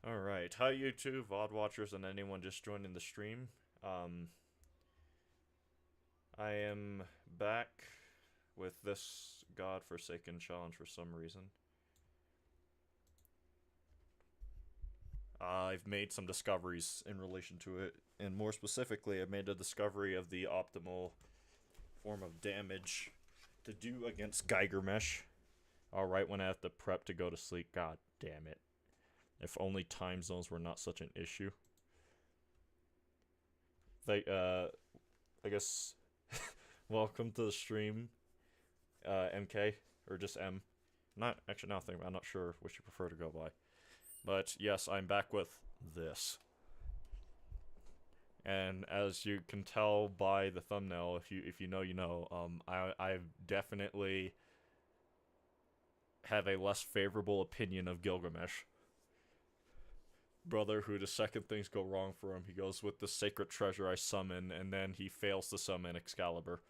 Alright, hi YouTube, VOD watchers, and anyone just joining the stream. I am back with this godforsaken challenge for some reason. I've made some discoveries in relation to it, and more specifically, I've made a discovery of the optimal form of damage to do against gilgamesh. Alright, when I have to prep to go to sleep, god damn it. If only time zones were not such an issue. I guess, welcome to the stream, MK, or just M. Not, actually, now I'm not sure which you prefer to go by. But yes, I'm back with this. And as you can tell by the thumbnail, if you know, you know, I definitely have a less favorable opinion of Gilgamesh. Brother who the second things go wrong for him, he goes with the sacred treasure I summon, and then he fails to summon Excalibur.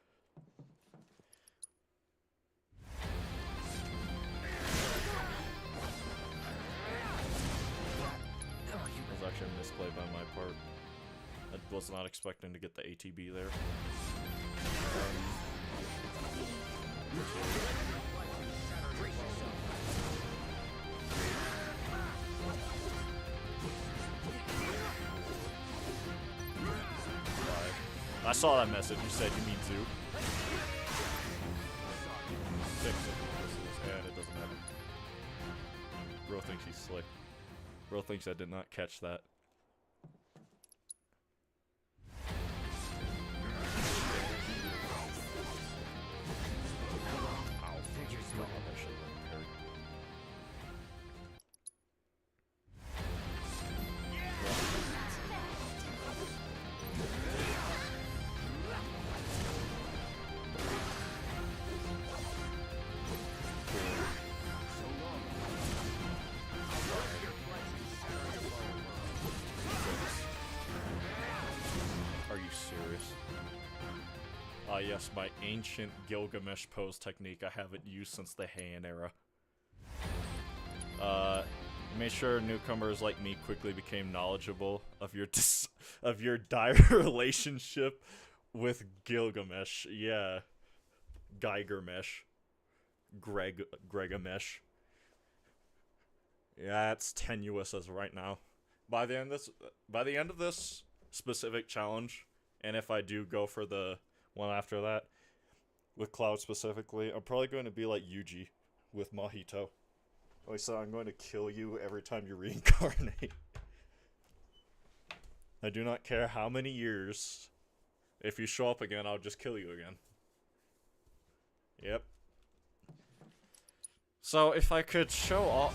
That was actually a misplay by my part. I was not expecting to get the ATB there. I saw that message. You said you mean zoo. Fix it. And it doesn't matter. Bro thinks he's slick. Bro thinks I did not catch that. Yes, my ancient Gilgamesh pose technique I haven't used since the Heian era. Made sure newcomers like me quickly became knowledgeable of your dire relationship with Gilgamesh. Yeah. Geigermesh. Gregamesh. Yeah, it's tenuous as of right now. By the end of this specific challenge, and if I do go for the one after that, with Cloud specifically, I'm probably going to be like Yuji with Mahito. Oh, so I'm going to kill you every time you reincarnate. I do not care how many years. If you show up again, I'll just kill you again. Yep. So if I could show off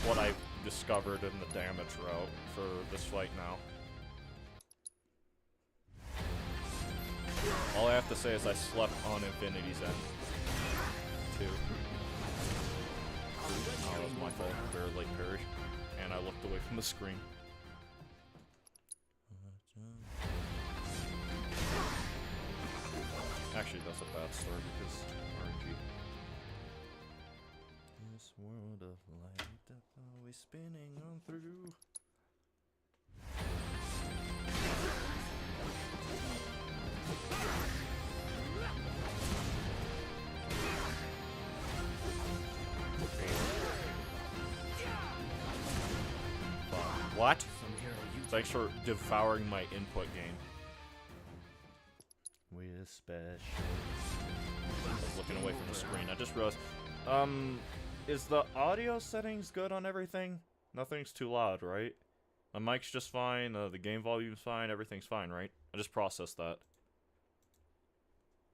what I've discovered in the damage route for this fight now. All I have to say is I slept on Infinity's End. 2. Oh, that was my fault. Very late parry. And I looked away from the screen. Actually, that's a bad story because RNG. This world of light that's always spinning on through. What? Thanks for devouring my input game. We're special. I was looking away from the screen. I just realized. Is the audio settings good on everything? Nothing's too loud, right? My mic's just fine. The game volume's fine. Everything's fine, right? I just processed that.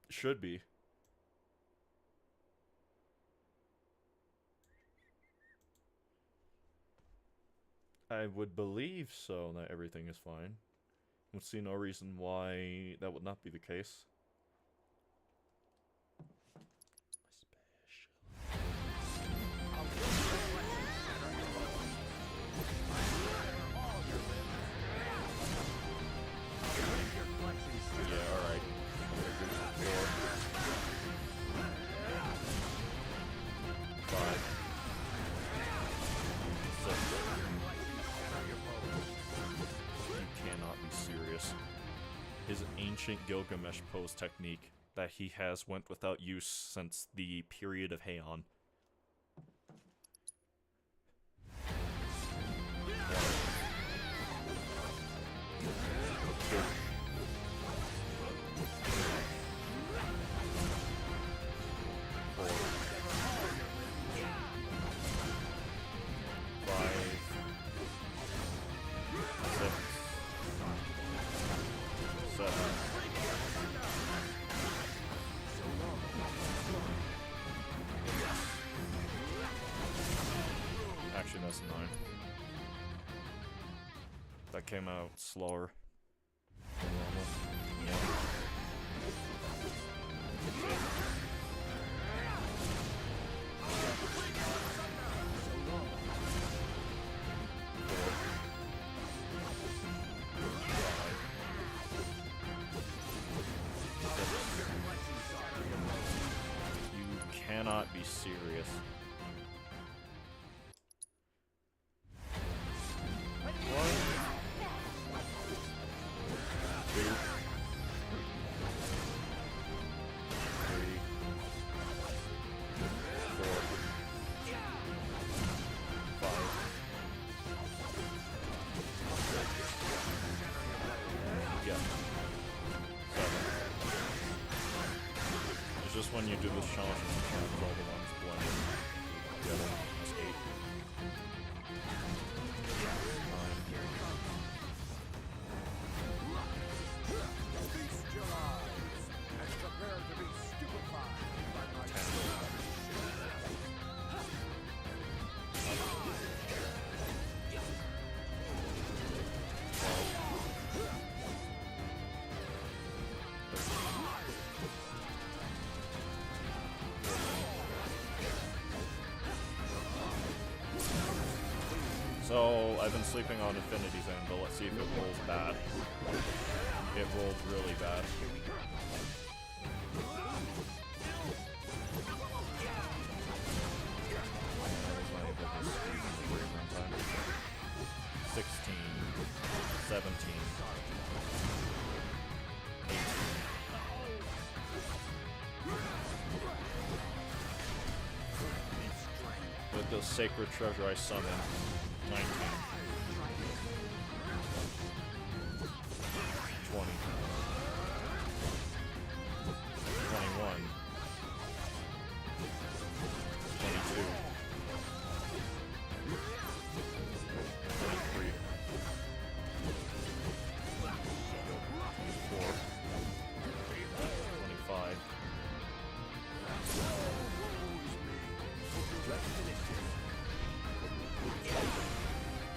Should be. I would believe so, that everything is fine. Would see no reason why that would not be the case. Yeah, alright. ancient Gilgamesh pose technique that he has went without use since the period of Heian. Actually, that's 9. That came out slower than normal. Yeah. You cannot be serious. Just when you do this challenge, all the ones blended together. That's 8. 10. So, I've been sleeping on Infinity's End, but let's see if it rolls bad. It rolled really bad. 16, 17, 18. With the sacred treasure I summoned, 19, 20, 21, 22, 23, 24, 25.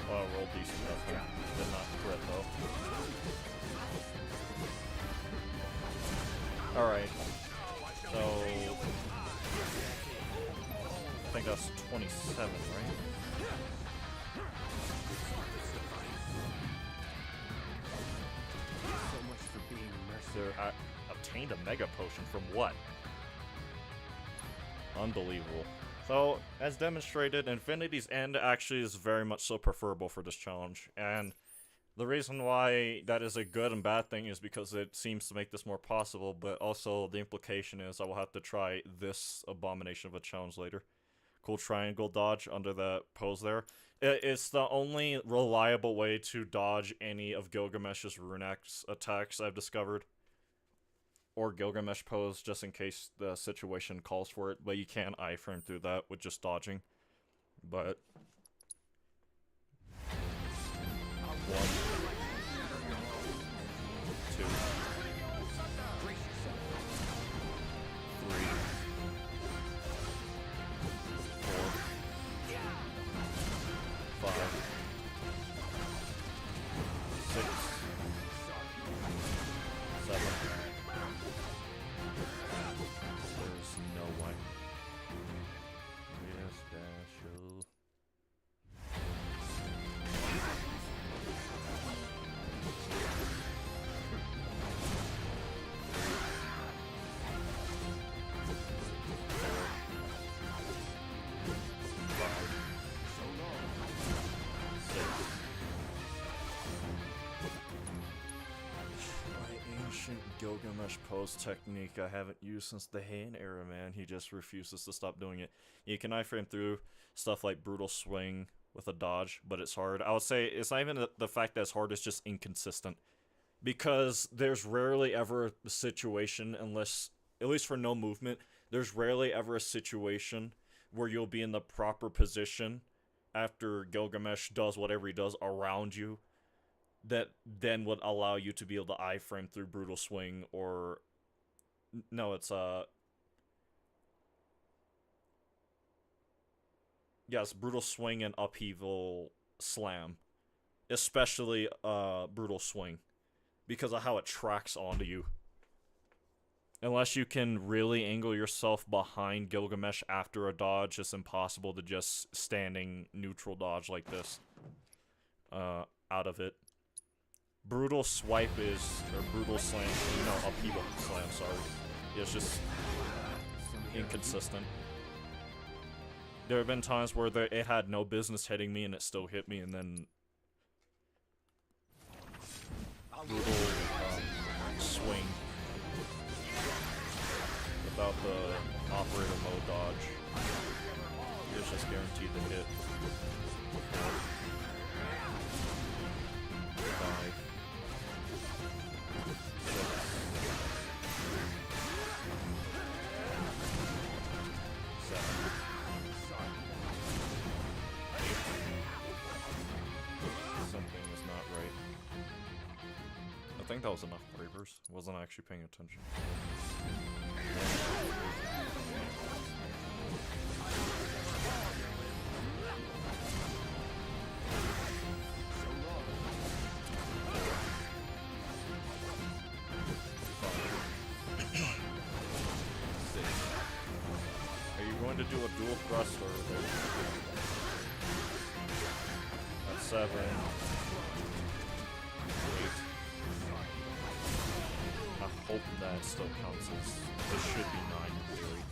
Oh, I rolled decent enough. Did not crit though. Alright. So I think that's 27, right? So much for being merciful. I obtained a mega potion from what? Unbelievable. So, as demonstrated, Infinity's End actually is very much so preferable for this challenge, and the reason why that is a good and bad thing is because it seems to make this more possible, but also the implication is I will have to try this abomination of a challenge later. Cool triangle dodge under the pose there. It's the only reliable way to dodge any of Gilgamesh's rune attacks I've discovered. Or Gilgamesh pose, just in case the situation calls for it, but you can iframe through that with just dodging. But 1, 2, 3, 4, 5, 6, 7. There's no way. Yes, dash. Gilgamesh pose technique I haven't used since the Heian era, man. He just refuses to stop doing it. You can iframe through stuff like brutal swing with a dodge, but it's hard. I would say it's not even the fact that it's hard, it's just inconsistent. Because there's rarely ever a situation, unless, at least for no movement, there's rarely ever a situation where you'll be in the proper position after Gilgamesh does whatever he does around you that then would allow you to be able to iframe through brutal swing or... No, it's, yes, brutal swing and upheaval slam. Especially, brutal swing. Because of how it tracks onto you. Unless you can really angle yourself behind Gilgamesh after a dodge, it's impossible to just standing neutral dodge like this. Out of it. Brutal swipe is, or brutal slam, no, upheaval slam, sorry. It's just inconsistent. There have been times where it had no business hitting me and it still hit me, and then brutal swing without the operator mode dodge. You're just guaranteed to hit. 5, 6, 7, 8. Something is not right. I think that was enough bravers. Wasn't actually paying attention. Are you going to do a dual thrust or... That's 7. 8. I hope that still counts as... This should be 9 in theory.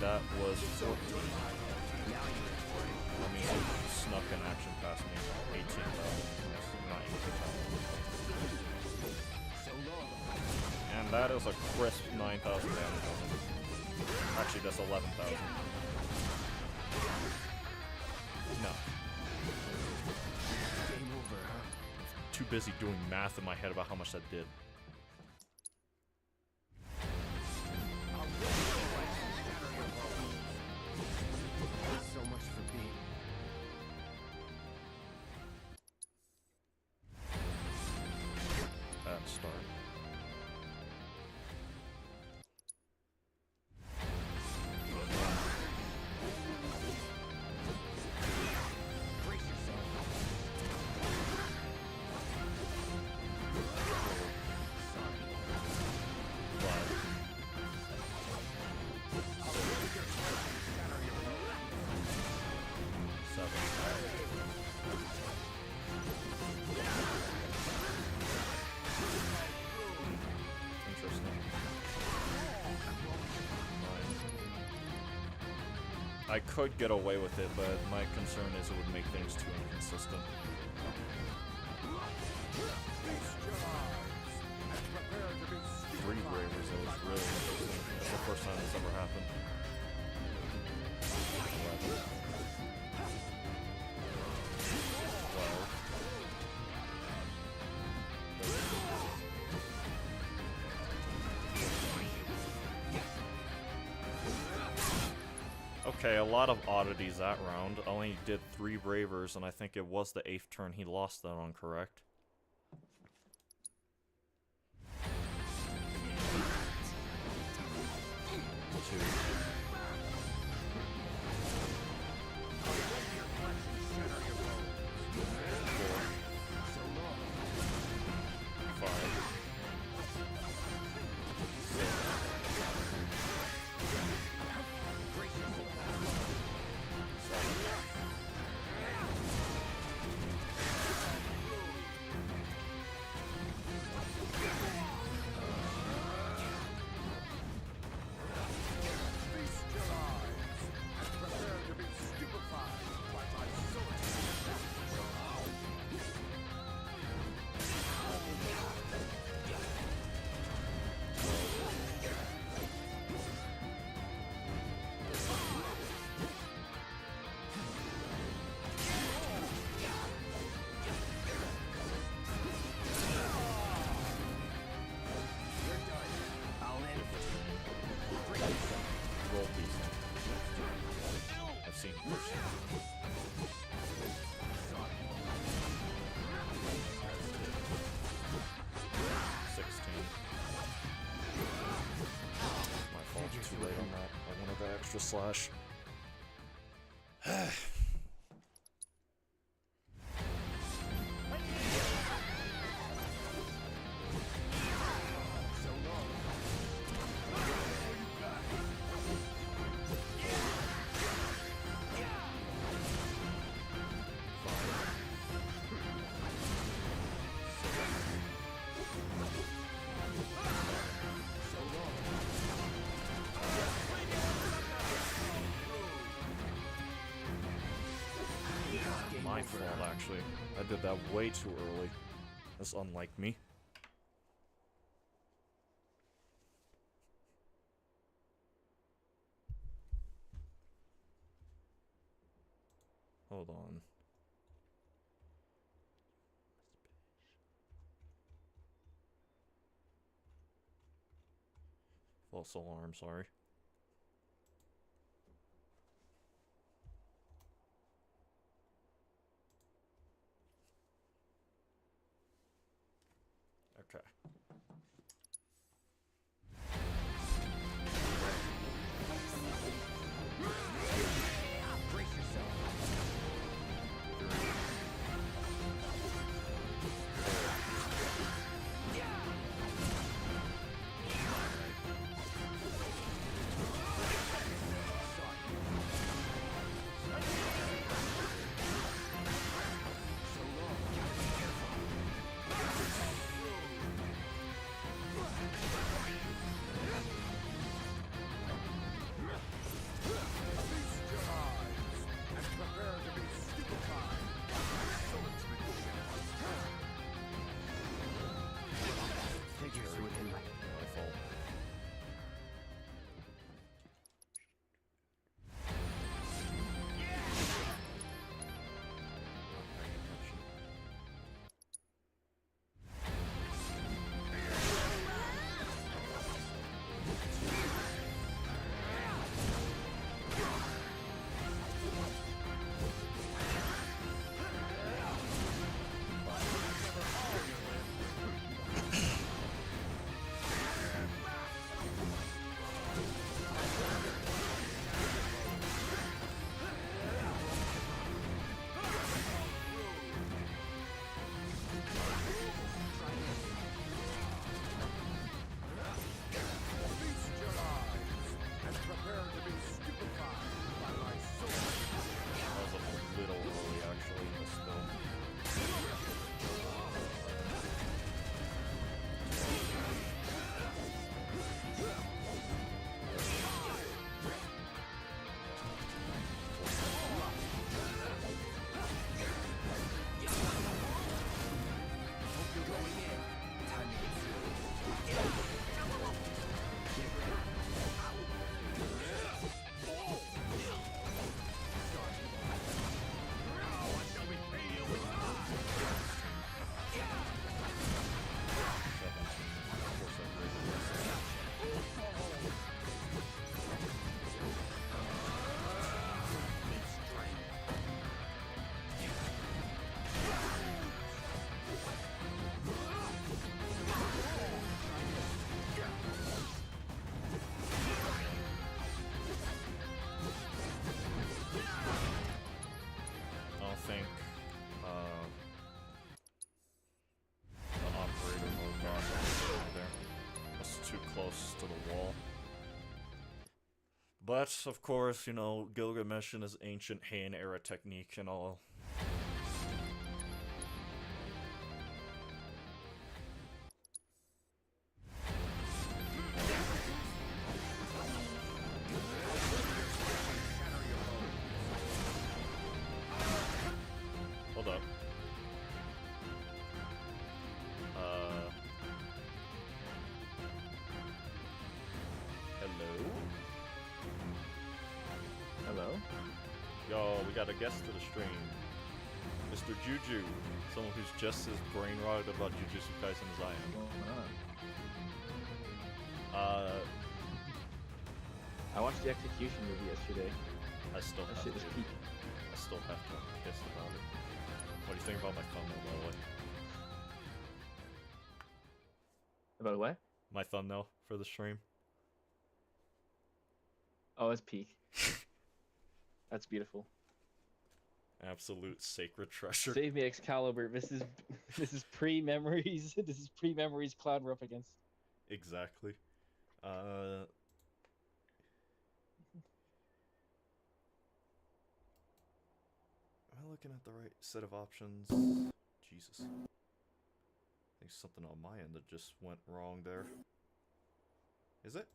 That was 14. I mean, it snuck an action past me. 18,000. Not 18,000. And that is a crisp 9,000 damage on him. Actually, that's 11,000. No. Game over, huh? Too busy doing math in my head about how much that did. So much for being. At start. I could get away with it, but my concern is it would make things too inconsistent. 3 bravers, that was really interesting. That's the first time this ever happened. 11. 12. 13. Okay, a lot of oddities that round. Only did 3 bravers, and I think it was the 8th turn he lost that on, correct? Two. 4. 5. 6. 7. extra slash. My fault, actually. I did that way too early. That's unlike me. Hold on. False alarm, sorry. Okay. Brace yourself. To the wall. But, of course, you know, Gilgamesh and his ancient Heian era technique and all. Hold up. Hello? Yo, we got a guest to the stream. Mr. Juju. Someone who's just as brain-rotted about Jujutsu Kaisen as I am. I watched the execution movie yesterday. I still That have shit was to. peak. I still have to. I'm pissed about it. What do you think about my thumbnail, by the way? About what? My thumbnail for the stream? Oh, it's peak. That's beautiful. Absolute sacred treasure. Save me, Excalibur. This is pre-memories. This is pre-memories Cloud we're up against. Exactly. Am I looking at the right set of options? Jesus. I think something on my end that just went wrong there. Is it?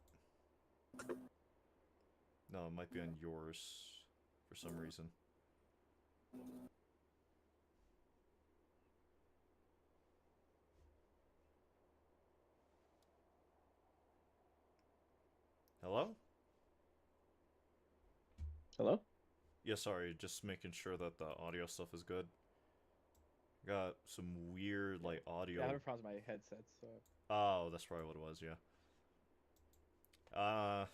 No, it might be on yours for some reason. Hello? Hello? Yeah, sorry, just making sure that the audio stuff is good. Got some weird, like, audio. Yeah, I have a problem with my headset, so. Oh, that's probably what it was, yeah. Yeah,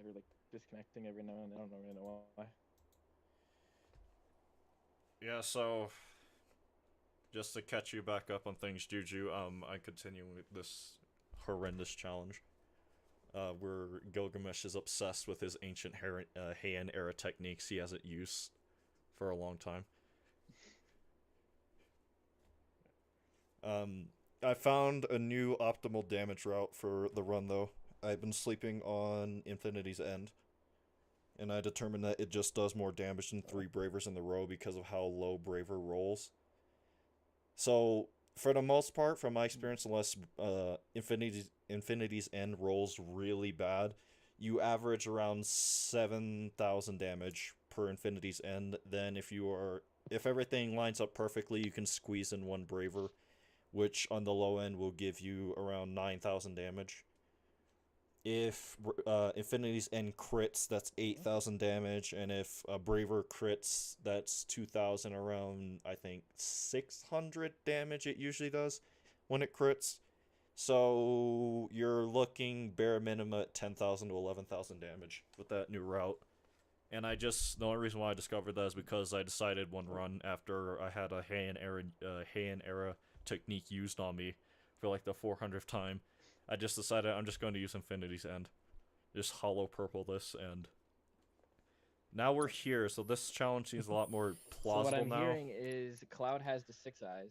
we're like disconnecting every now and then. I don't really know why. Yeah, so just to catch you back up on things, Juju, I continue with this horrendous challenge. Where Gilgamesh is obsessed with his ancient Heian era techniques he hasn't used for a long time. I found a new optimal damage route for the run, though. I've been sleeping on Infinity's End, and I determined that it just does more damage than 3 Bravers in the row because of how low Braver rolls. So, for the most part, from my experience, unless Infinity's End rolls really bad, you average around 7,000 damage per Infinity's End. Then if everything lines up perfectly, you can squeeze in 1 Braver, which on the low end will give you around 9,000 damage. If Infinity's End crits, that's 8,000 damage, and if Braver crits, that's 2,000, around, I think, 600 damage it usually does when it crits. So you're looking bare minimum at 10,000 to 11,000 damage with that new route. And the only reason why I discovered that is because I decided one run after I had a Heian era technique used on me for like the 400th time. I just decided I'm just going to use Infinity's End. Just hollow purple this, and now we're here, so this challenge seems a lot more plausible now. So what I'm hearing is Cloud has the 6 eyes.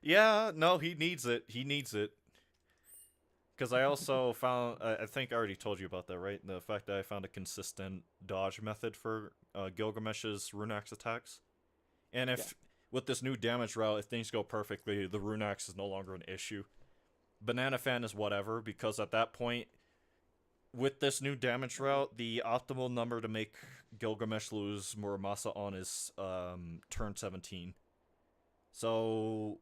Yeah, no, he needs it. He needs it. Because I also found, I think I already told you about that, right? The fact that I found a consistent dodge method for Gilgamesh's Rune Axe attacks. And with this new damage route, if things go perfectly, the Rune Axe is no longer an issue. Banana Fan is whatever, because at that point, with this new damage route, the optimal number to make Gilgamesh lose Muramasa on is turn 17. So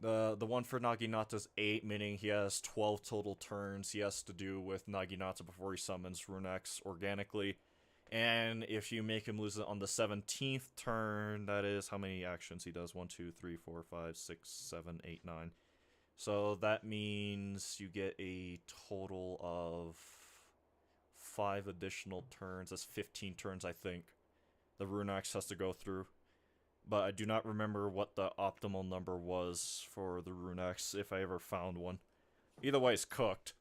the one for Naginata's 8, meaning he has 12 total turns he has to do with Naginata before he summons Rune Axe organically. And if you make him lose it on the 17th turn, that is how many actions he does. 1, 2, 3, 4, 5, 6, 7, 8, 9. So that means you get a total of 5 additional turns. That's 15 turns, I think, the Rune Axe has to go through. But I do not remember what the optimal number was for the Rune Axe, if I ever found one. Either way, it's cooked.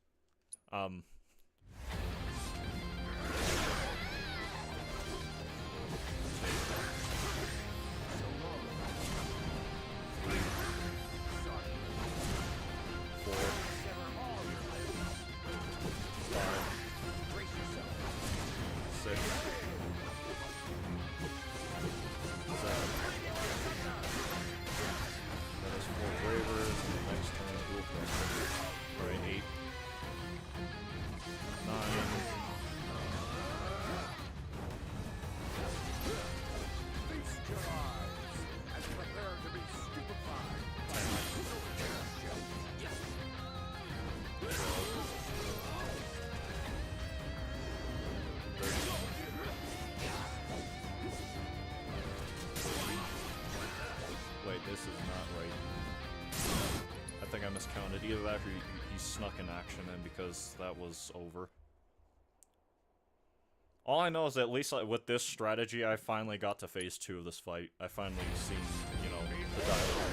This is not right. I think I miscounted. Either that or he snuck an action in because that was over. All I know is that at least with this strategy, I finally got to phase 2 of this fight. I finally seen, you know, the dialogue.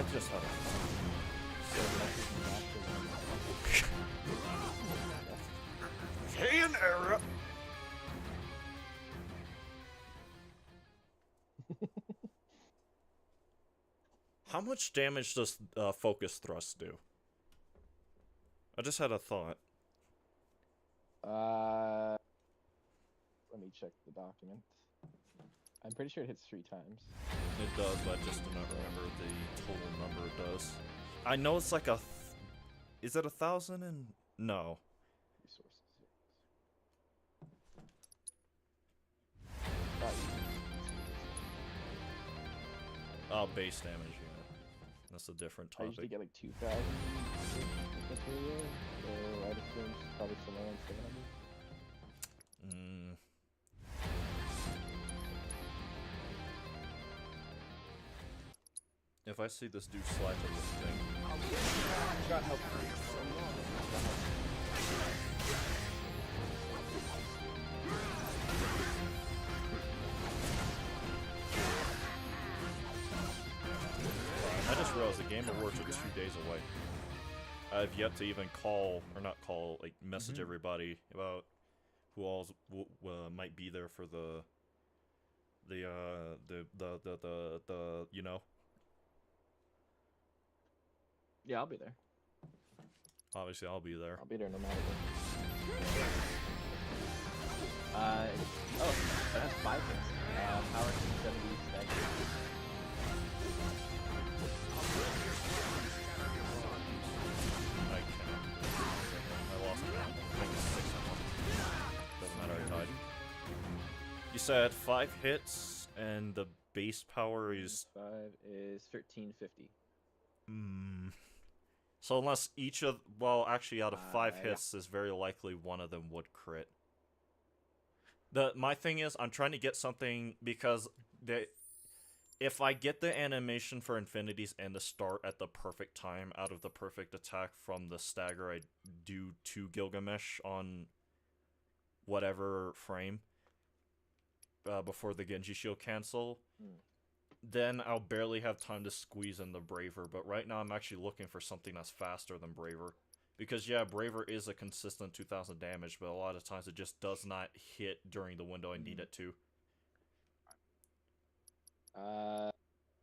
I just had a... An error! How much damage does focus thrust do? I just had a thought. Let me check the document. I'm pretty sure it hits 3 times. It does, but I just do not remember the total number it does. I know it's like a... Is it 1,000 and... No. Resources. Base damage, yeah. That's a different I usually topic. get like 2,000 materia, so I'd assume it's probably somewhere around 700. If I see this dude slide to this thing... Got help. I just realized the Game Awards are 2 days away. I've yet to even call, or not call, like message everybody about who all might be there for the you know. Yeah, I'll be there. Obviously, I'll be there. I'll be there no matter what. Oh, that has 5 hits. Power 270 stagger. I cannot. I lost count. I think it's 6 on one. Doesn't matter, I died. You said 5 hits, and the base power is... 5 is 1350. So unless each of... Well, actually, out of 5 yeah. hits, is very likely one of them would crit. My thing is, I'm trying to get something, because if I get the animation for Infinities and the start at the perfect time out of the perfect attack from the stagger I do to Gilgamesh on whatever frame before the Genji Shield cancel, then I'll barely have time to squeeze in the Braver. But right now I'm actually looking for something that's faster than Braver. Because yeah, Braver is a consistent 2000 damage, but a lot of times it just does not hit during the window I need it to.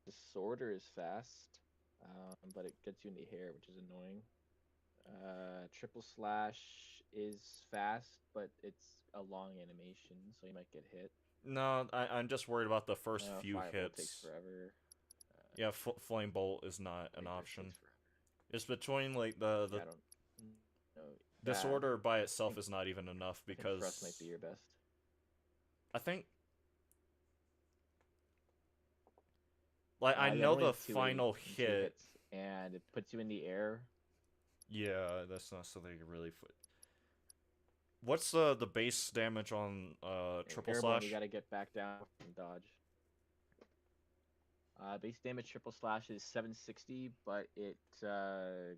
Disorder is fast, but it gets you in the hair, which is annoying. Triple Slash is fast, but it's a long animation, so you might get hit. No, I'm just worried about the first few Firebolt hits. takes forever. Yeah, Flame Bolt is not an option. Takes forever. It's between like Yeah, I don't know. Disorder by itself is not even enough because Thrust might be your best. I think like I Yeah, know only the 2 final hits, hit. and it puts you in the air. Yeah, that's not something you really. What's the base damage on Triple Airborne, Slash? you gotta get back down and dodge. Base damage Triple Slash is 760, but it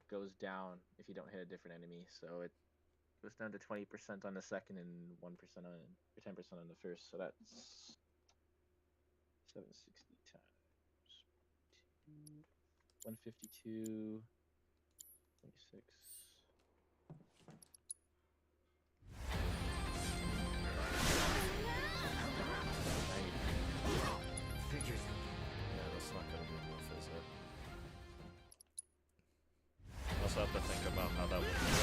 goes down if you don't hit a different enemy. So it goes down to 20% on the second and 1% on, or 10% on the first. So that's 760 times 152, 26. Figures. Yeah, that's not gonna be enough, is it? I also have to think about how that would be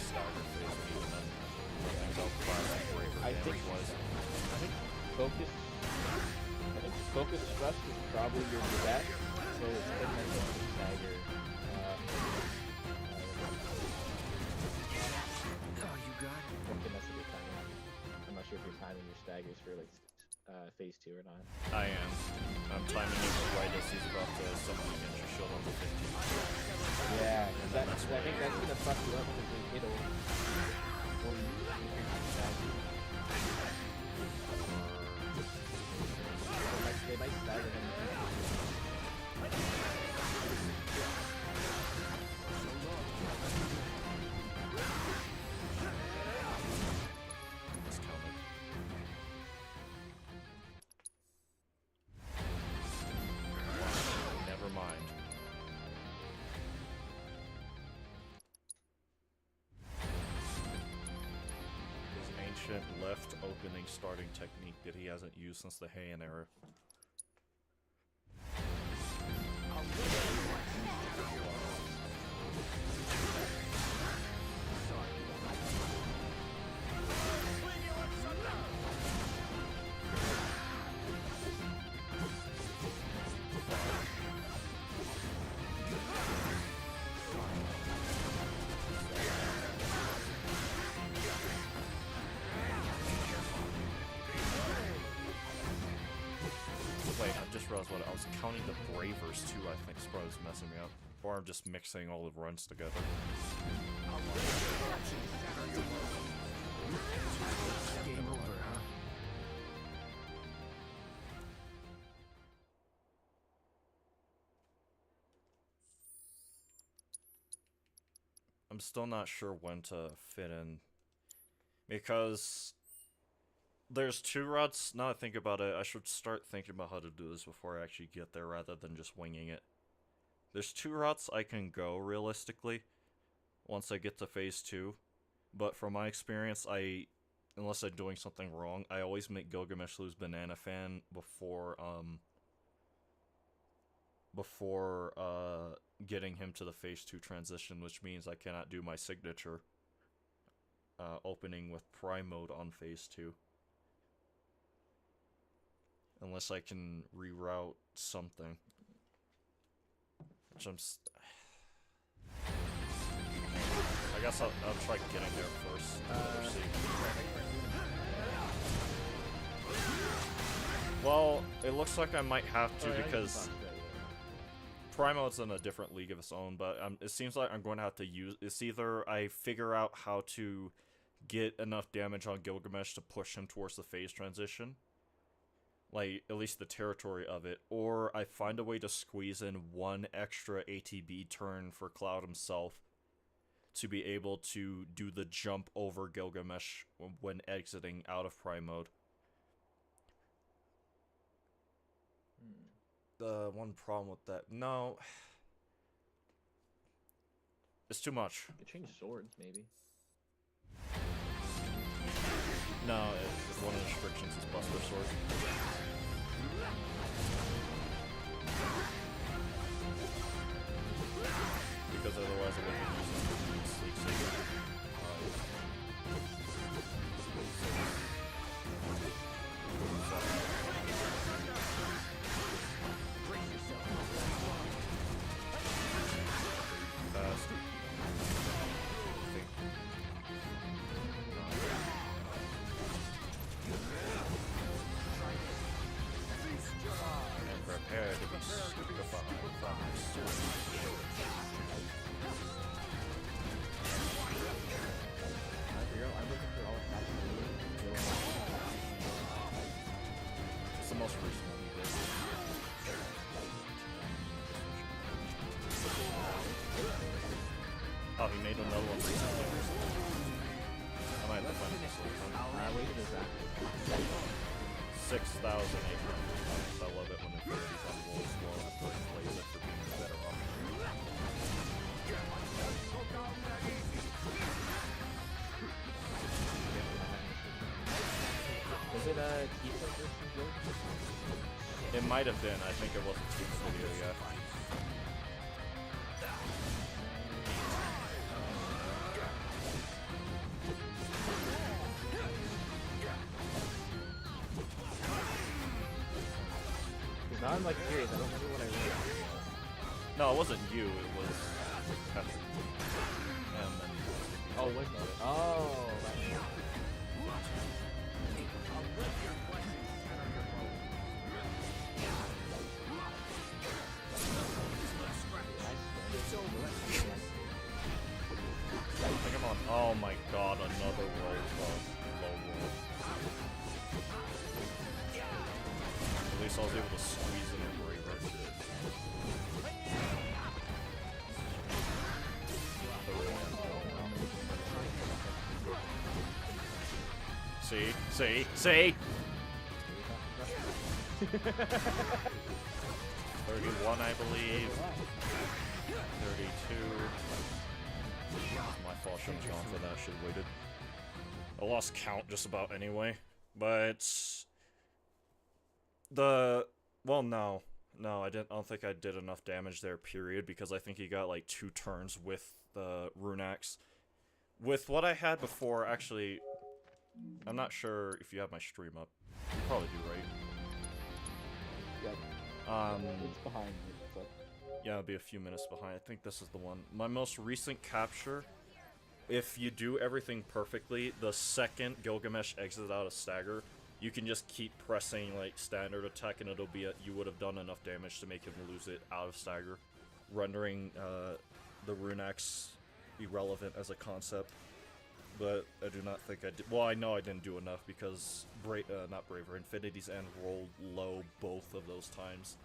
stagger phase, and even then, nothing about classic Braver damage wise. I think focus thrust is probably your best. So it's good mental stagger. Oh, you got it. What the mess of your timing? I'm not sure if you're timing your staggers for like phase 2 or not. I am. I'm timing it right as he's about to summon the Genji Shield on the 15th. Yeah, I think that's gonna fuck you up because it'll increase your stagger. They might stagger him. Let's count it. Never mind. ancient left opening starting technique that he hasn't used since the Heian era. What I was counting the Bravers too, I think, is probably was messing me up. Or I'm just mixing all the runs together. Game over, huh? I'm still not sure when to fit in. Because there's 2 routes. Now that I think about it, I should start thinking about how to do this before I actually get there rather than just winging it. There's 2 routes I can go, realistically, once I get to Phase 2. But from my experience, unless I'm doing something wrong, I always make Gilgamesh lose Banana Fan before getting him to the Phase 2 transition, which means I cannot do my signature opening with Prime Mode on Phase 2. Unless I can reroute something. Which I guess I'll try getting there first. Well, it looks like I might have to because Primo's in a different league of its own, but it seems like I'm going to have to use... It's either I figure out how to get enough damage on Gilgamesh to push him towards the phase transition, like, at least the territory of it, or I find a way to squeeze in 1 extra ATB turn for Cloud himself to be able to do the jump over Gilgamesh when exiting out of Prime Mode. The one problem with that... No. It's too much. You could change swords, maybe. No, one of the restrictions is Buster Sword. Because otherwise it would be using Sleep Saber. Fast. And prepare to be stupefied from his sword. It's the most recent one he did. Oh, he made another one recently. I might have to find this one. Wait, is that? 6,800. I love it when Infinity's on roll slow after it plays it for being a better option. Was it a Tifa versus Yoke? It might have been. I think it was a Tifa video, yeah. Now I'm like curious, I don't remember what I wrote. No, it wasn't you, it was Pepper. Oh, was it? Oh, that's it. I think I'm on. Oh my god, another roll from low roll. At least I was able to squeeze in a braver. See? 31, I believe. 32. My fault, shouldn't have gone for that, should've waited. I lost count just about anyway. But the no, I don't think I did enough damage there. Period, because I think he got like 2 turns with the rune axe. With what I had before, actually, I'm not sure if you have my stream up. You probably do, right? Yeah. It's behind me. But... Yeah, it'll be a few minutes behind. I think this is the one. My most recent capture, if you do everything perfectly, the second Gilgamesh exits out of stagger, you can just keep pressing like standard attack and it'll be you would have done enough damage to make him lose it out of stagger, rendering the rune axe irrelevant as a concept. But I do not think I did. Well, I know I didn't do enough because not Braver, Infinity's End rolled low both of those times.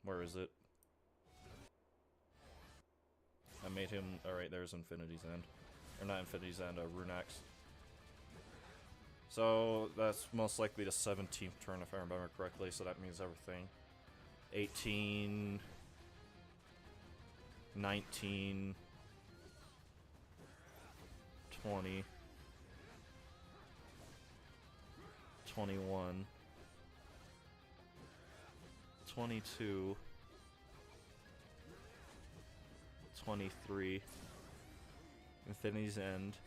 Where is it? I made him. Alright, there's Infinity's End. Or not Infinity's End, Rune Axe. So that's most likely the 17th turn if I remember correctly, so that means everything. 18, 19, 20, 21, 22, 23, Infinity's End.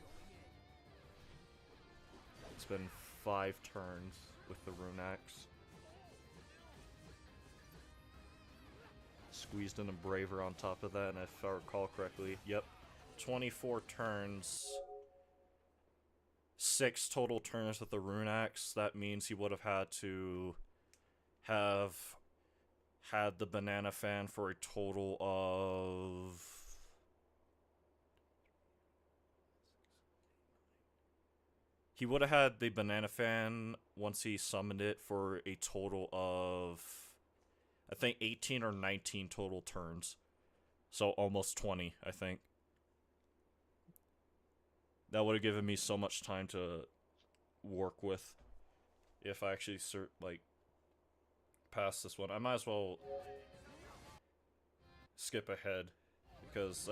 It's been 5 turns with the Rune Axe. Squeezed in a Braver on top of that, and if I recall correctly, yep, 24 turns, 6 total turns with the Rune Axe. That means he would have had to have had the Banana Fan for a total of... He would have had the Banana Fan once he summoned it for a total of, I think, 18 or 19 total turns. So almost 20, I think. That would have given me so much time to work with if I actually pass this one. I might as well skip ahead because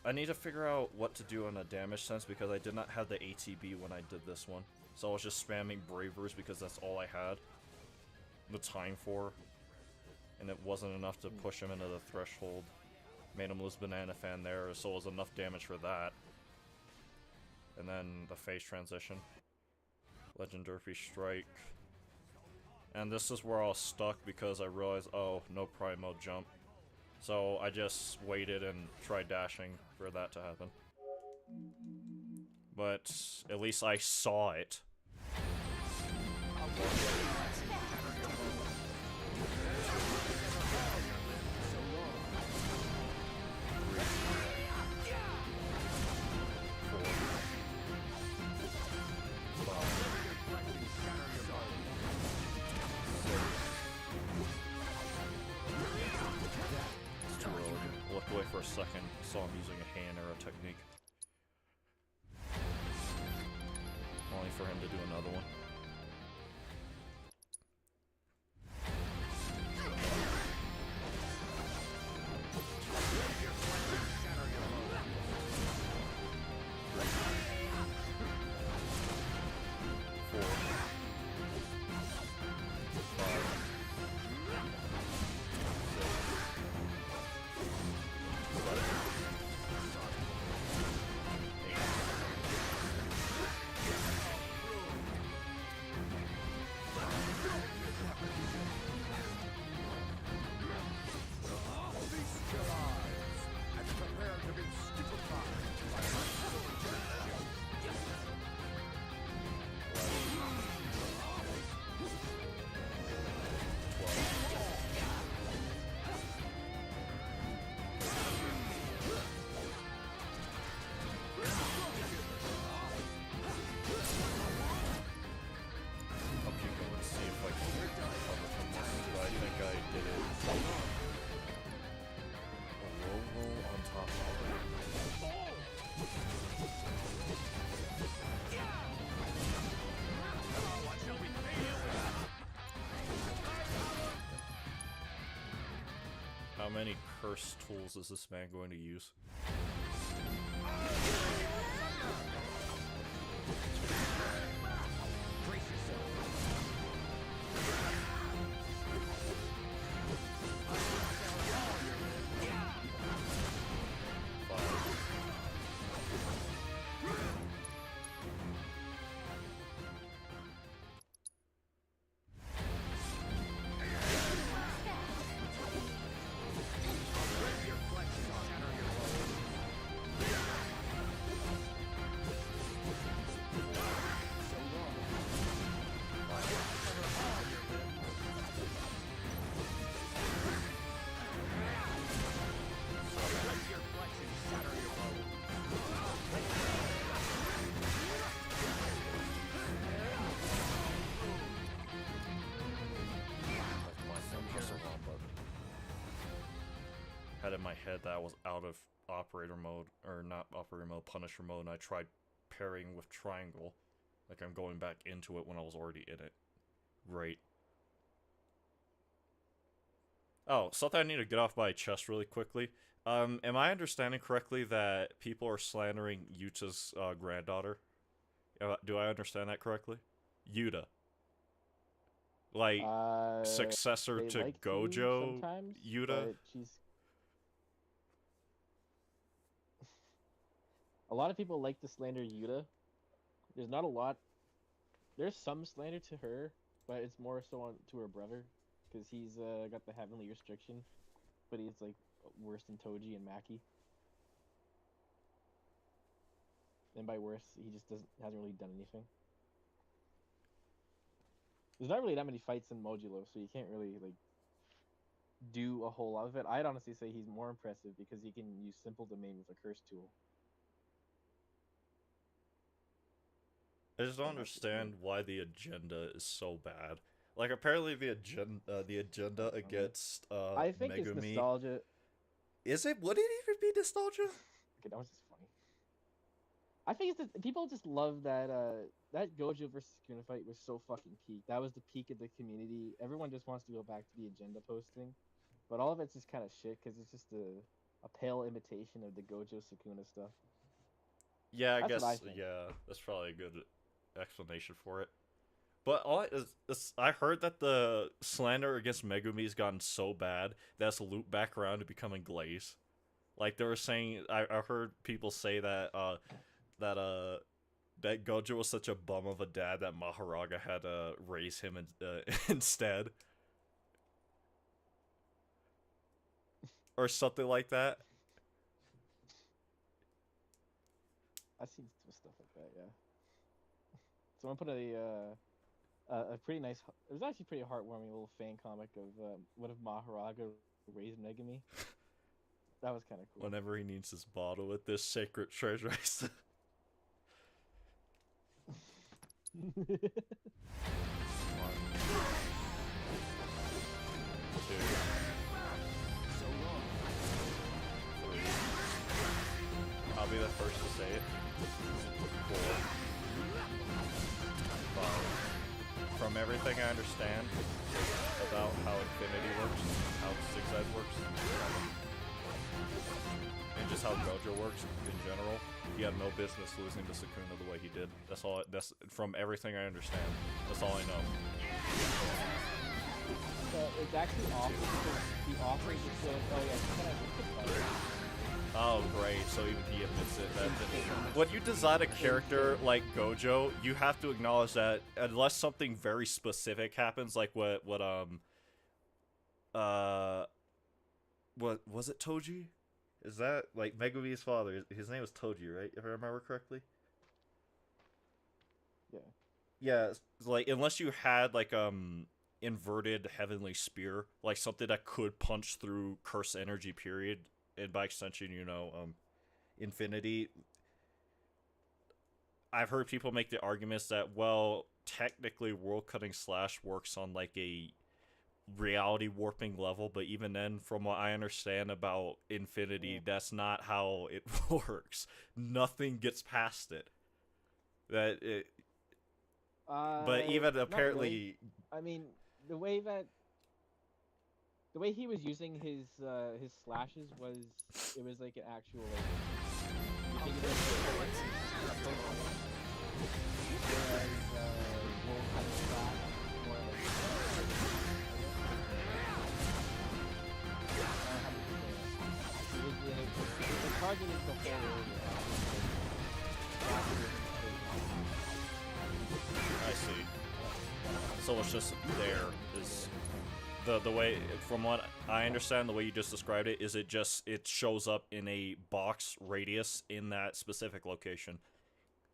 I need to figure out what to do in a damage sense because I did not have the ATB when I did this one. So I was just spamming Bravers because that's all I had the time for. And it wasn't enough to push him into the threshold. Made him lose Banana Fan there, so it was enough damage for that. And then the phase transition. Legendary Strike. And this is where I was stuck because I realized, oh, no Prime Mode jump. So I just waited and tried dashing for that to happen. But at least I saw it. For a second, saw him using a hand arrow technique. Only for him to do another one. How many curse tools is this man going to use? Had in my head that I was out of operator mode, or not operator mode, Punisher mode, and I tried parrying with triangle. Like I'm going back into it when I was already in it. Right. Oh, something I need to get off my chest really quickly. Am I understanding correctly that people are slandering Yuta's granddaughter? Do I understand that correctly? Yuta. Like, successor they to like Gojo sometimes, Yuta? but she's... A lot of people like to slander Yuta. There's not a lot. There's some slander to her, but it's more so on to her brother, because he's got the heavenly restriction, but he's like worse than Toji and Maki. And by worse, he just hasn't really done anything. There's not really that many fights in Modulo, so you can't really like do a whole lot of it. I'd honestly say he's more impressive because he can use simple domain with a curse tool. I just don't understand why the agenda is so bad. Like, apparently the agenda against I think it's Megumi... nostalgia. Is it? Would it even be nostalgia? Okay, that was just funny. I think it's just, people just love that that Gojo versus Sukuna fight was so fucking peak. That was the peak of the community. Everyone just wants to go back to the agenda posting, but all of it's just kind of shit because it's just a pale imitation of the Gojo Sukuna stuff. Yeah, I That's what I guess. think. Yeah, that's probably a good explanation for it. But I heard that the slander against Megumi's gotten so bad that's looped back around to becoming Glaze. Like they were saying, I heard people say that that Gojo was such a bum of a dad that Maharaga had to raise him instead, or something like that. I've seen stuff like that, yeah. Someone put a pretty nice. It was actually pretty heartwarming little fan comic of what if Maharaga raised Megumi. That was kind of cool. Whenever he needs his bottle with this sacred treasure, One, 2, 3. I'll be the first to say it. 4, 5. From everything I understand about how Infinity works, how Six Eyes works, and just how Gojo works in general, he had no business losing to Sukuna the way he did. That's all. That's from everything I understand. That's all I know. So it's actually awful because he offers it to. Oh yeah, it's kind of. Oh great! So even he admits it. When you design a character like Gojo, you have to acknowledge that unless something very specific happens, like what was it, Toji? Is that like Megumi's father? His name was Toji, right? If I remember correctly. Yeah. Yeah, like unless you had like inverted heavenly spear, like something that could punch through curse energy, period, and by extension, infinity. I've heard people make the arguments that, well, technically World Cutting Slash works on like a reality warping level, but even then, from what I understand about infinity, that's not how it works. Nothing gets past it. But even apparently, really. I mean, the way he was using his slashes was, it was like an actual like, I see. So it's just there is the way, from what I understand, the way you just described it is it shows up in a box radius in that specific location.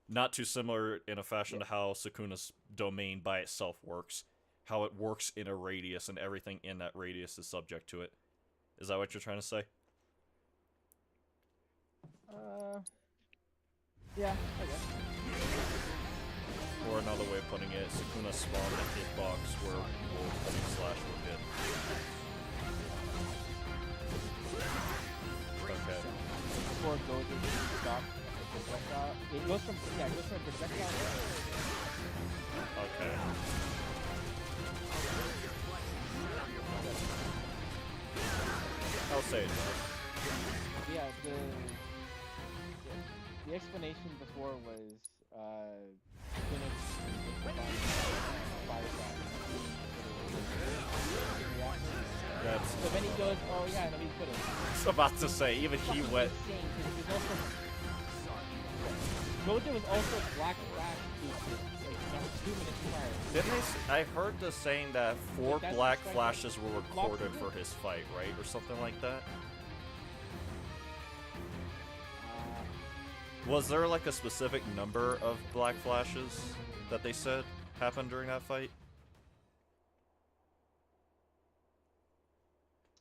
Not too similar in a fashion to how Sukuna's domain by itself works. How it works in a radius and everything in that radius is subject to it. Is that what you're trying to say? Yeah, I guess. Or another way of putting it, Sukuna spawned a hitbox where Wolf Cutting Slash would hit. Okay. Before it goes into stop the projectile. It goes from projectile. Okay. I'll say it does. Yeah, the explanation before was That's. So then he goes, oh yeah, let me put it. I was about to say, even he went. Gojo was also Black Flash like 2 minutes prior. Didn't they? I heard the saying that 4 Black Flashes were recorded for his fight, right, or something like that. Was there like a specific number of Black Flashes that they said happened during that fight?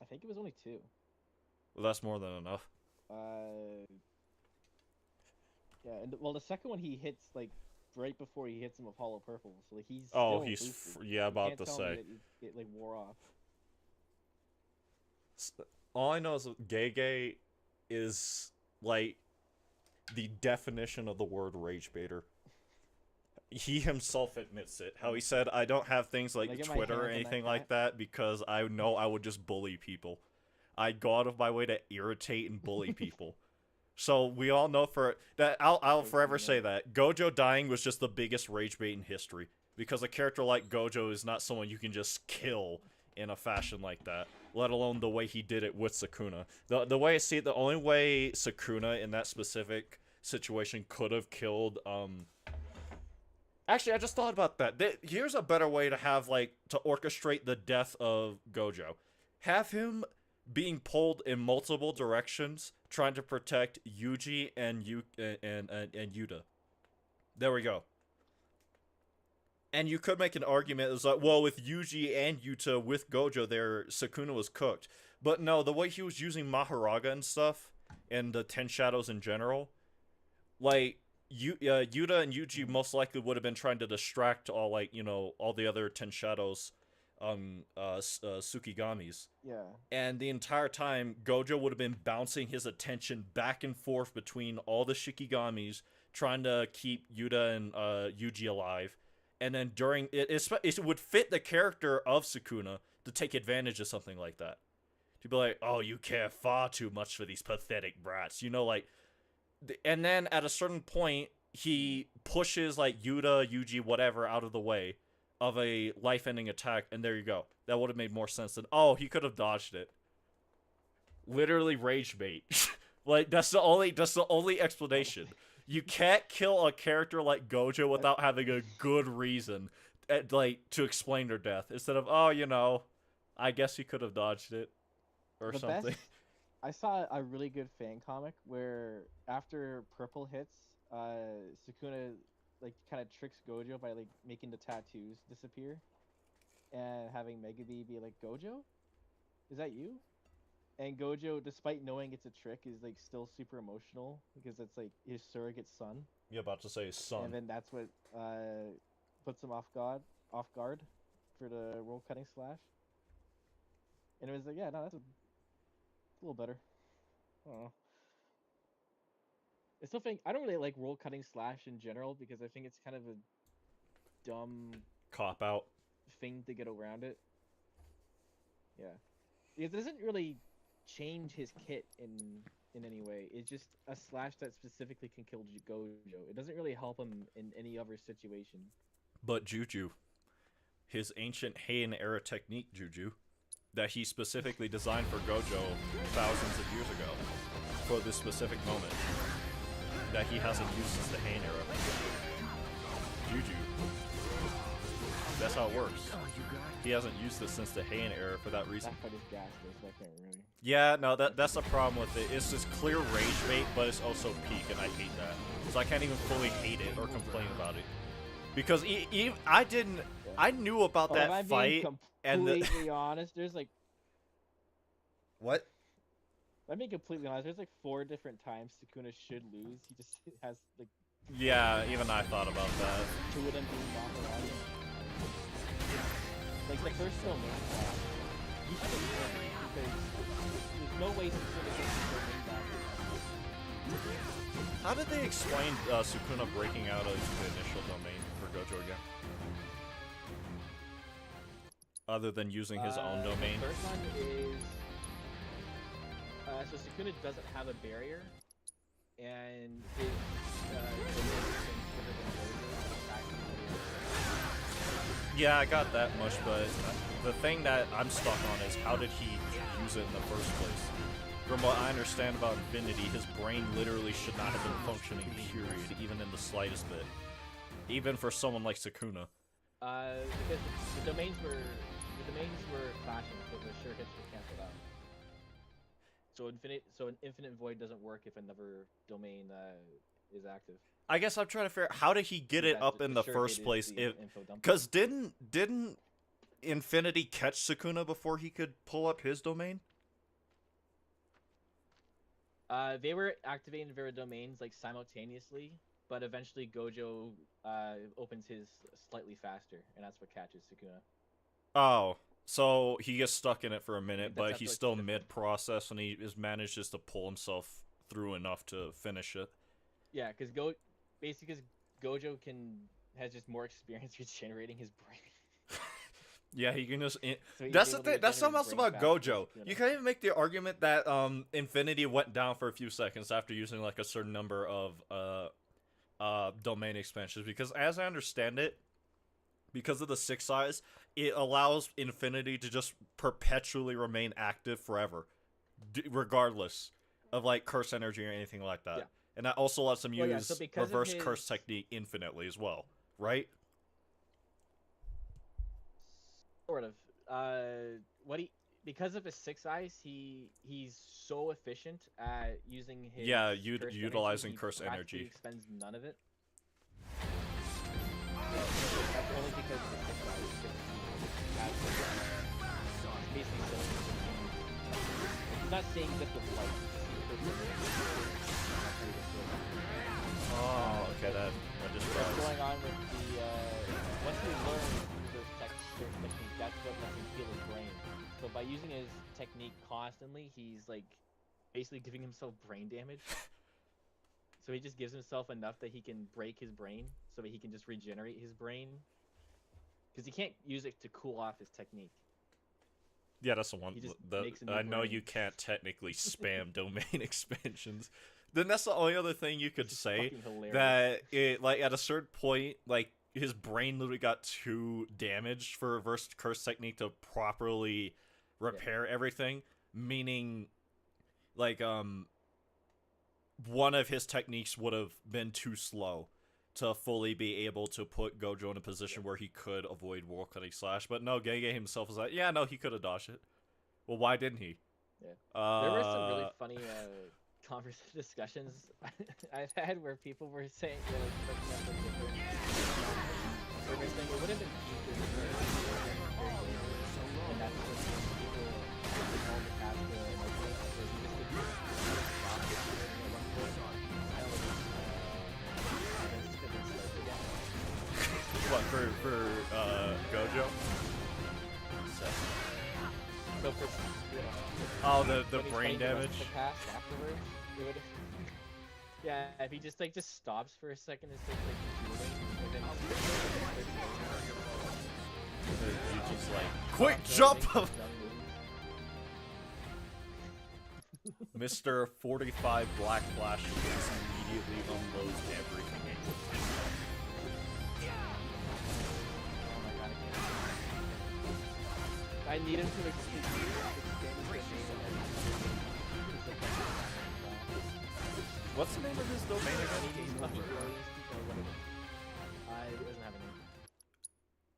I think it was only 2. Well, that's more than enough. Yeah, and well, the second one he hits like right before he hits him with Hollow Purple, so like he's. Oh, still he's boosted. yeah, You about can't to tell me say. that it like wore off. All I know is Gege is like the definition of the word rage baiter. He himself admits it. How he said, I don't have things like Like, Twitter or anything like that because I know I would just bully people. I go out of my way to irritate and bully people. So we all know for that. I'll forever say that Gojo dying was just the biggest rage bait in history because a character like Gojo is not someone you can just kill in a fashion like that. Let alone the way he did it with Sukuna. The way I see it, the only way Sukuna in that specific situation could have killed. Actually, I just thought about that. Here's a better way to have to orchestrate the death of Gojo. Have him being pulled in multiple directions, trying to protect Yuji and Yuta. There we go. And you could make an argument as like, well, with Yuji and Yuta with Gojo there, Sukuna was cooked. But no, the way he was using Maharaga and stuff, and the Ten Shadows in general, like Yuta and Yuji most likely would have been trying to distract all all the other Ten Shadows Tsukigamis. Yeah. And the entire time, Gojo would have been bouncing his attention back and forth between all the Shikigamis, trying to keep Yuta and Yuji alive. And then during it would fit the character of Sukuna to take advantage of something like that. To be like, oh, you care far too much for these pathetic brats. And then at a certain point, he pushes Yuta, Yuji, whatever out of the way of a life-ending attack, and there you go. That would have made more sense than, oh, he could have dodged it. Literally rage bait. That's the only explanation. You can't kill a character like Gojo without having a good reason, to explain their death. Instead of, oh, I guess he could have dodged it, or something. I saw a really good fan comic where after Purple hits, Sukuna kind of tricks Gojo by making the tattoos disappear, and having Megabee be like, Gojo, is that you? And Gojo, despite knowing it's a trick, is still super emotional because it's his surrogate son. You're about to say his son. And then that's what puts him off guard for the roll cutting slash. And it was yeah, no, that's a little better. I don't know. I still think I don't really like roll cutting slash in general because I think it's kind of a dumb cop out thing to get around it. Yeah, because it doesn't really change his kit in in any way. It's just a slash that specifically can kill Gojo. It doesn't really help him in any other situation. But Juju, his ancient Heian era technique, Juju, that he specifically designed for Gojo thousands of years ago, for this specific moment, that he hasn't used since the Heian era. Juju. That's how it works. He hasn't used it since the Heian era for that reason. That fight is gas though, so I can't really. Yeah, no, that's the problem with it. It's just clear rage bait, but it's also peak, and I hate that. So I can't even fully hate it or complain about it. Because I knew about If I'm that being fight, and the... completely honest, there's like, What? if I'm being completely honest, there's like 4 different times Sukuna should lose. He just has like Yeah, even I thought about that. 2 of them being knocked out. Like the first domain class, he should have won because there's no way Sukuna gets his domain back. How did they explain Sukuna breaking out of the initial domain for Gojo again? Other than using his own domain? The first one is so Sukuna doesn't have a barrier, and his domain is bigger than Gojo's, actually. Yeah, I got that much, but the thing that I'm stuck on is how did he use it in the first place? From what I understand about Infinity, his brain literally should not have been functioning, period, even in the slightest bit. Even for someone like Sukuna. Because the domains were clashing, so the sure hits were canceled out. So an infinite void doesn't work if another domain is active. I guess I'm trying to figure out how did he get it up in the first place? Because didn't Infinity catch Sukuna before he could pull up his domain? They were activating their domains like simultaneously, but eventually Gojo opens his slightly faster, and that's what catches Sukuna. Oh, so he gets stuck in it for a minute, but That's he's what's still different. mid-process, and he is managed just to pull himself through enough to finish it. Yeah, because basically Gojo has just more experience regenerating his brain. Yeah, he can just... So he's That's the able to thing. That's something regenerate else his about brain faster Gojo. than Sukuna. You can't even make the argument that Infinity went down for a few seconds after using like a certain number of domain expansions, because as I understand it, because of the 6 size, it allows Infinity to just perpetually remain active forever, regardless of like curse energy or anything like that. Yeah. And that also lets him Well, yeah, use so because of reverse his- curse technique infinitely as well, right? Sort of. Because of his 6 eyes, he's so efficient at using his curse utilizing energy, curse he practically energy. expends none of it. That's only because of the 6 eyes. Basically, he's not seeing just with light. Oh, okay, that just What's does. going on with the once he learns the certain technique, that's what lets him heal his brain. So by using his technique constantly, he's like basically giving himself brain damage. So he just gives himself enough that he can break his brain, so that he can just regenerate his brain. Because he can't use it to cool off his technique. Yeah, that's the one. He just The, makes a new I know brain. you can't technically spam domain expansions. Then that's the only other thing you could Which is say, fucking hilarious. that it, like, at a certain point, like, his brain literally got too damaged for reverse curse technique to properly repair everything. Meaning, like, one of his techniques would have been too slow to fully be able to put Gojo in a position where he could avoid World Cutting Slash. But no, Gege himself was like, yeah, no, he could have dodged it. Well, why didn't he? Yeah. There were some really funny discussions I've had where people were saying, they're like looking at the different they were saying it would have been easier to learn and that's what people all the cast and like he just didn't stop it at one point. I don't know, What, for Gojo? so for Oh, the when he's brain fighting the rest damage? of the cast afterwards, it would yeah, if he just just stops for a second and starts dueling, and then You just like, quick jump! Mr. 45 Black Flash just immediately unloads everything. Oh my god, I need him to extend his What's the name of his domain again? fucking aliens people or whatever. It doesn't have a name.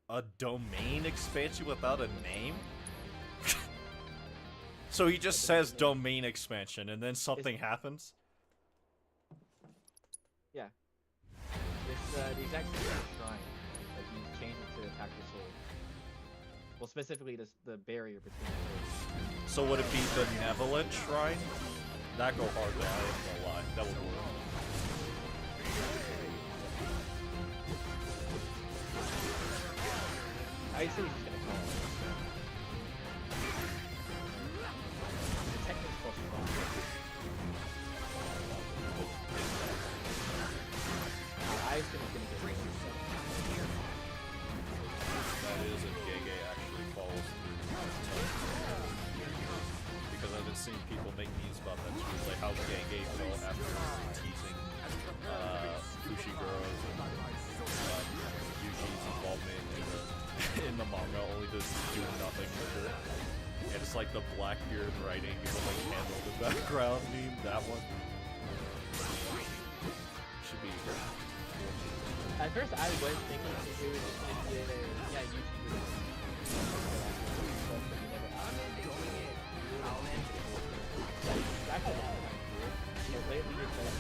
A domain expansion without a name? So he just says domain expansion and then something happens? Yeah. It's the exact same shrine. Like you change it to attack the soul. Well, specifically the barrier between the souls. So would it be the Benevolent Shrine? That go hard though, I ain't gonna lie. That would work. I assume he's just gonna call it. The technique's supposed to fall. I assume it's gonna get rid of himself. That is if Gege actually falls because I've been seeing people make memes about that too, like how Gege fell after teasing Fushiguro's and Yuji's involvement in the manga, only to do nothing with it. And it's like the Blackbeard writing and the like candle in the background meme, that one. Should be At first, I was thinking it was just gonna be yeah, YouTubers. Actually, lately it's like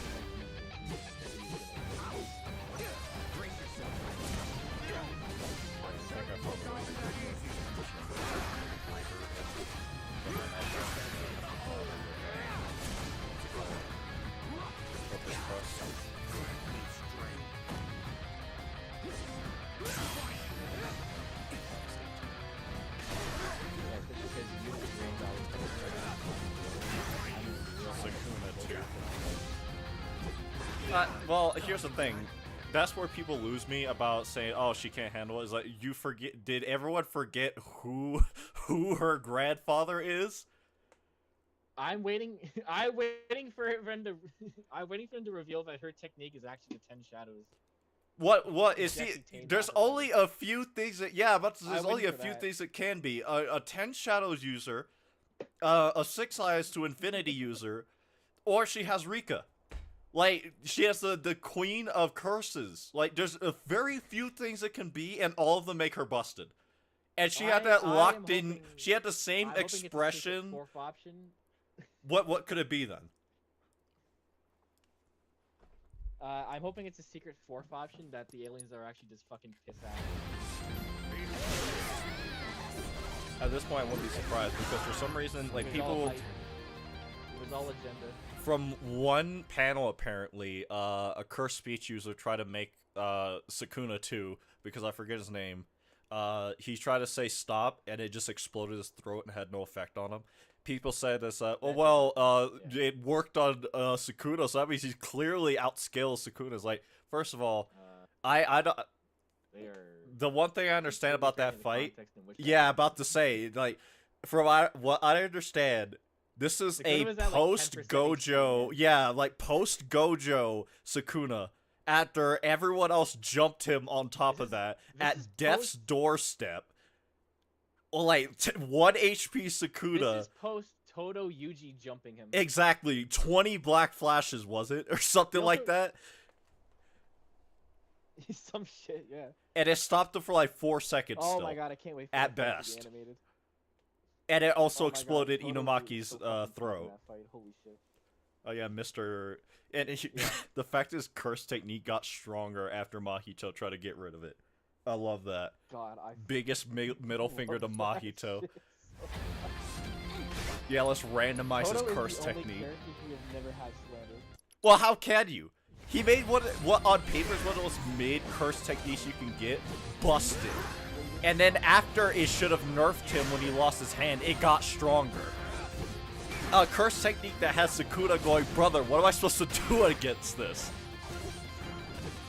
well, here's the thing. That's where people lose me about saying, "Oh, she can't handle it." Is like you forget. Did everyone forget who her grandfather is? I'm waiting. I'm waiting for him to. I'm waiting for him to reveal that her technique is actually the 10 shadows. What is he? Jesse Tane There's Battle. only a few things that there's only a for few that. things that can be a 10 shadows user, a 6 eyes to infinity user, or she has Rika. Like she has the queen of curses. Like there's a very few things that can be, and all of them make her busted. And she had that I am locked in. hoping- She had the same I'm hoping it's a secret expression. fourth option. What could it be then? I'm hoping it's a secret fourth option that the aliens are actually just fucking piss out. At this point, I wouldn't be surprised because for some reason, like It was all people. hype. It was all agenda. From one panel, apparently, a cursed speech user tried to make Sukuna 2, because I forget his name. He tried to say stop, and it just exploded his throat and had no effect on him. People said this, it worked on Sukuna, so that means he's clearly outskilled Sukuna. It's like, first of all, I don't. They are. The one thing I understand about that the fight, context in which yeah, that about to say, like, from what I understand, this is Sukuna a was at, like, 10% post Gojo, experience. yeah, like post Gojo Sukuna. After everyone else jumped him on top This of that this is at death's doorstep, like 1 HP Sukuna. This is post Todo Yuji jumping him. Exactly, 20 black flashes was it, or something He like also- that, Some shit, yeah. and it stopped him for like 4 seconds. Oh still. my god, I can't wait for At that fight to be best. animated. And it also Oh my god, exploded Todo Inumaki's so fucking tough in throat. that fight. Holy shit. Oh yeah, Mr. And Yeah. the fact his curse technique got stronger after Mahito tried to get rid of it. I love that. God, I Biggest middle finger to love that Mahito. shit so Yeah, let's randomize Todo his is curse the only technique. character we have never had slandered. Well, how can you? He made what on paper is one of the most mid curse techniques you can get, busted. And then after it should have nerfed him when he lost his hand, it got stronger. A curse technique that has Sukuna going, brother, what am I supposed to do against this?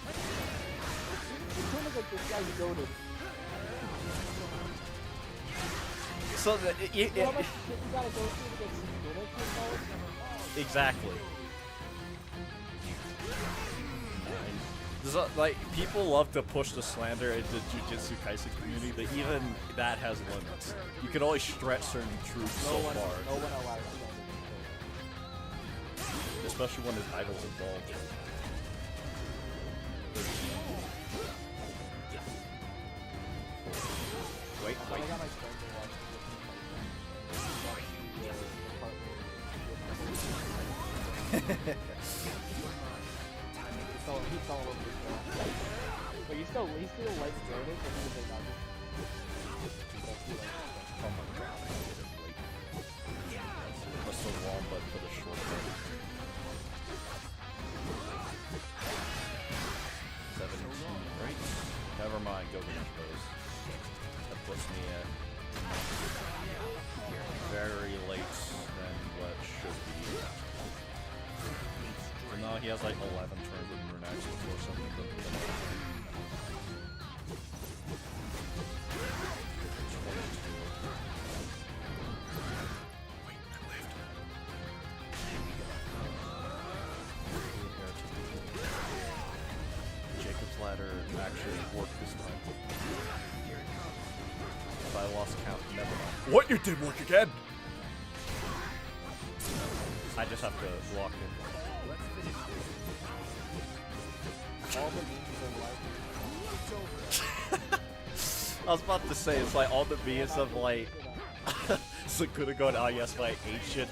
It's kind of like this guy's goated. So that You know how much shit you gotta go through to get Sukuna to acknowledge? Exactly. Like, people love to push the slander into Jujutsu Kaisen community, but even that has limits. You can only stretch certain truths so far. No one allows slander. Especially when his idol's involved. Wait. I got my friend to watch he fell over the show. But he still likes Jordan, but he was like, not just... Oh my god, I hit him late. That's so long, but for the short run. 17, right? Never mind, gilgamesh pose. That puts me at very late than what should be. So now he has like 11 turns with Runax before something could be done. 22. Wait, I lived. Jacob's ladder actually worked this time. If I lost count, never mind. What? You did work again! I just have to lock in. All the memes are like... I was about to say, it's like all the memes of like Sakuna going, oh yes, my ancient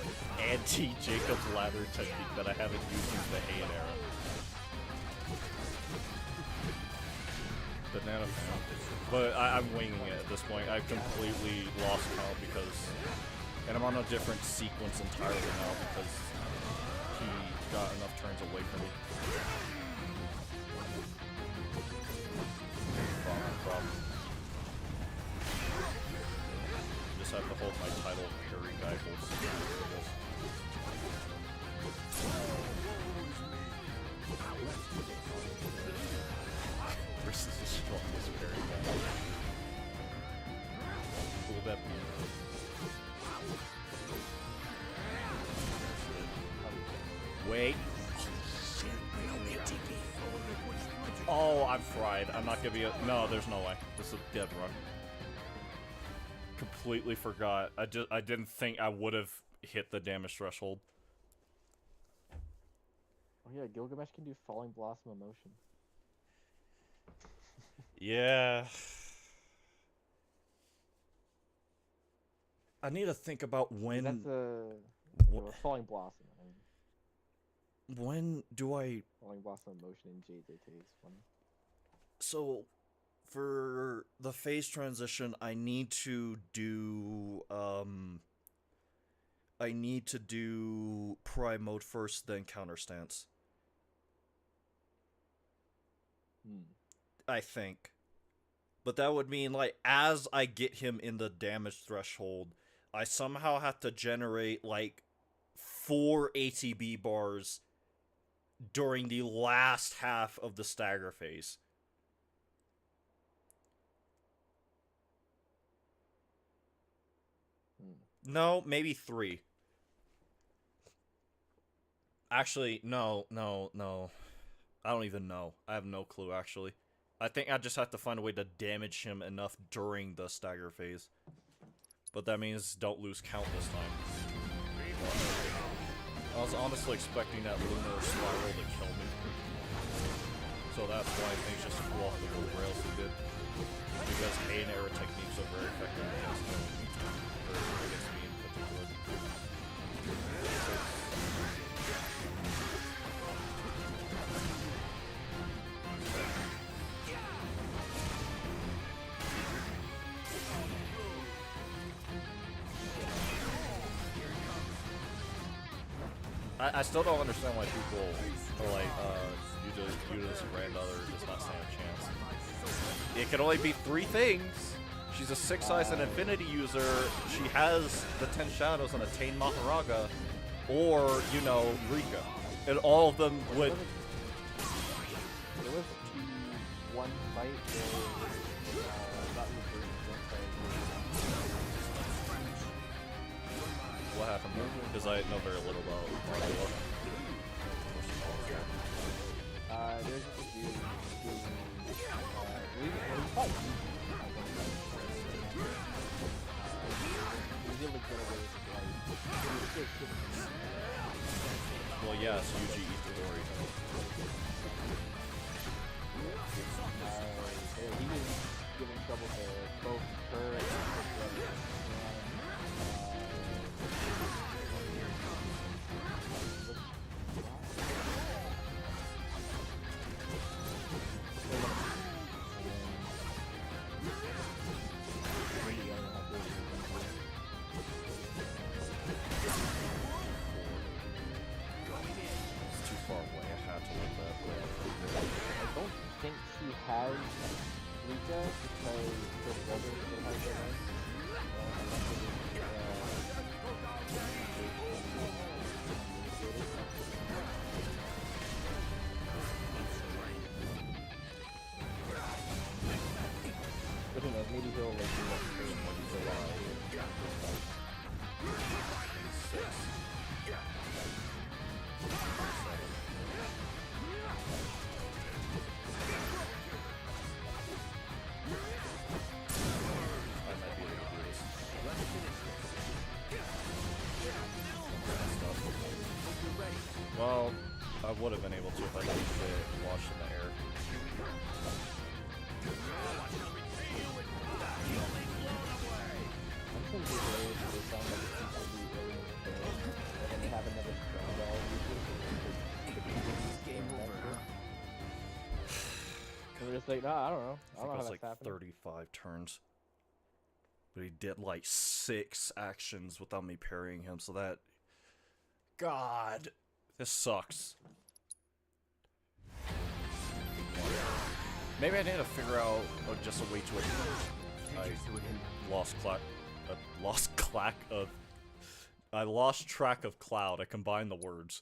anti-Jacob's ladder technique that I haven't used since the Heian era. Banana fan. But I'm winging it at this point. I've completely lost count because... And I'm on a different sequence entirely now because he got enough turns away from me. Problem. Just have to hold my title of Harry Geifels. Versus the strongest Harry Geifels. Who will that be? Wait. Oh, I'm fried. I'm not gonna be a... No, there's no way. This is a dead run. Completely forgot. I didn't think I would have hit the damage threshold. Oh yeah, Gilgamesh can do Falling Blossom Emotion. Yeah. I need to think about when... That's a Falling Blossom. I mean. When do I... Falling Blossom Emotion in JJK is funny. So, for the phase transition, I need to do, Prime mode first, then counter stance. I think. But that would mean, like, as I get him in the damage threshold, I somehow have to generate, like, 4 ATB bars during the last half of the stagger phase. No, maybe 3. Actually, no. I don't even know. I have no clue, actually. I think I just have to find a way to damage him enough during the stagger phase. But that means don't lose count this time. I was honestly expecting that lunar spiral to kill me. So that's why things just flew off the rails he did. Because Heian era techniques are very effective against him. Or against me in particular. I still don't understand why people are like, Yuda's granddaughter does not stand a chance. It can only be 3 things. She's a 6-size and infinity user. She has the 10 shadows and Attain Maharaga, or, you know, Rika. And all of them would... There was one fight where got reversed. What happened? Because I know very little about Marvel. There's just a dude who, he's probably he's able to get away with it, Well, yes, Yuji Itadori. he was giving trouble to both her and her brother. It's too far away. I had to look that way. I don't think she has Rika because her brother still has her name. But who knows, maybe he'll like do that thing when he's alive. Well, I would have been able to if I didn't get launched in the air. I'm thinking they sound like it's completely alien thing, and then they have another strong ball Game over, huh? and we're just like, nah, I don't know. I I think don't know it how was that's like happening. 35 turns. But he did like 6 actions without me parrying him, so that... God! This sucks. Maybe I need to figure out just a way to... I lost track of Cloud. I combined the words.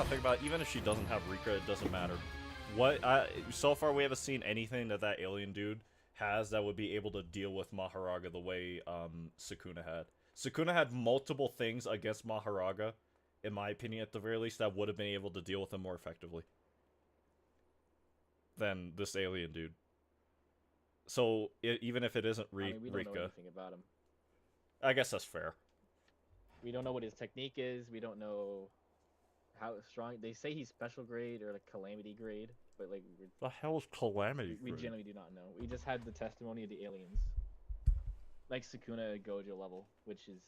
Think about it, even if she doesn't have Rika, it doesn't matter. So far we haven't seen anything that alien dude has that would be able to deal with Maharaga the way Sukuna had. Sukuna had multiple things against Maharaga, in my opinion at the very least, that would have been able to deal with him more effectively than this alien dude. So even if it isn't I mean, we don't know Rika, anything about him. I guess that's fair. We don't know what his technique is. We don't know how strong. They say he's special grade or like calamity grade, but like The hell is Calamity? we generally do not know. We just had the testimony of the aliens, like Sukuna Gojo level, which is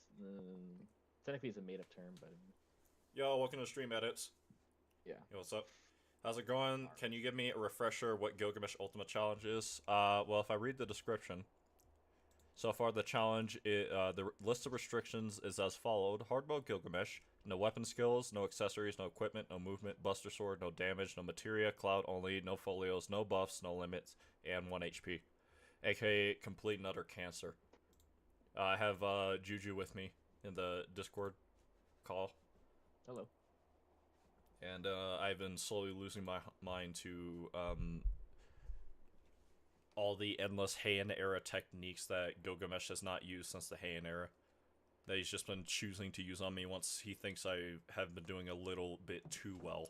technically is a made-up term, but Yo, welcome to Stream Edits. yeah. Yo, what's up? How's it going? Can you give me a refresher what Gilgamesh Ultima Challenge is? Well, if I read the description, so far the challenge, the list of restrictions is as followed. Hard mode Gilgamesh, no weapon skills, no accessories, no equipment, no movement, buster sword, no damage, no materia, cloud only, no folios, no buffs, no limits, and 1 HP. AKA complete and utter cancer. I have Juju with me in the Discord call. Hello. And I've been slowly losing my mind to all the endless Heian era techniques that Gilgamesh has not used since the Heian era. That he's just been choosing to use on me once he thinks I have been doing a little bit too well.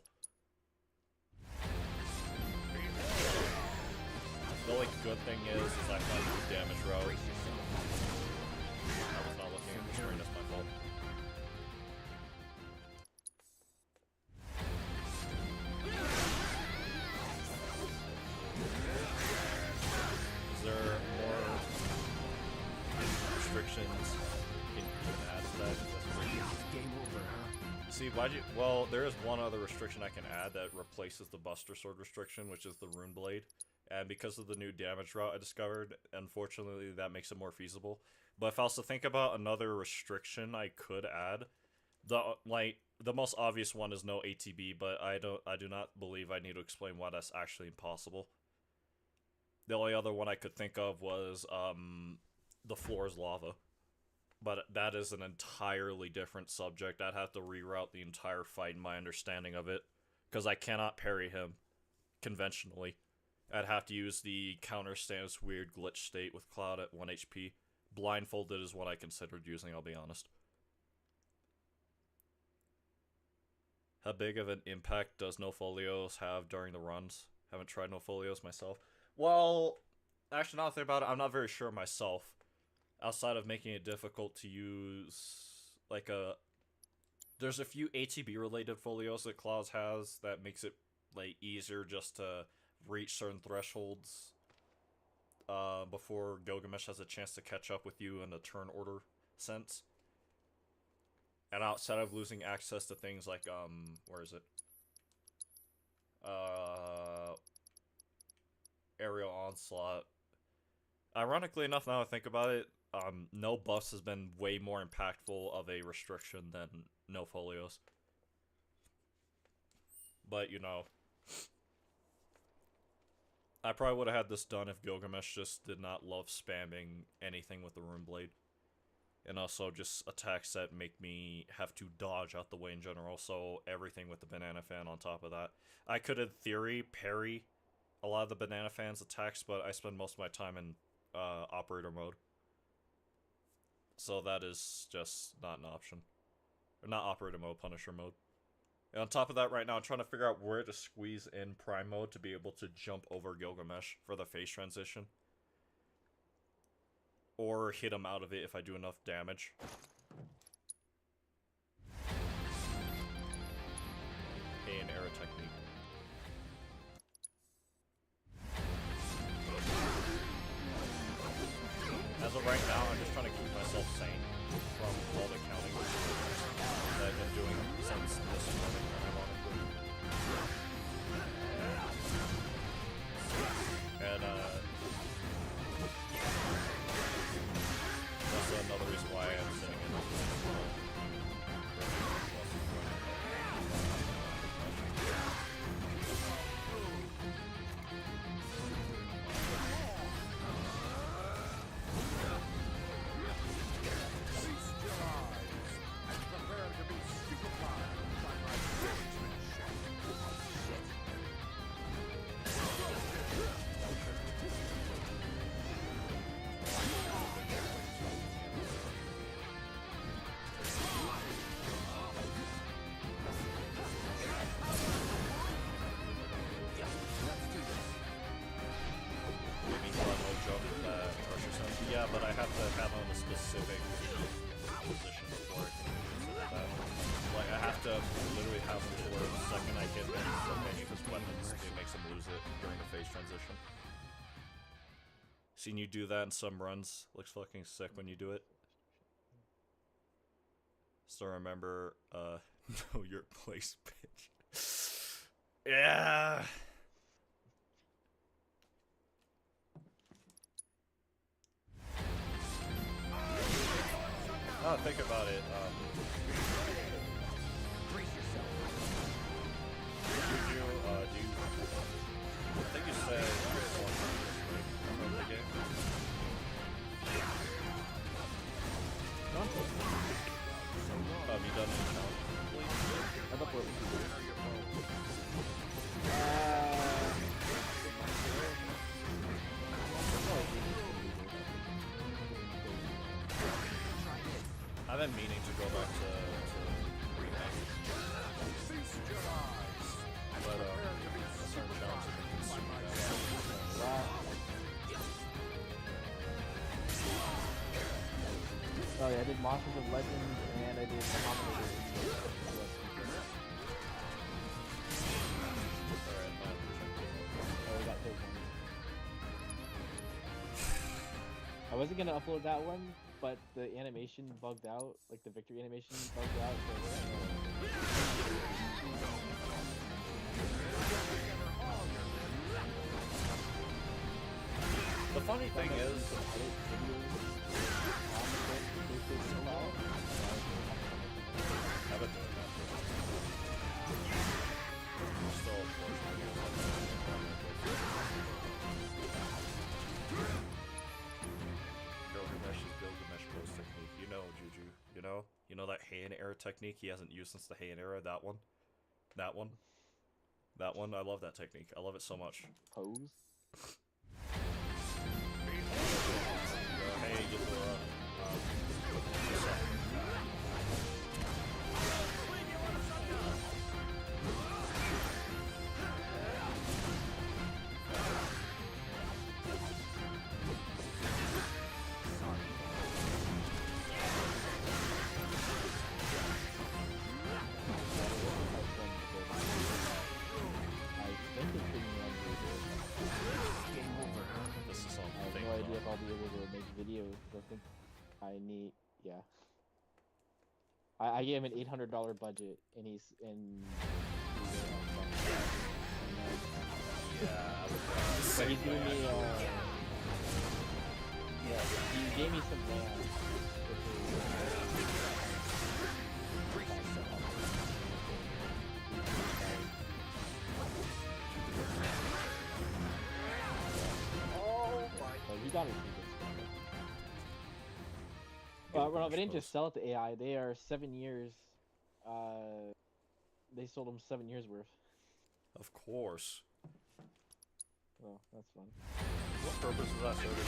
The only good thing is I found the damage route. I was not looking at the screen, that's my fault. Is there more restrictions you can add to that? That's pretty good. Game over, huh? See, why'd you... Well, there is one other restriction I can add that replaces the Buster Sword restriction, which is the Rune Blade. And because of the new damage route I discovered, unfortunately that makes it more feasible. But if I was to think about another restriction I could add, the most obvious one is no ATB, but I do not believe I need to explain why that's actually impossible. The only other one I could think of was the floor is lava. But that is an entirely different subject. I'd have to reroute the entire fight in my understanding of it, because I cannot parry him conventionally. I'd have to use the counter stance weird glitch state with Cloud at 1 HP. Blindfolded is what I considered using, I'll be honest. How big of an impact does no folios have during the runs? Haven't tried no folios myself. Well, actually, now that I think about it, I'm not very sure myself. Outside of making it difficult to use, like there's a few ATB related folios that Klaus has that makes it like easier just to reach certain thresholds before Gilgamesh has a chance to catch up with you in a turn order sense. And outside of losing access to things like where is it? Aerial Onslaught. Ironically enough, now I think about it, no buffs has been way more impactful of a restriction than no folios. But, you know, I probably would have had this done if Gilgamesh just did not love spamming anything with the Rune Blade. And also just attacks that make me have to dodge out the way in general, so everything with the Banana Fan on top of that. I could, in theory, parry a lot of the Banana Fan's attacks, but I spend most of my time in operator mode. So that is just not an option. Or not operator mode, Punisher mode. And on top of that, right now, I'm trying to figure out where to squeeze in Prime mode to be able to jump over Gilgamesh for the phase transition. Or hit him out of it if I do enough damage. An arrow technique. As of right now, I'm just trying to keep myself sane from all the counting that I've been doing since this morning, ironically. And, that's another reason why I'm sitting in this. Yeah, but I have to have on a specific position before I can consider that. Like, I have to literally have him to where the second I hit him from any of his weapons, it makes him lose it during the phase transition. Seen you do that in some runs. Looks fucking sick when you do it. Still remember, know your place, bitch. Yeah! Now that I think about it, I think you said remember the game? Have you done any challenges? I've uploaded I've been meaning to go back to remake. But certain challenges have been consuming that. Oh yeah, I did Monsters of Legend and I did Muhammad. Oh, we got taken. I wasn't gonna upload that one, but the animation bugged out, like the victory animation bugged out. The funny thing is, I've been doing that for still, Gilgamesh is Gilgamesh post technique. You know era technique he hasn't used since the Heian era. That one. That one. That one. I love that technique. I love it so much. Pose. Hey, Ghidorah. What's up? This is all I have fake no idea though. if I'll be able to make videos. I think I need, yeah. I gave him an $800 budget, and he's in. Yeah, I would But he's giving me, yeah, he gave me some land. Like, he got me some good stuff. Well, they didn't just sell it to AI. They are 7 years. They sold them 7 years worth. Of course. Oh, that's fun. What purpose is that server doing?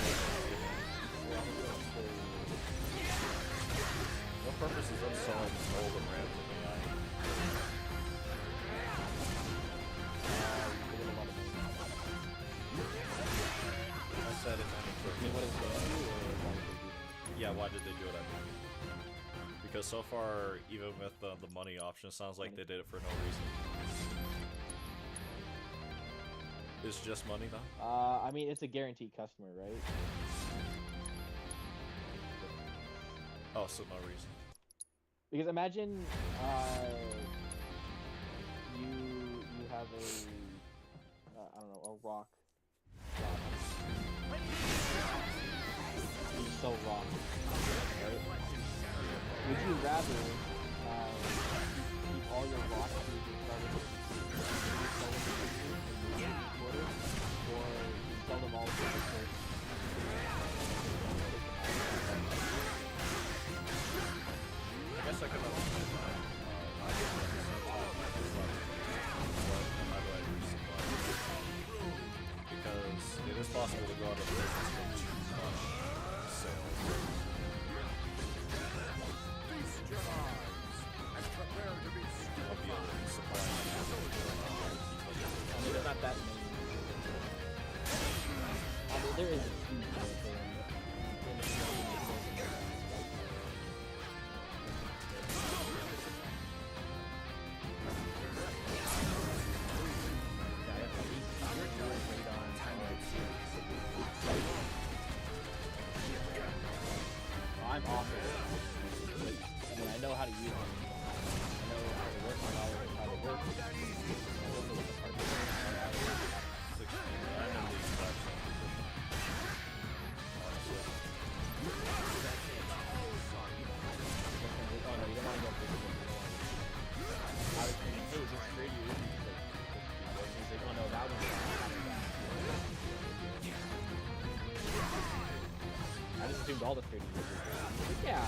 What purpose is them selling gold and rams to AI? I said it many purposes. Yeah, why did they do it? I mean, because so far, even with the money option, it sounds like they did it for no reason. It's just money, though? I mean, it's a guaranteed customer, right? Oh, so no reason. Because imagine, you have a, I don't know, a rock. You sell rock, right? Would you rather keep all your rocks so you can sell them, or you sell them all to the first? I guess I could understand that. Because it is possible to go out of business with too much sales. I'll be able to supply I mean, there's not that many. I mean, there is a huge market for them. I'm awful. Like, I mean, I know how to use them. I know how to work my knowledge, how to work. I don't know what the part is. 16. I'm in the exact same position. Honestly. Oh no, you don't want to go for this. I was thinking, hey, just trade you. He's like, oh no, that was I just assumed all the trading was like, yeah.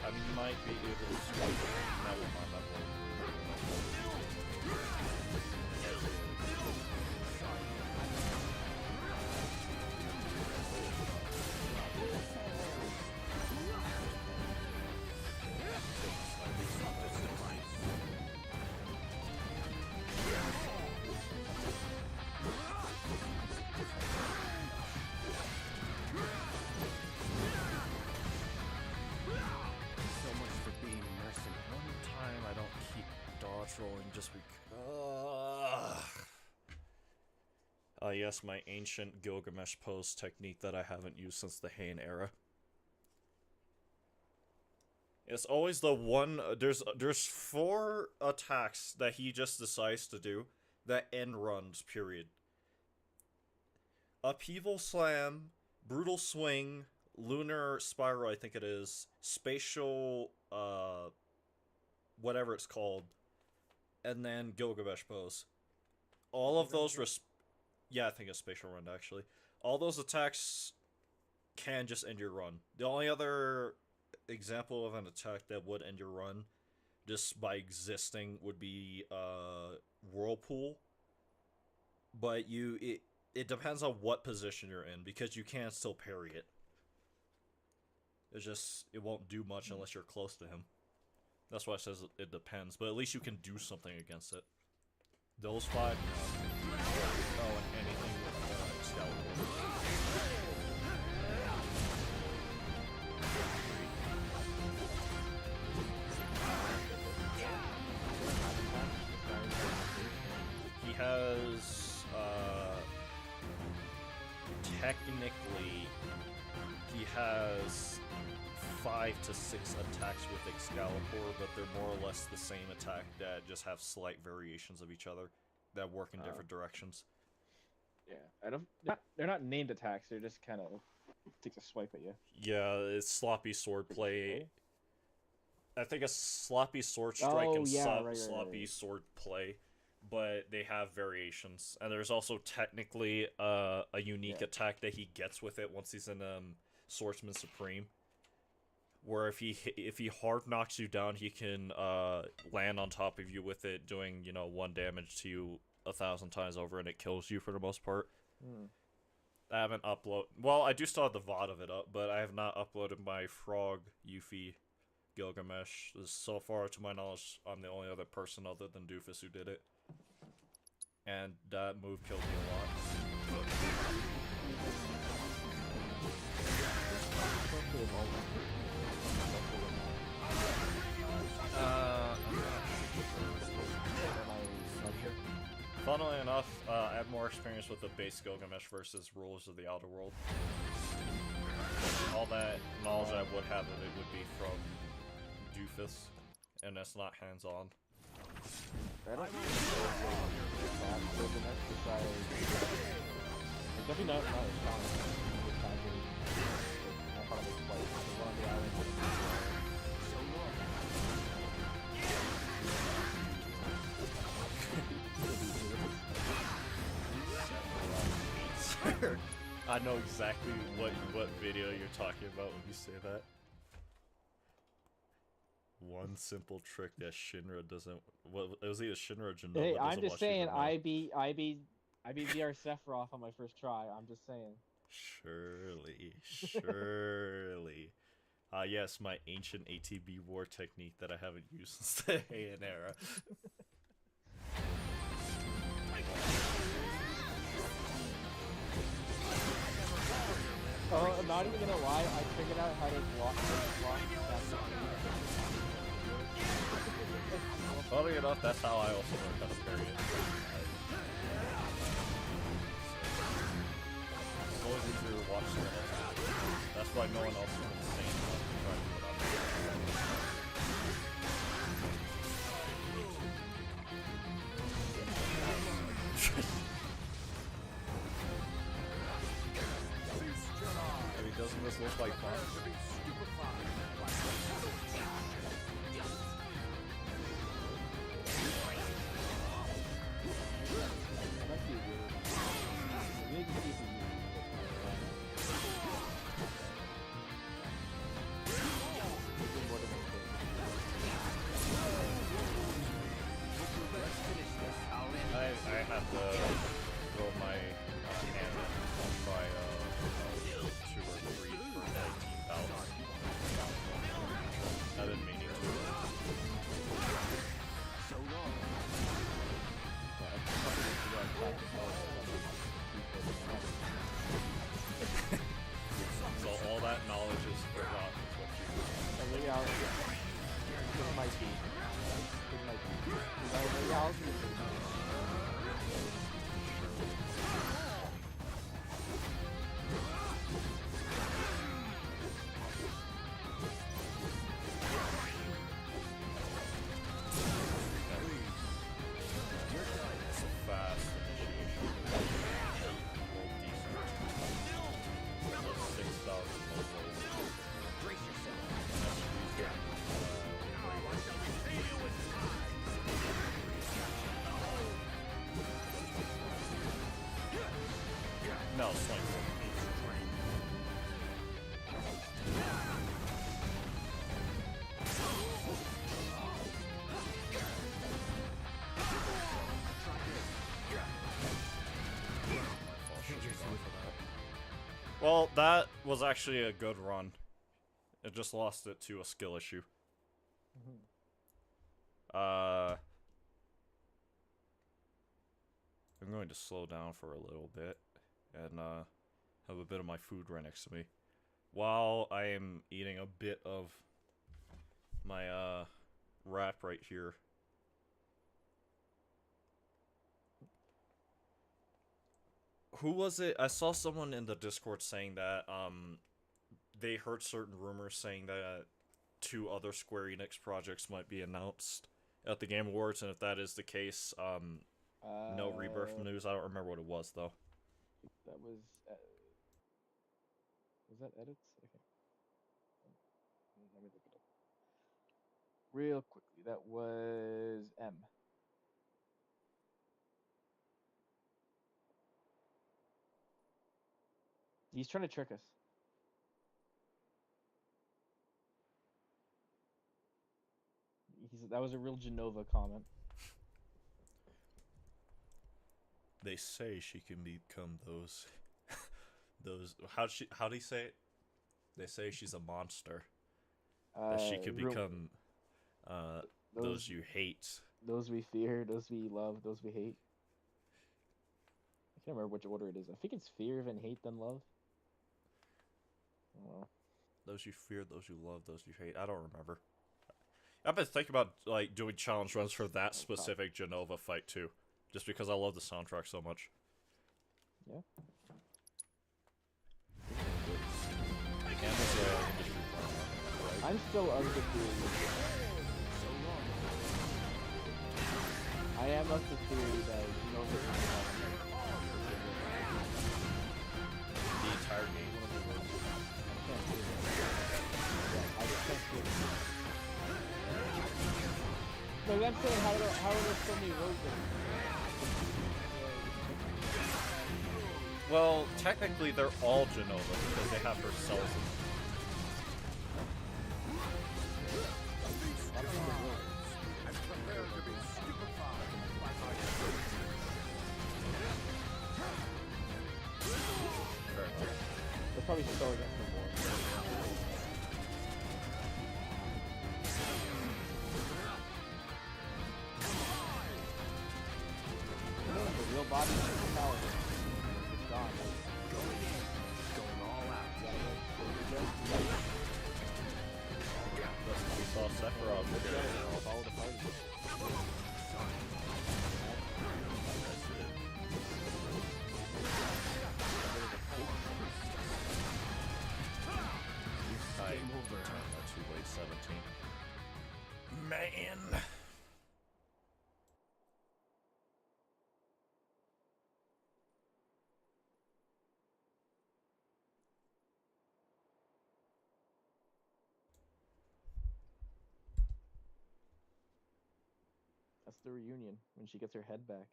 I might be able to strike it. Never mind, that won't. So much for being mercenary. One time I don't keep dodge rolling just because. Yes, my ancient Gilgamesh pose technique that I haven't used since the Heian era. It's always the one. There's 4 attacks that he just decides to do that end runs. Period. Upheaval Slam, Brutal Swing, Lunar Spiral, I think it is, Spatial whatever it's called, and then Gilgamesh pose. All of those yeah, I think it's spatial run actually. All those attacks can just end your run. The only other example of an attack that would end your run just by existing would be Whirlpool. But it depends on what position you're in, because you can still parry it. It won't do much unless you're close to him. That's why it says it depends, but at least you can do something against it. Those 5, no. Oh, and anything with Excalibur. He has, technically, he has 5 to 6 attacks with Excalibur, but they're more or less the same attack that just have slight variations of each other that work in different directions. Yeah, they're not named attacks. They're just kind of takes a swipe at you. Yeah, it's sloppy sword play. I think it's sloppy sword strike and sloppy sword play, but they have variations. And there's also technically a unique attack that he gets with it once he's in Swordsman Supreme, where if he hard knocks you down, he can land on top of you with it, doing 1 damage to you 1,000 times over, and it kills you for the most part. I haven't well, I do still have the VOD of it up, but I have not uploaded my Frog Yuffie Gilgamesh. So far, to my knowledge, I'm the only other person other than Doofus who did it, and that move killed me a lot. Funnily enough, I have more experience with the base Gilgamesh versus Rulers of the Outer World. All that knowledge I would have of it would be from Doofus, and that's not hands-on. I don't definitely not I know exactly what video you're talking about when you say that. One simple trick that Shinra doesn't. Well, it was either Shinra or Genoa. Hey, I'm just saying, I beat VR Sephiroth on my first try. I'm just saying. Surely. Yes, my ancient ATB war technique that I haven't used since the Heian era. Oh, I'm not even gonna lie, I figured out how to block Funny enough, that's how I also learned how to parry it. It's always easier to watch someone else. That's why no one else is insane enough to try to do what I'm doing. Doesn't this look like fun? I have to throw my hand and try 2 or 3 for 19 bouts. I didn't mean to. So long. Yeah, No, it's 24. Well, that was actually a good run. It just lost it to a skill issue. I'm going to slow down for a little bit and have a bit of my food right next to me while I am eating a bit of my wrap right here. Who was it? I saw someone in the Discord saying that they heard certain rumors saying that 2 other Square Enix projects might be announced at the Game Awards, and if that is the case, no Rebirth news. I don't remember what it was though. That was that edits? Okay. Let me look it up real quickly. That was M. He's trying to trick us. That was a real Genova comment. They say she can become those how do you say it? They say she's a monster. That she could become those you hate. Those we fear, those we love, those we hate. I can't remember which order it is. I think it's fear, then hate, then love. Oh. Those you fear, those you love, those you hate. I don't remember. I've been thinking about like doing challenge runs for that specific Genova fight too, just because I love the soundtrack so much. Yeah. I'm still of the theory. I am of the theory that Genova is the entire game. No, I'm saying how are there so many roads there? Well, technically they're all Genova because they have her cells in them. They're probably still against the war. The real body is the power. It's gone. Going all out. We saw Sephiroth Follow the party. Game over. Too late, 17. Man. That's the reunion when she gets her head back.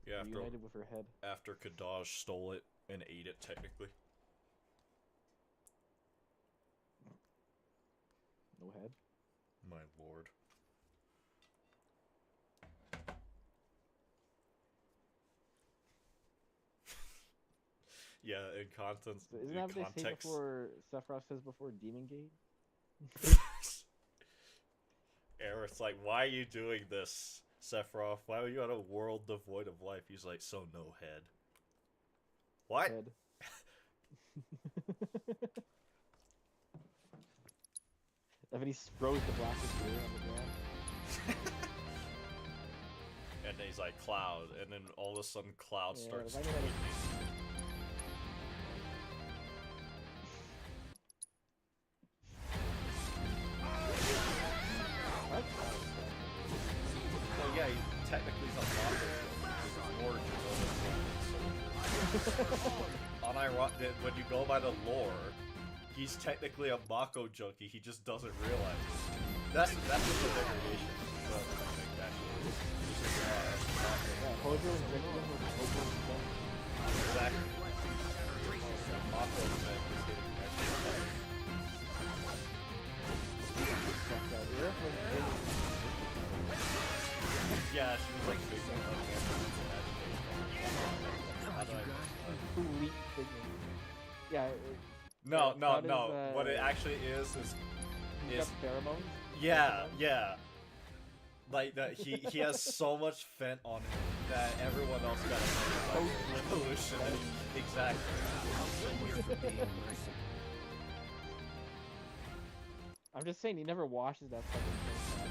Yeah, Reunited with her head. after Kadaj stole it and ate it, technically. No head. My lord. Yeah, in context. So isn't that what they say before Sephiroth says before Demon Gate? Aerith's like, why are you doing this, Sephiroth? Why are you on a world devoid of life? He's like, so no head. What? Head. And then he throws the blaster spear on the ground. And then he's like, Cloud. And then all of a sudden, Cloud Yeah, starts why did I- tweaking. What? Well, yeah, he technically is a Mako. Unironic, when you go by the lore, he's technically a Mako junkie. He just doesn't realize it. That's just a degradation. Well, I think, actually. He's just, Yeah, Hojo and Rick with Hojo and Yeah. No, no, Cloud no. is, What it actually is he's got pheromones. yeah, yeah. Like that, he has so much fent on him that everyone else got a like, hallucinate. Exactly. I'm just saying he never washes that fucking thing.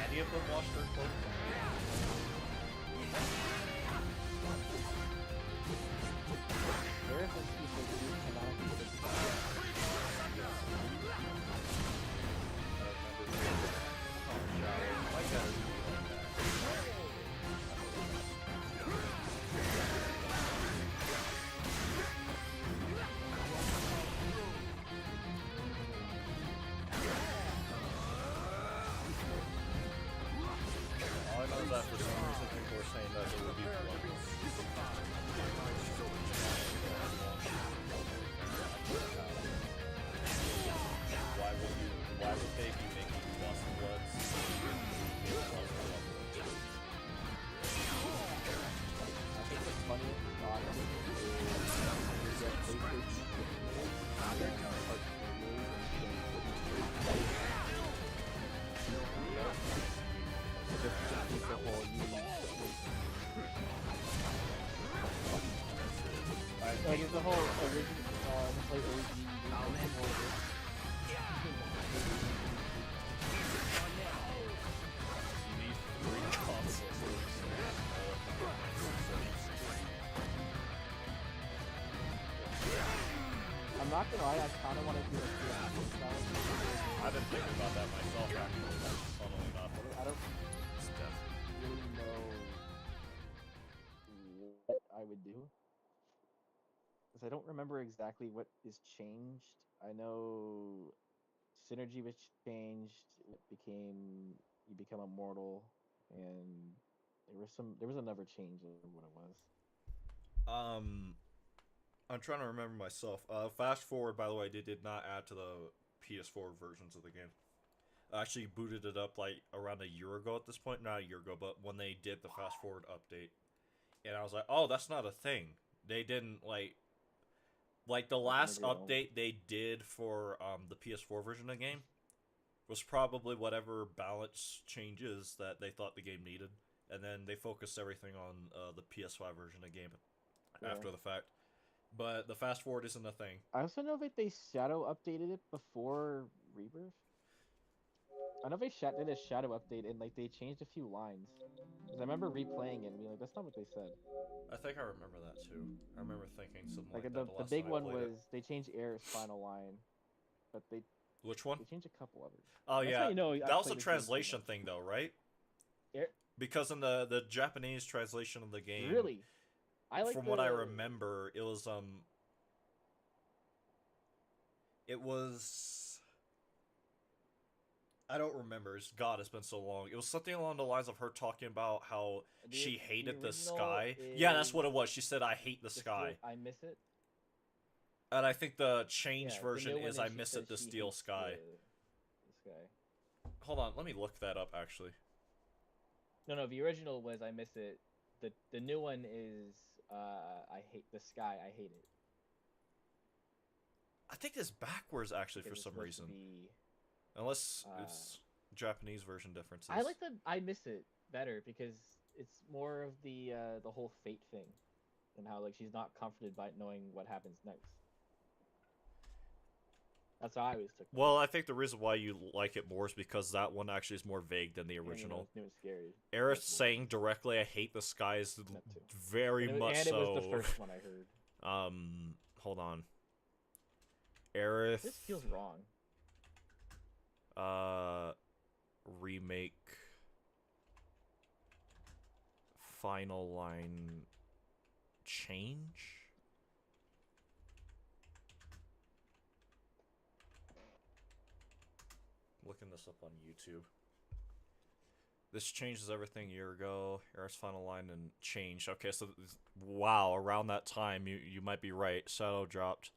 Any of them wash their clothes? There is some people who cannot do this. All I know is that for some reason people are saying that it would be blood. Why would they be making plus bloods? I think the funniest thought of it is that PlayStation just the whole like it's the whole original play OG. You need 3 consoles. I'm not gonna lie, I kind of want to do a PS4 style. I've been thinking about that myself, actually. Funnily enough. I don't It's definitely. really know what I would do. Because I don't remember exactly what is changed. I know synergy was changed. It became you become immortal, and there was another change of what it was. I'm trying to remember myself. Fast forward, by the way, they did not add to the PS4 versions of the game. I actually booted it up like around a year ago at this point. Not a year ago, but when they did the fast forward update. And I was like, oh, that's not a thing. They didn't like the last update they did for the PS4 version of the game was probably whatever balance changes that they thought the game needed. And then they focused everything on the PS5 version of the game after the fact. But the fast forward isn't a thing. I also know that they shadow updated it before Rebirth. I know they did a shadow update and like they changed a few lines. Because I remember replaying it and being like, that's not what they said. I think I remember that too. I remember thinking something Like like the that the last big time I one played was they changed Aerith's final line, but they Which one? changed a couple others. Oh That's yeah, how you know I that was played a this game so translation much. thing though, right? Aer- Because in the Japanese translation of the game, Really, I like from the, what I remember, it was I don't remember. God, it's been so long. It was something along the lines of her talking about how she hated the original sky. Yeah, that's is what it was. She said, "I hate the sky," I miss it. and I think the changed Yeah, the version new one is "I she miss says it, the she steel hates sky." The sky. Hold on, let me look that up actually. No, the original was I miss it. The new one is I hate the sky. I hate it. I think it's backwards actually for Because it's some supposed to reason, be- unless it's Japanese version differences. I like the I miss it better because it's more of the whole fate thing, and how like she's not comforted by knowing what happens next. That's how I always took it. Well, I think the reason why you like it more is because that one actually is more vague than the And, original. it was scary. Aerith That's more- saying directly, "I hate the sky" is That too. very and it, much and so. it was the first one I heard. Hold on. Aerith. This feels wrong. Remake. Final line. Change. Looking this up on YouTube. This changes everything a year ago. Aerith's final line and changed. Okay, so wow, around that time you might be right. Shadow dropped.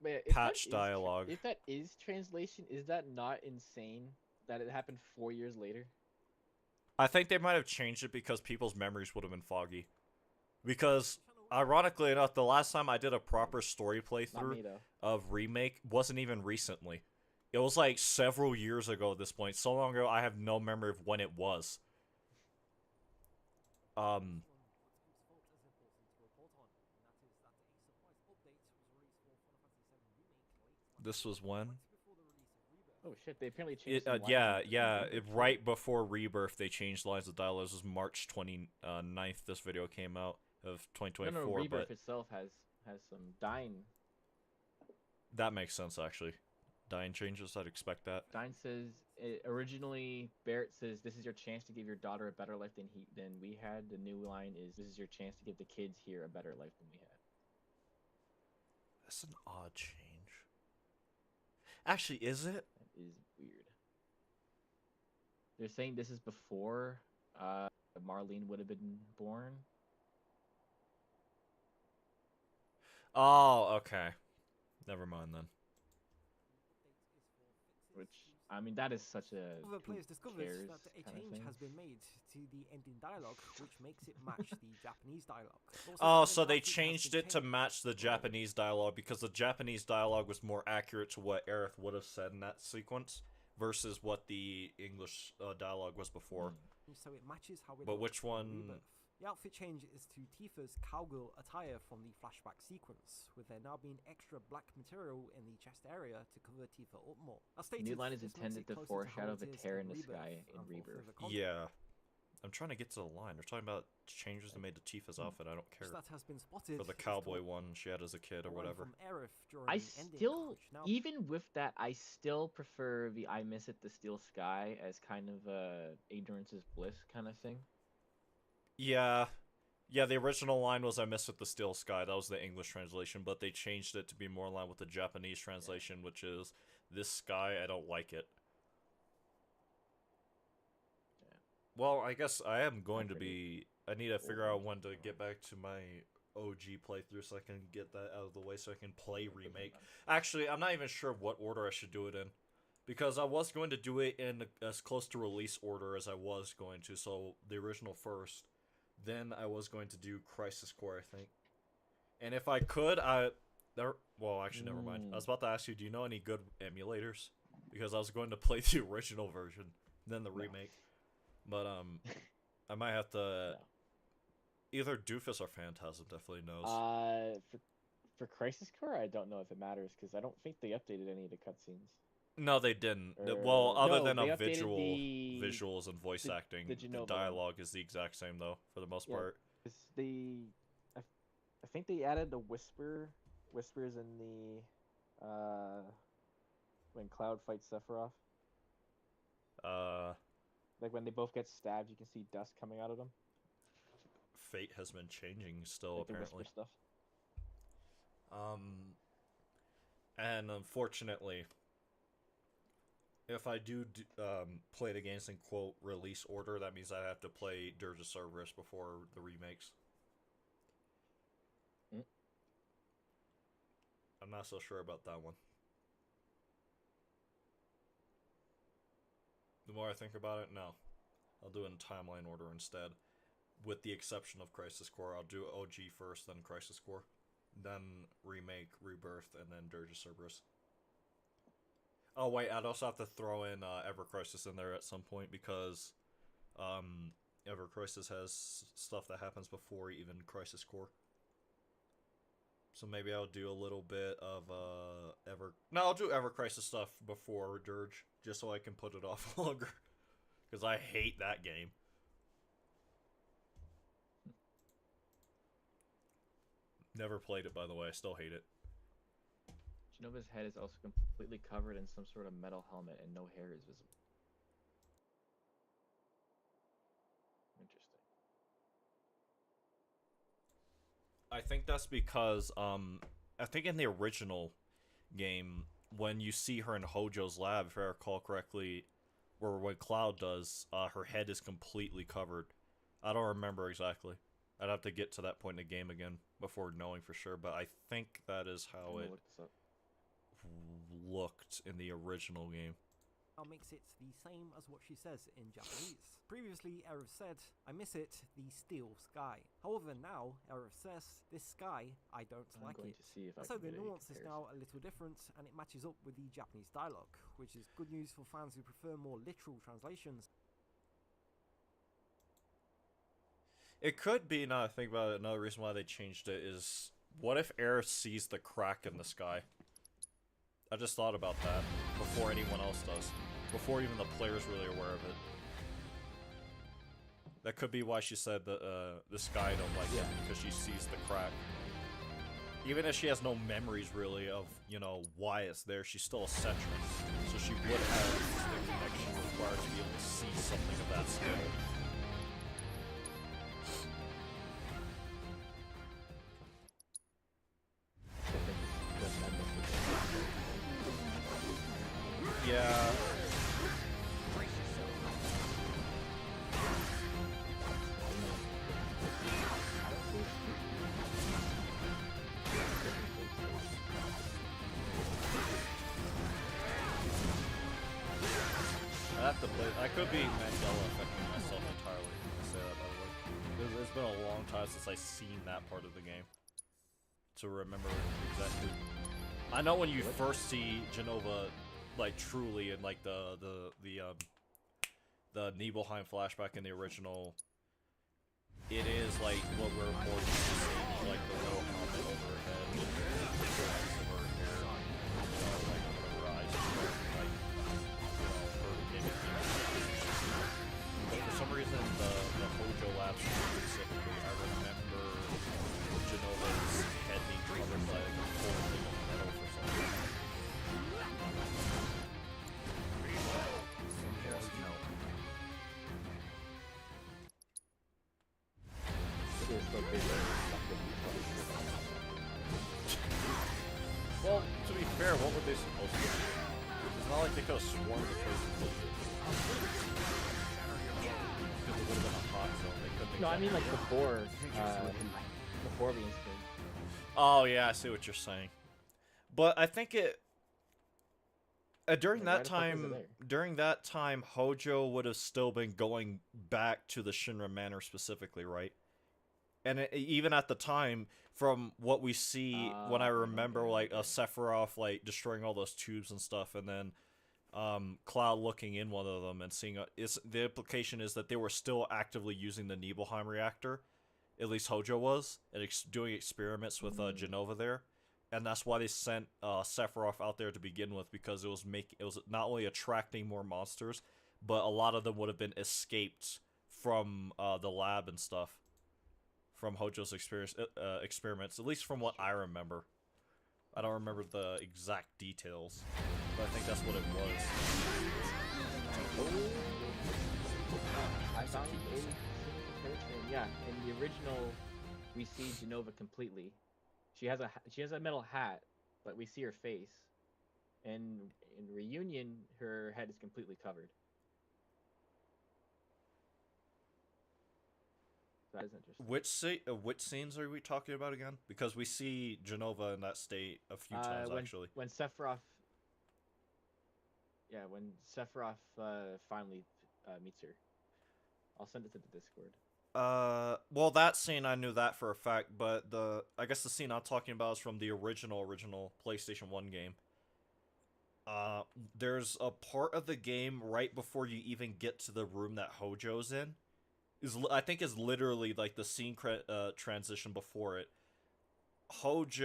But yeah, Patch dialogue. If that is translation, is that not insane that it happened 4 years later? I think they might have changed it because people's memories would have been foggy. Because Ironically enough, the last time I did a proper story Not playthrough me though. of Remake wasn't even recently. It was like several years ago at this point. So long ago, I have no memory of when it was. This was when? Oh shit! They apparently changed. It, some lines yeah, in yeah. Rebirth, too. Right before Rebirth, they changed lines of dialogue. This was March 29th. This video came out of 2024. No, Rebirth but itself has some dying. that makes sense, actually. Dying changes, I'd expect that. Dying says originally Barrett says this is your chance to give your daughter a better life than we had. The new line is this is your chance to give the kids here a better life than we had. That's an odd change. Actually, is it? That is weird. They're saying this is before Marlene would have been born. Oh, okay. Never mind then. Which, I mean, that is such a Other who players discovered cares that a kind of change thing. has been made to the ending dialogue, which makes it match the Japanese dialogue. Also, Oh, the so they graphic has changed been it to changed. match the Japanese dialogue because the Japanese dialogue was more accurate to what Aerith would have said in that sequence versus what the English dialogue was before. So it matches how it But looked which in one? Rebirth. The outfit change is to Tifa's cowgirl attire from the flashback sequence, with there now being extra black material in the chest area to cover Tifa up more. As stated, New line is this makes intended it to closer foreshadow how the it is tear in the Rebirth sky in and for Rebirth. further context. Yeah. I'm trying to get to the line. They're talking about changes they made to Tifa's outfit. I don't care. That has been spotted For the is cowboy to one she had as a kid or away whatever. from Aerith during I the ending still, crunch. Now, even with that, I still prefer the I miss it, the steel sky as kind of a ignorance is bliss kind of thing. Yeah. Yeah, the original line was I miss with the steel sky. That was the English translation, but they changed it to be more in line with the Japanese translation, which is this sky, I don't like it. Yeah. Well, I guess I am going to pretty be... I need to figure out when to get back to my OG playthrough so I can get that out of the way so I can play Remake. Actually, I'm not even sure what order I should do it in. Because I was going to do it in as close to release order as I was going to, so the original first. Then I was going to do Crisis Core, I think. And if I could, well, actually, never mind. I was about to ask you, do you know any good emulators? Because I was going to play the original version, then the remake. But, I might have to... No. Either Doofus or Phantasm definitely knows. For Crisis Core, I don't know if it matters because I don't think they updated any of the cutscenes. No, they didn't. Well, other no, than they a updated visuals and voice acting, the Genova one. dialogue is the exact same though, for the most Yeah. part. I think they added the whispers in the when Cloud fights Sephiroth. Like when they both get stabbed, you can see dust coming out of them. Fate has been changing still, Like the apparently. whisper stuff. And unfortunately, if I do play the games in quote release order, that means I have to play Dirge of Cerberus before the remakes. I'm not so sure about that one. The more I think about it, no. I'll do it in timeline order instead. With the exception of Crisis Core, I'll do OG first, then Crisis Core. Then Remake, Rebirth, and then Dirge of Cerberus. Oh wait, I'd also have to throw in Ever Crisis in there at some point because Ever Crisis has stuff that happens before even Crisis Core. So maybe I'll do a little bit of I'll do Ever Crisis stuff before Dirge, just so I can put it off longer. Because I hate that game. Never played it, by the way. I still hate it. Genova's head is also completely covered in some sort of metal helmet, and no hair is visible. Interesting. I think that's because, I think in the original game, when you see her in Hojo's lab, if I recall correctly, or when Cloud does, her head is completely covered. I don't remember exactly. I'd have to get to that point in the game again before knowing for sure, but I think that is how it Look this up. looked in the original game. now makes it the same as what she says in Japanese. Previously, Aerith said, "I miss it, the steel sky." However, now Aerith says, "This sky, I don't I'm like going it." to see if I And so can the get a nuance is now comparison. a little different, and it matches up with the Japanese dialogue, which is good news for fans who prefer more literal translations. It could be, now I think about it, another reason why they changed it is, what if Aerith sees the crack in the sky? I just thought about that before anyone else does. Before even the player's really aware of it. That could be why she said that the sky don't like it, because she sees the crack. Even if she has no memories really of, you know, why it's there, she's still a Cetran. So she would have the connection required to be able to see something of that scale. Yeah. I have to play. I could be Mandela affecting myself entirely when I say that, by the way. It's been a long time since I've seen that part of the game to remember exactly. I know when you first see Genova, like truly in like the Nibelheim flashback in the original, it is like what we're more used to seeing, like the little helmet over her head, the lights of her hair, you know, like her eyes, like, you know, her mimicking. But for some reason, the Hojo Labs specifically, I remember Genova's head being covered by like a full thing of metal for some reason. Well, to be fair, what were they supposed to do? It's not like they could have sworn the place was closed. Because it would have been a hot zone. They couldn't. No, I mean like exactly- before the incident. Oh yeah, I see what you're saying. But I think it. During Why that the fuck was it time, there? during that time, Hojo would have still been going back to the Shinra Manor specifically, right? And even at the time, from what we see, when I remember like Sephiroth like destroying all those tubes and stuff, and then Cloud looking in one of them and seeing the implication is that they were still actively using the Nibelheim reactor, at least Hojo was, and doing experiments with Genova there, and that's why they sent Sephiroth out there to begin with, because it was not only attracting more monsters, but a lot of them would have been escaped from the lab and stuff. From Hojo's experiments, at least from what I remember. I don't remember the exact details, but I think that's what it was. I found a comparison. Yeah, in the original, we see Genova completely. She has a metal hat, but we see her face. And in Reunion, her head is completely covered. That is interesting. Which scenes are we talking about again? Because we see Genova in that state a few times actually. When Sephiroth. Yeah, when Sephiroth finally meets her. I'll send it to the Discord. Well, that scene I knew that for a fact, but I guess the scene I'm talking about is from the original PlayStation 1 game. There's a part of the game right before you even get to the room that Hojo's in. I think is literally like the scene transition before it. Cloud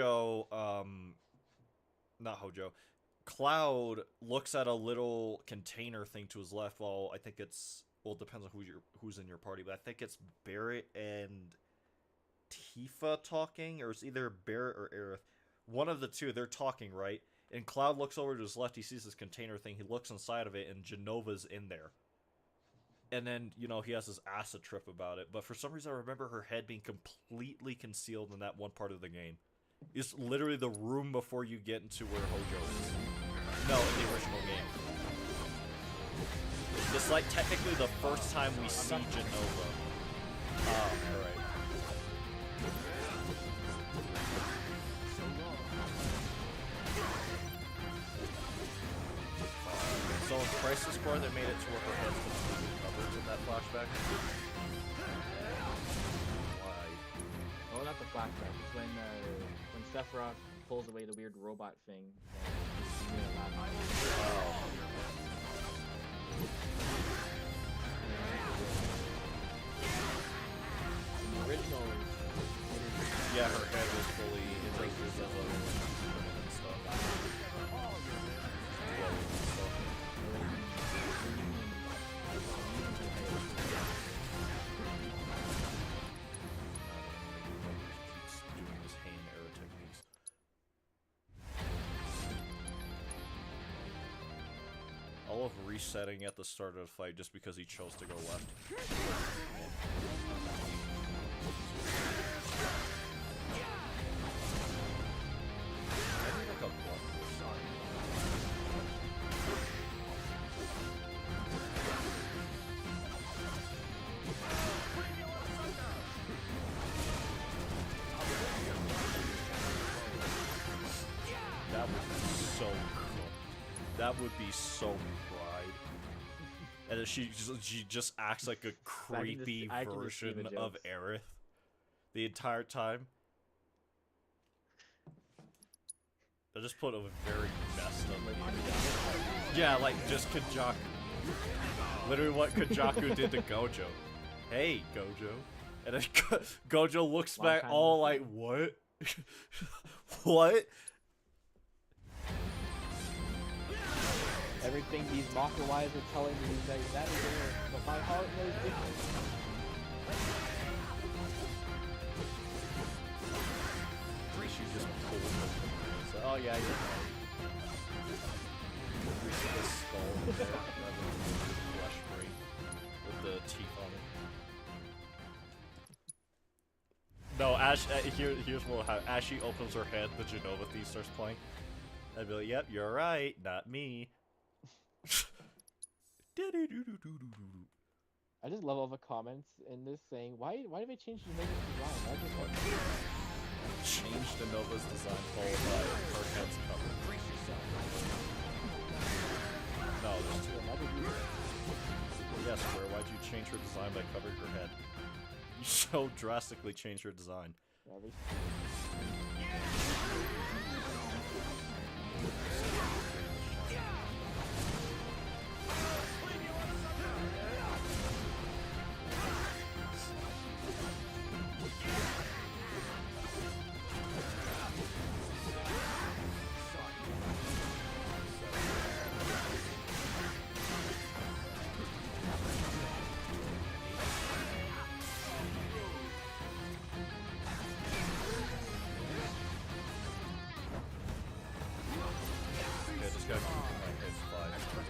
looks at a little container thing to his left. Well, I think it depends on who's in your party, but I think it's Barrett and Tifa talking, or it's either Barrett or Aerith. One of the two, they're talking, right? And Cloud looks over to his left, he sees this container thing, he looks inside of it, and Genova's in there. And then, you know, he has this acid trip about it. But for some reason, I remember her head being completely concealed in that one part of the game. It's literally the room before you get into where Hojo is. No, in the original game. It's like technically the first time we see Genova. Alright. So in this is where they made it to where her head's completely covered in that flashback. Why? Oh, not the flashback. It's when Sephiroth pulls away the weird robot thing. In the original. Yeah, her head was fully integrated with and stuff. All of resetting at the start of the fight just because he chose to go left. That would be so cooked. That would be so pride. And then she just acts like a creepy version of Aerith the entire time. I just put a very messed up. Yeah, like just Kajaku. Literally what Kajaku did to Gojo. Hey, Gojo. And then Gojo looks back all like, what? What? Everything these Maka wives are telling me is that is there, but my heart knows different. She just pulled him. So, oh yeah, you're right. We see the skull in there, rather than the flesh brain with the teeth on it. No, Ash. Here's what will happen. As she opens her head, the Genova theme starts playing. I'd be like, "Yep, you're right, not me." I just love all the comments in this saying, why did they change the Nova's design? Why did they Change the Nova's design followed by her head's covered. No, there's two. Yes, Square, why'd you change her design by covering her head? You so drastically changed her design.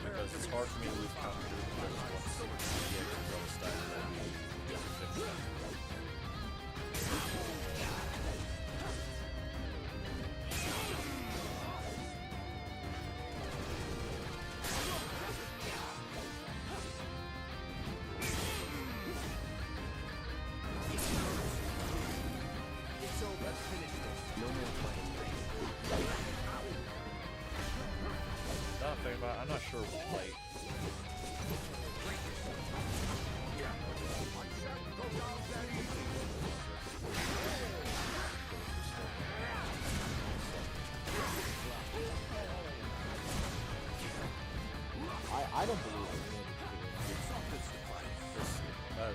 Because it's hard for me to lose continuity because once the go style It's over. Let's finish this. No more playing. I'm not sure, like... I don't believe it.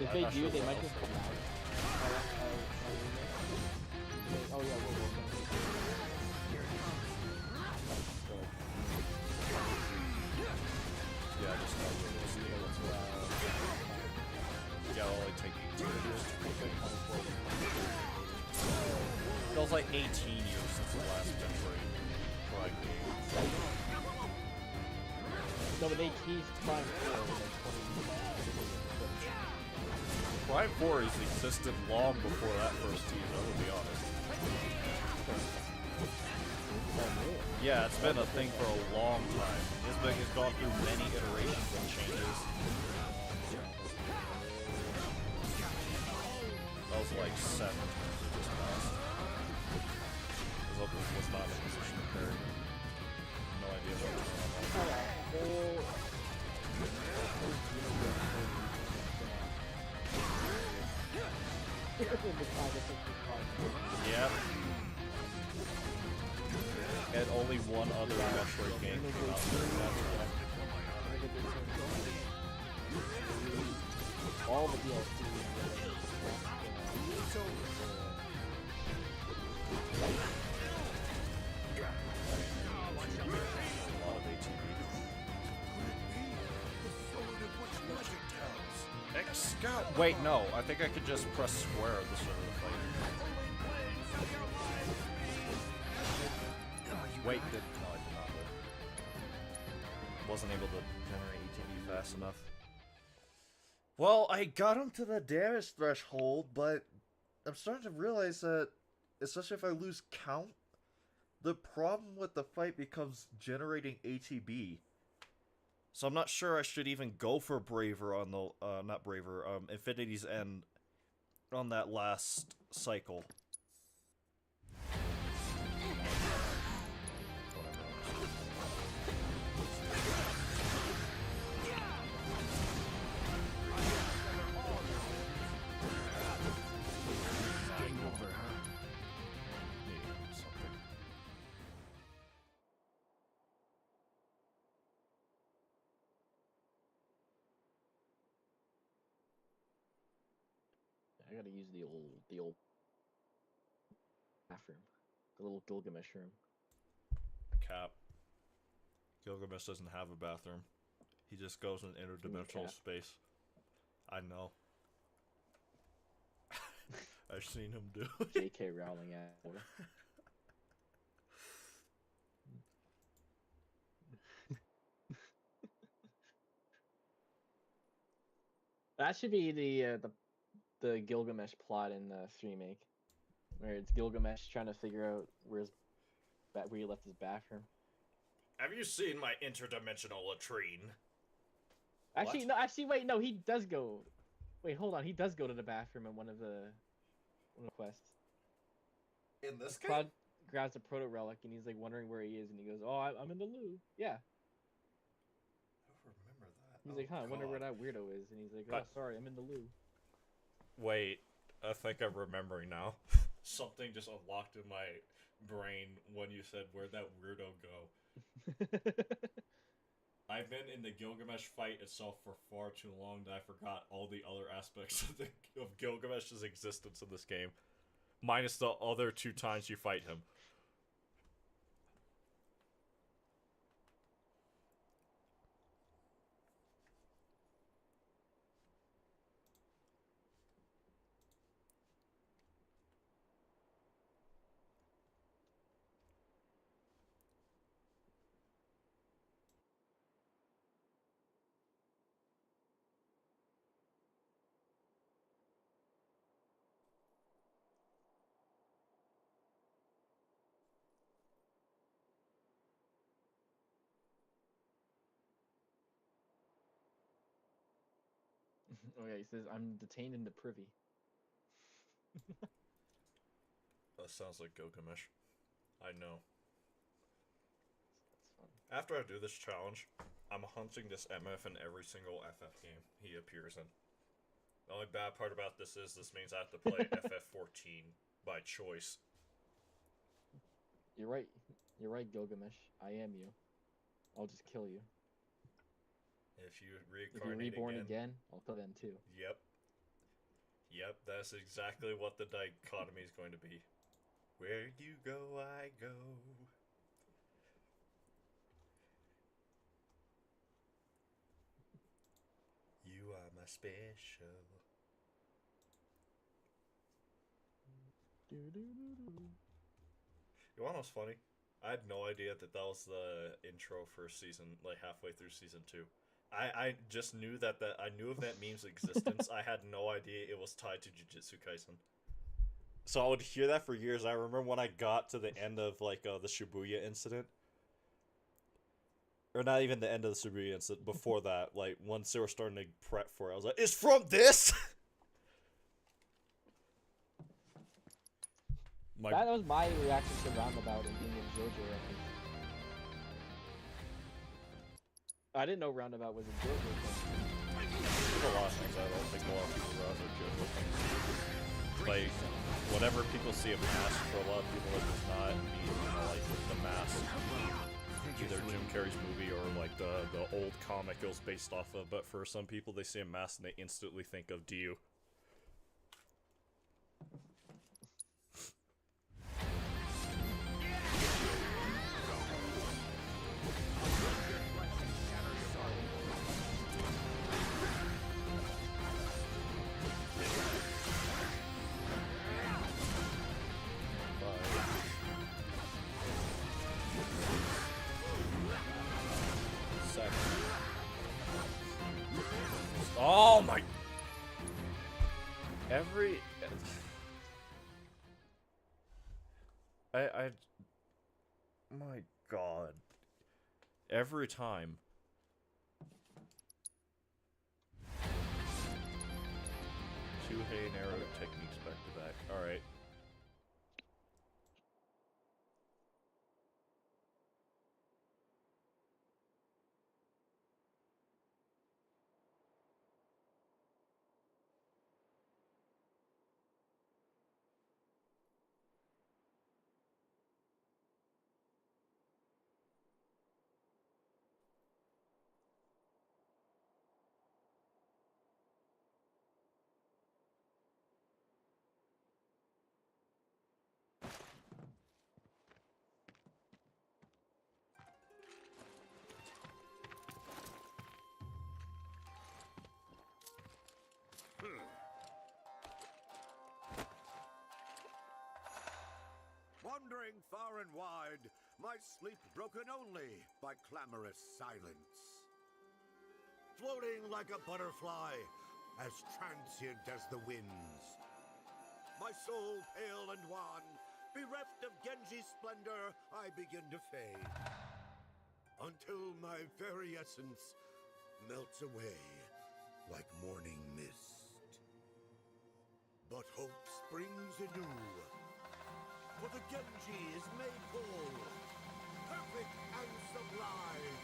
If they do, they might just come out. Oh yeah, we'll Yeah, I just thought yeah, it'll only take 18 years to complete. It was like 18 years since the last Metroid Prime game. No, but they teased Prime 4 in Prime 4 has existed long before that first tease, I will be honest. Yeah, it's been a thing for a long time. It's gone through many iterations and changes. That was like 7 times it just passed. Because was not in a position to carry. No idea what was going on. Yep. And only one other Metroid game came out with that. All the DLC. A lot of ATV. X Scout. Wait, no. I think I could just press square at the start of the fight. Wait, no, I did not. Wasn't able to generate ATV fast enough. Well, I got him to the damage threshold, but I'm starting to realize that, especially if I lose count, the problem with the fight becomes generating ATB. So I'm not sure I should even go for Braver on the, not Braver, Infinity's End on that last cycle. I gotta use the old bathroom, the little Gilgamesh room. Cap. Gilgamesh doesn't have a bathroom. He just goes in interdimensional space. I know. I've seen him do it. J.K. Rowling at. That should be the Gilgamesh plot in the remake, where it's Gilgamesh trying to figure out where he left his bathroom. Have you seen my interdimensional latrine? Actually, What? no. Actually, wait. No, he does go. Wait, hold on. He does go to the bathroom in one of the quests. In this game? Cloud grabs a proto relic and he's like wondering where he is, and he goes, "Oh, I'm in the loo." Yeah. I don't remember that. He's like, "Huh, I wonder where that weirdo is," and he's like, "Oh, But- sorry, I'm in the loo." Wait, I think I'm remembering now. Something just unlocked in my brain when you said, "Where'd that weirdo go?" I've been in the Gilgamesh fight itself for far too long that I forgot all the other aspects of Gilgamesh's existence in this game. Minus the other 2 times you fight him. Oh yeah, he says, "I'm detained in the privy." That sounds like Gilgamesh. I know. That's fun. After I do this challenge, I'm hunting this MF in every single FF game he appears in. The only bad part about this means I have to play FF14 by choice. You're right. You're right, Gilgamesh. I am you. I'll just kill you. If you If you're reincarnate reborn again, I'll kill them too. Yep. Yep, that's exactly what the dichotomy is going to be. Where you go, I go. You are my special. You want to know what's funny? I had no idea that was the intro for season, like halfway through season 2. I just knew that I knew of that meme's existence. I had no idea it was tied to Jujutsu Kaisen. So I would hear that for years. I remember when I got to the end of like the Shibuya incident, or not even the end of the Shibuya incident. Before that, like once they were starting to prep for it, I was like, "It's from this." That was my reaction to Roundabout and being in JoJo records. I didn't know roundabout was a good thing. There's a lot of things I don't think a lot of people realize are good with things. Like, whatever people see a mask, for a lot of people it does not mean, you know, like the mask. Either Jim Carrey's movie or like the old comic it was based off of, but for some people they see a mask and they instantly think of Dio. Oh my! My God. Every time. Two hay and arrow techniques back to back. Alright. Wandering far and wide, my sleep broken only by clamorous silence. Floating like a butterfly, as transient as the winds. My soul pale and wan, bereft of Genji's splendor, I begin to fade. Until my very essence melts away like morning mist. But hope springs anew. For the Genji is made whole, perfect and sublime.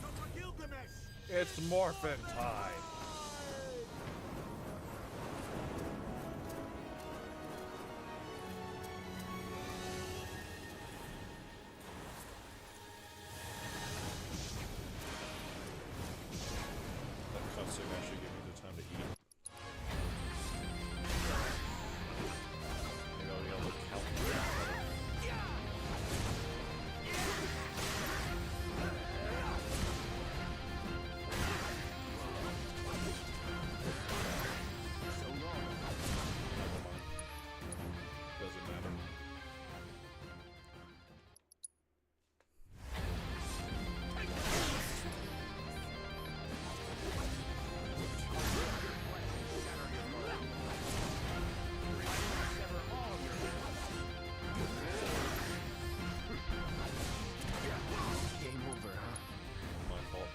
So for Gilgamesh, It's morphin' time! That cutscene actually gave me the time to eat. Maybe I'll be able to count better. Doesn't matter. Game over, huh? My fault.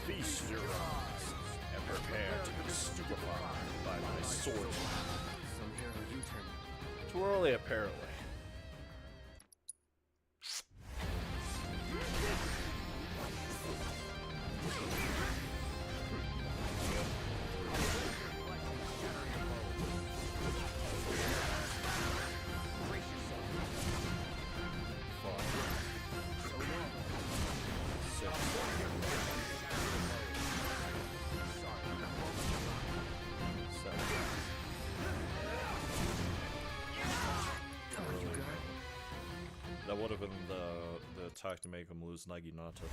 Feast your eyes and prepare to be stupefied by my sword. Some hero U-turn. Too early, apparently. That would have been the attack to make him lose Naginata too.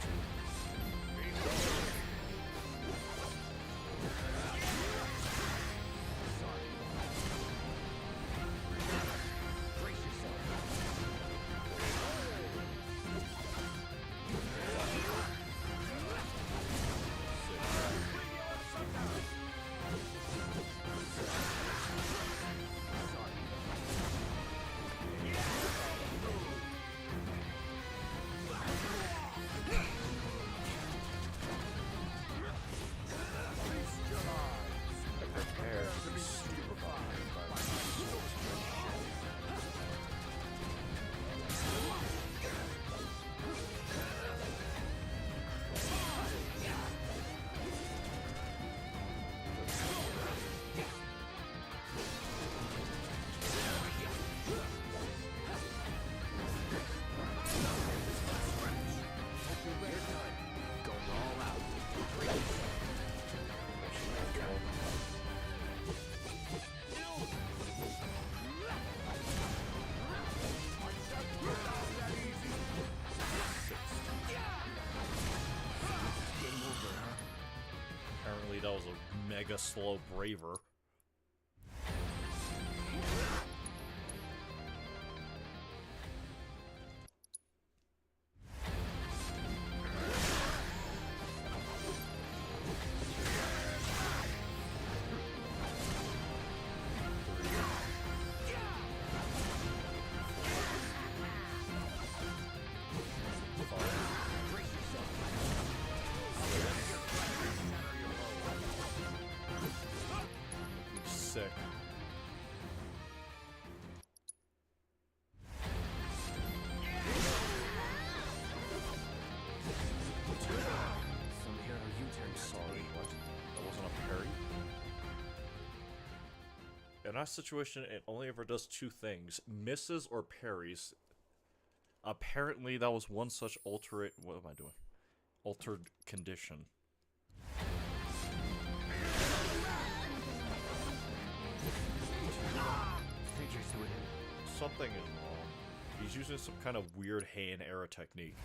mega slow braver. Sick. Some hero U-turn. Sorry, what? That wasn't a parry? In our situation, it only ever does two things. Misses or parries. Apparently, that was one such altered... What am I doing? Altered condition. Creatures to him. Something is wrong. He's using some kind of weird Heian era technique.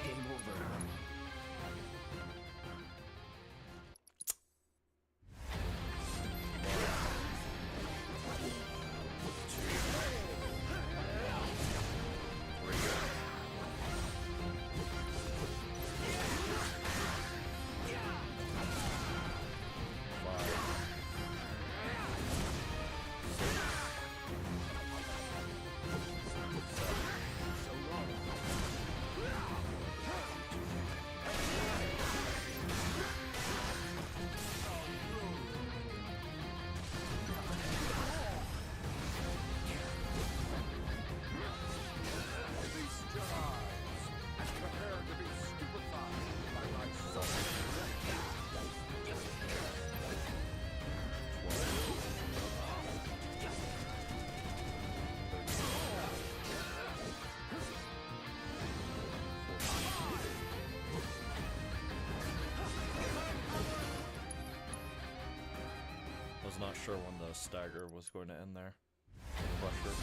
Game over. Was not sure when the stagger was going to end there. Crusher.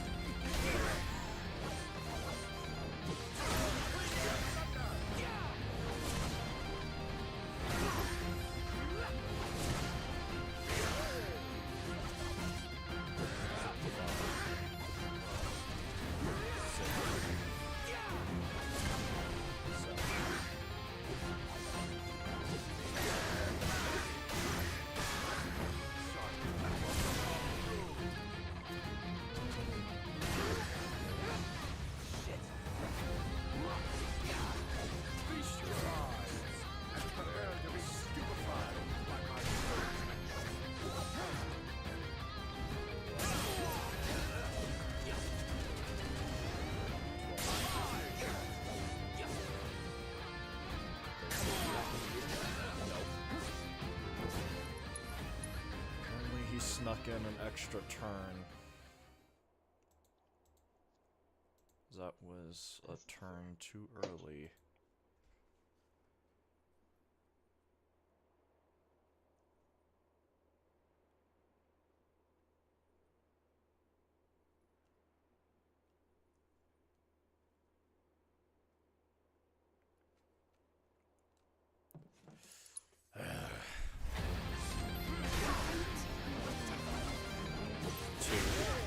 He snuck in an extra turn. That was a turn too early.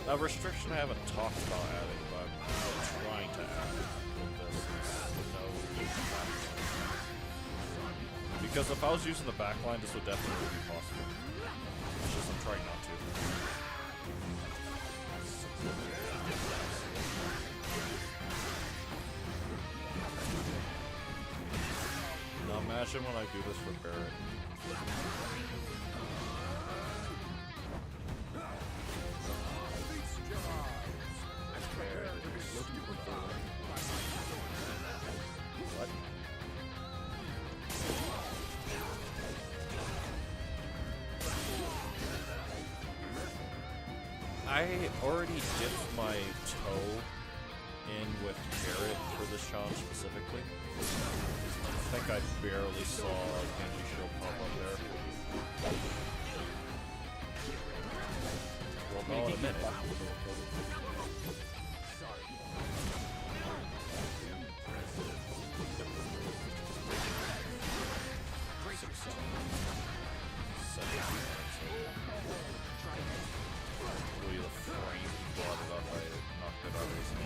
A restriction I haven't talked about adding, but I'm trying to add with this is no backline. Because if I was using the backline, this would definitely be possible. It's just I'm trying not to. Now imagine when I do this with Barrett. What? I already dipped my toe in with Barret for this challenge specifically. I think I barely saw Genji Shield pop up there. Well, no, in a minute. Really, the frame brought it up, I knocked it out of his hand.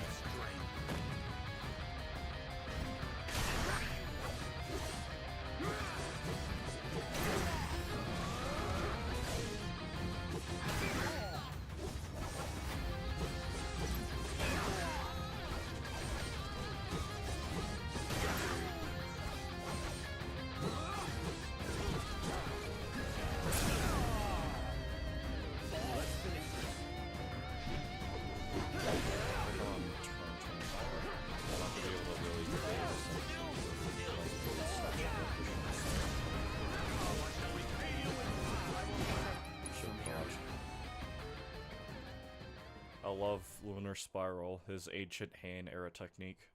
I love Lunar Spiral, his ancient Heian era technique.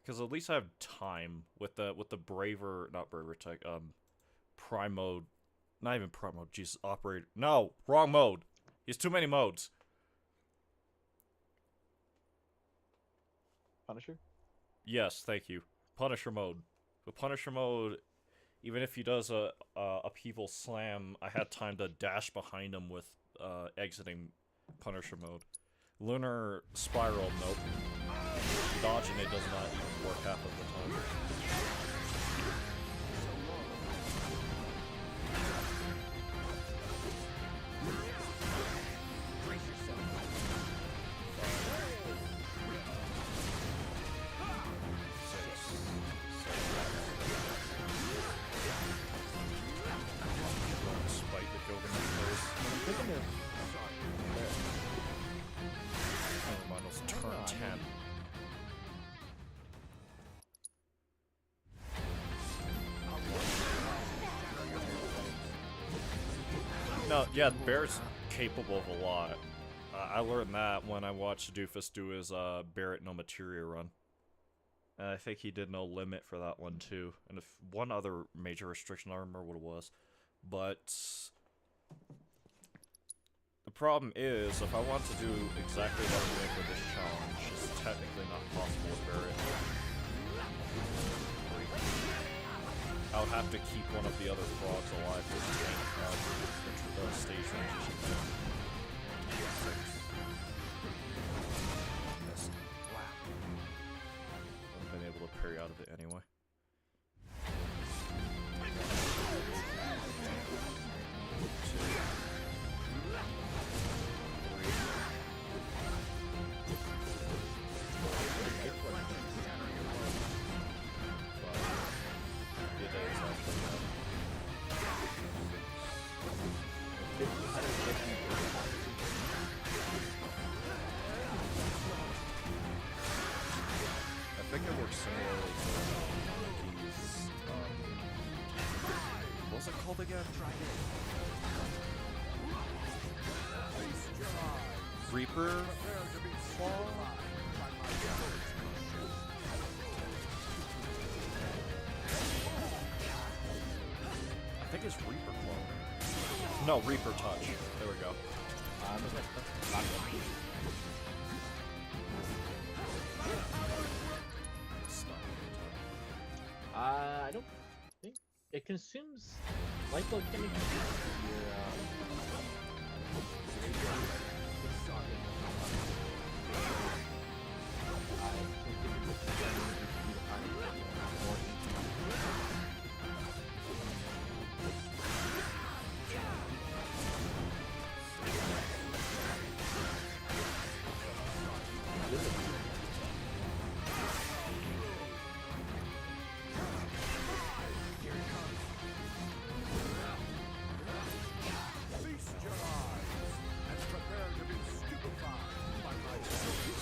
Because at least I have time with the braver, not braver tech, prime mode, not even prime mode. Jesus, operator. No, wrong mode. He has too many modes. Punisher? Yes, thank you. Punisher mode. With Punisher mode, even if he does a upheaval slam, I had time to dash behind him with exiting Punisher mode. Lunar Spiral, nope. Dodging it does not even work half of the time. Despite the gilgamesh phase. Never mind, it's turn 10. No, yeah, Barret's capable of a lot. I learned that when I watched Doofus do his Barret no materia run. And I think he did no limit for that one too. And if one other major restriction, I don't remember what it was. But the problem is, if I want to do exactly what I'm doing with this challenge, it's technically not possible with Barret. I would have to keep one of the other frogs alive to tank the stage ranges you can. Missed. Wow. Wouldn't have been able to parry out of it anyway. I think it works similarly to Mickey's, what was it called again? Reaper Fall? I think it's Reaper Claw. No, Reaper Touch. There we go. I don't think it consumes lipochemicals.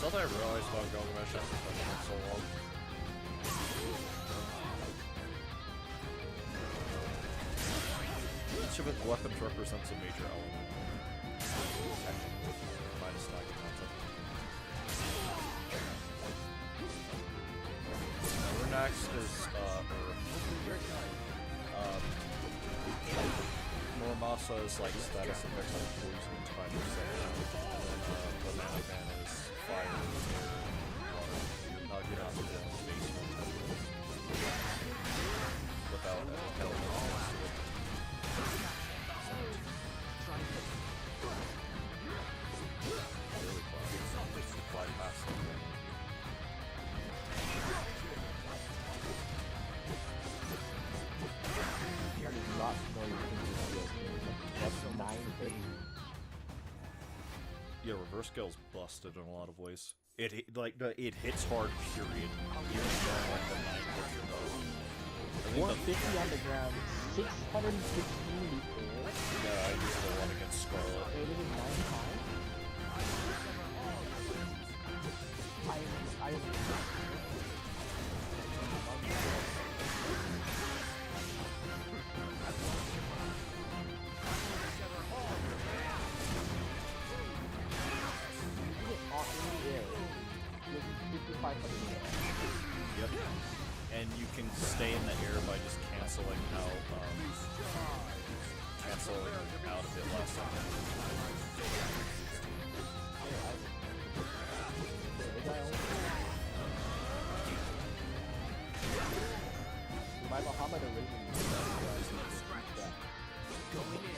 Something I realized about Gilgamesh after playing it so long. It's of its weapons represents a major element? Minus knocking content. Next is Muramasa is like status effects like poison, time, or second. The mana ban is fire, air, water. You're not the base one without elements. Really fast. Fly past them. Yeah, reverse scale's busted in a lot of ways. It hits hard. Period. Even though like the 9 hits or those. 150 on the ground, 616 in the air. Yeah, I used the one against Scarlet. Rated in 9 times. Yep. And you can stay in the air by just canceling out of it last time. My Muhammad originally going in.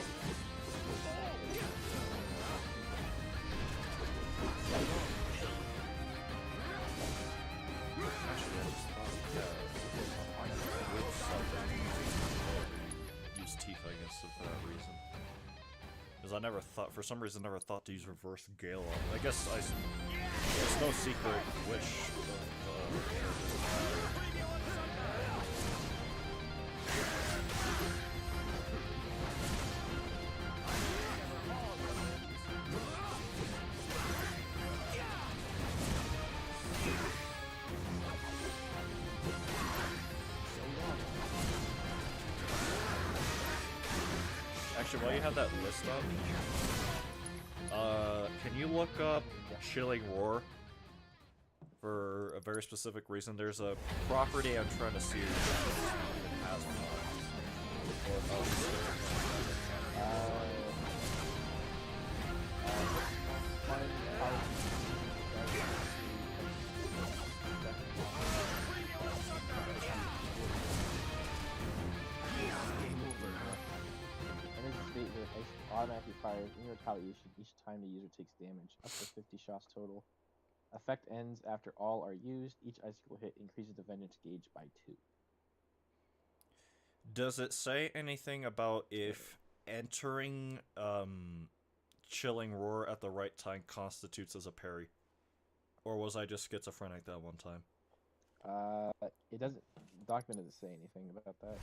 Use Tifa, I guess, for that reason. Because I never thought, for some reason, never thought to use reverse Gale on it. I guess there's no secret wish. Actually, while you have that list up, can you look up Chilling Roar? For a very specific reason. There's a property I'm trying to see if it has one. Or if automatically fires in retaliation each time the user takes damage, up to 50 shots total. Effect ends after all are used. Each icicle hit increases the vengeance gauge by 2. Does it say anything about if entering Chilling Roar at the right time constitutes as a parry? Or was I just schizophrenic that one time? It doesn't. The document doesn't say anything about that.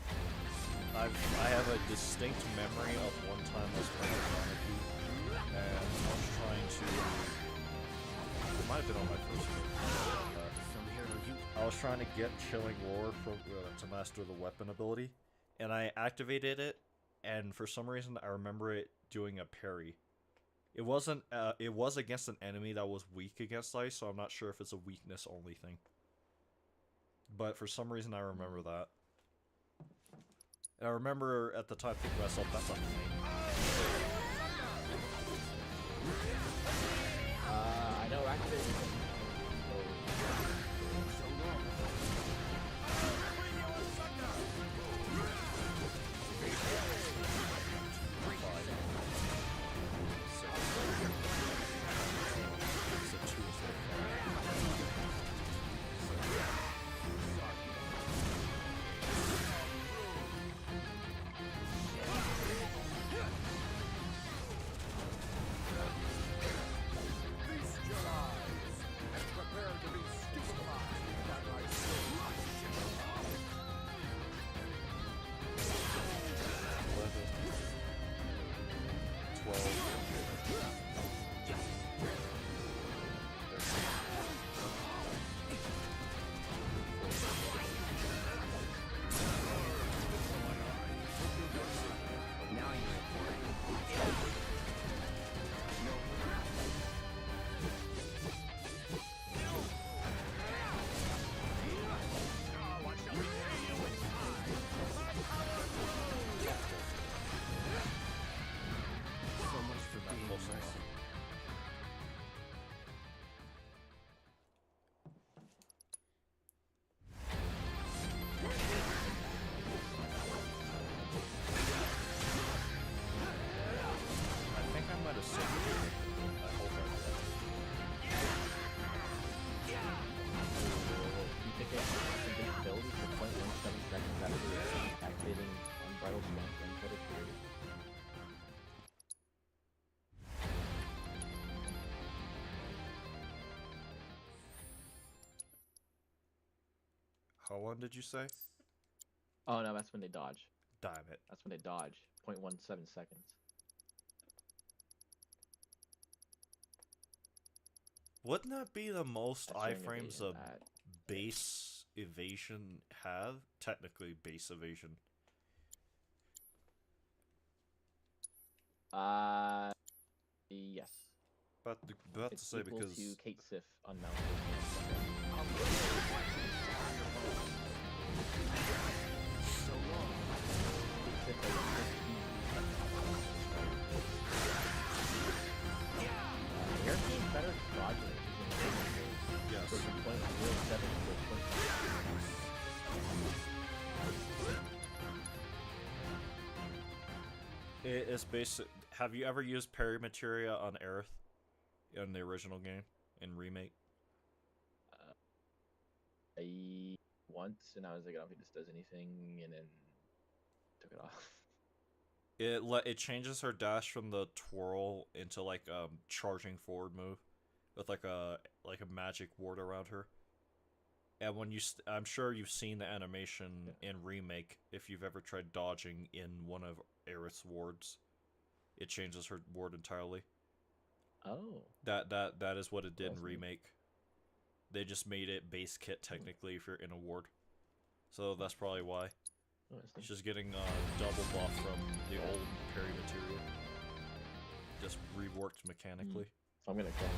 I have a distinct memory of one time I was playing Monarchy, and I was trying to. It might have been on my first game. I was trying to get Chilling Roar to master the weapon ability, and I activated it, and for some reason I remember it doing a parry. It wasn't. It was against an enemy that was weak against ice, so I'm not sure if it's a weakness only thing. But for some reason I remember that. And I remember at the time thinking to myself, that's a thing. I know activated. How long did you say? Oh no, that's when they dodge. Damn it. That's when they dodge. 0.17 seconds. Wouldn't that be the most That's ring iframes evasion, a that. base evasion have? Technically, base evasion. Yes. But to It's say equal because to Kate Sif unmounted. So long. Kate Sif has 15 Air team's better at dodging. yes, From 0.07 to 0.6. it is basic. Have you ever used parry materia on Aerith in the original game in remake? Once, and I was like, I don't think this does anything, and then took it off. It changes her dash from the twirl into like charging forward move with like a magic ward around her. And when I'm sure you've seen the animation in remake if you've ever tried dodging in one of Aerith's wards. It changes her ward entirely. Oh. That is what it did in That's neat. remake. They just made it base kit technically if you're in a ward. So that's probably why. Oh, that's neat. She's getting double buff from the old parry material. Just reworked mechanically. So I'm gonna call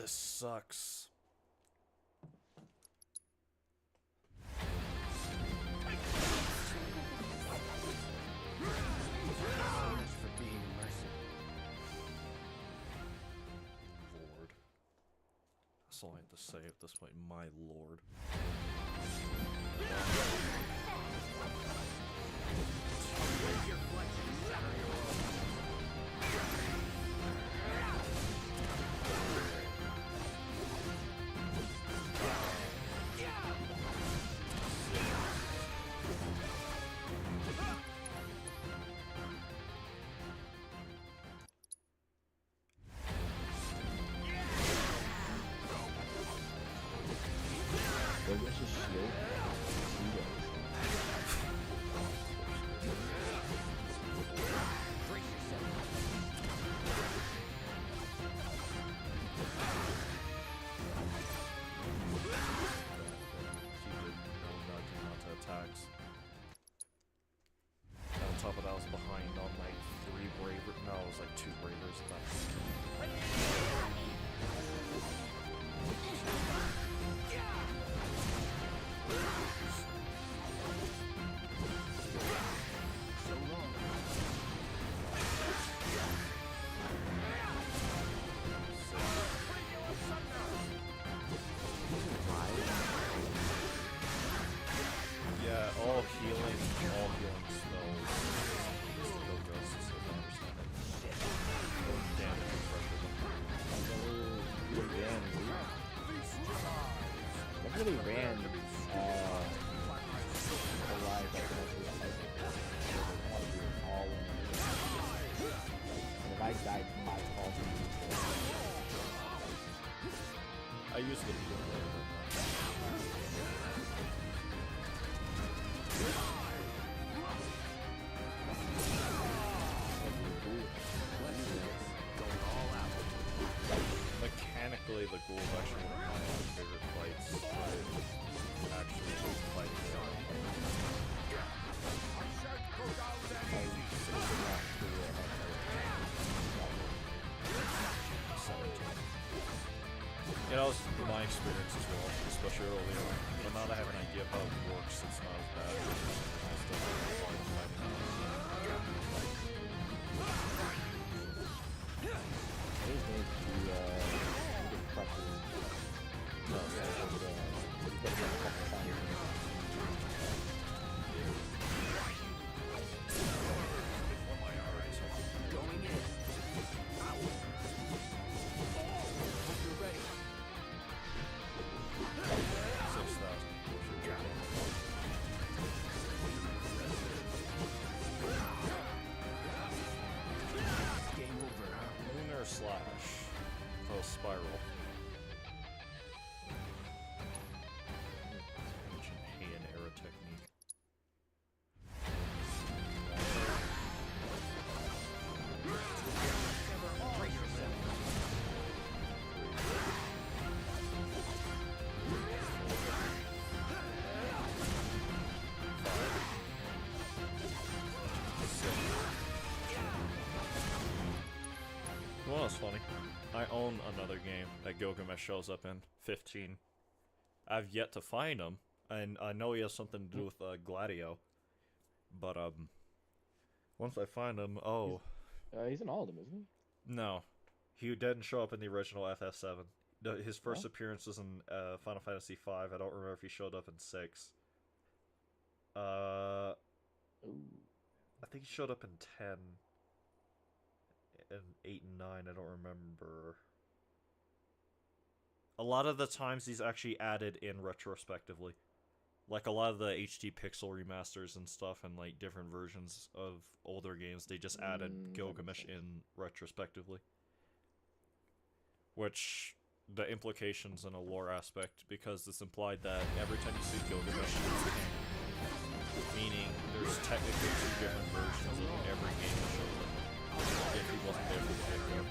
This sucks. Lord. That's all I have to say at this point. My lord. Gilgamesh's shield. Attacks. And on top of that, I was behind on like 3 braver. No, it was like 2 bravers at that point. healing, all healing spells. Go ghosts, if I understand it. Or damage refresher them. Never really ran alive like all in. And if I died by all I use the blue layer. Mechanically, the ghoul is actually one of my favorite fights. I actually like fighting You know, it's my experience as well, especially early on. But now that I have an idea of how it works, it's not as bad. I still have fun fighting. Slash. Oh, spiral. Ancient Heian era technique. Well, that's funny. I own another game that Gilgamesh shows up in, 15. I've yet to find him, and I know he has something to do with Gladio. But once I find him, oh, he's in all of them, isn't he? no, he didn't show up in the original FF7. His first appearance was in Final Fantasy V. I don't remember if he showed up in 6. I think he showed up in 10. And 8 and 9, I don't remember. A lot of the times he's actually added in retrospectively. Like a lot of the HD pixel remasters and stuff and like different versions of older games, they just added Gilgamesh in retrospectively. Which, the implications in a lore aspect, because it's implied that every time you see Gilgamesh, it's canon. Meaning, there's technically 2 different versions of every game that shows up. If he wasn't there for the video.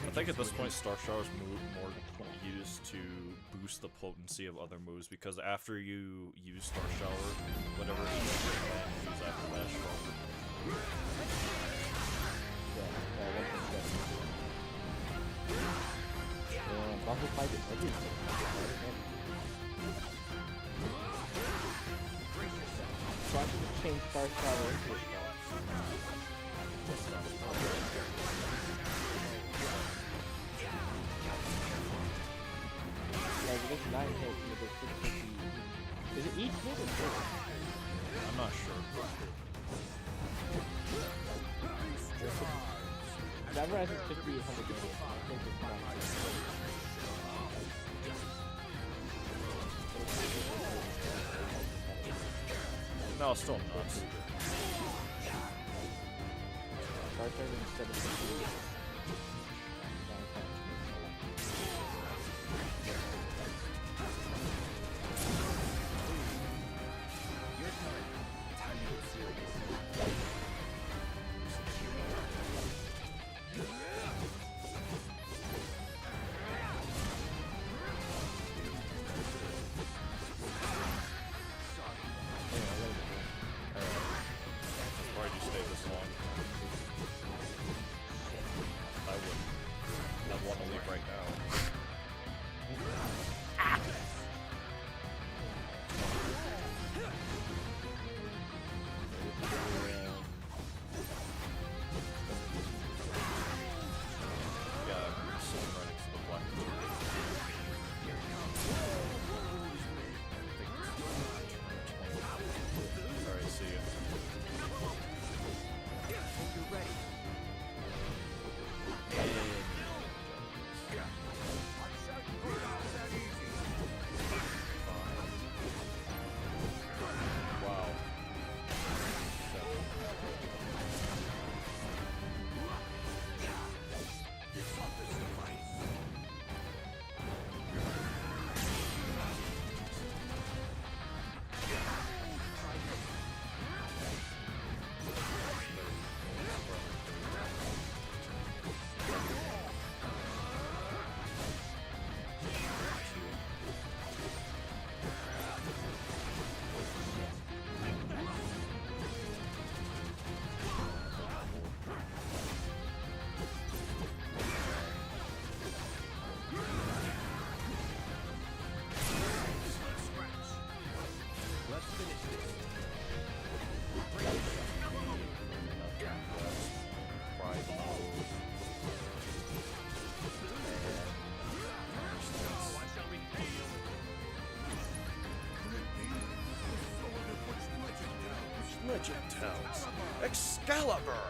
I think at this point Star Shower's more used to boost the potency of other moves, because after you use Star Shower, whatever you use after that is stronger. So I should just change Star Shower into a spell. Like, it gets 9 hits and it goes 650. Is it each hit or 6? I'm not sure. Never has 5,800 damage. I think it's not. No, it's still nuts. Star Shower instead of 50. Why'd you stay this long? Legend tells, Excalibur!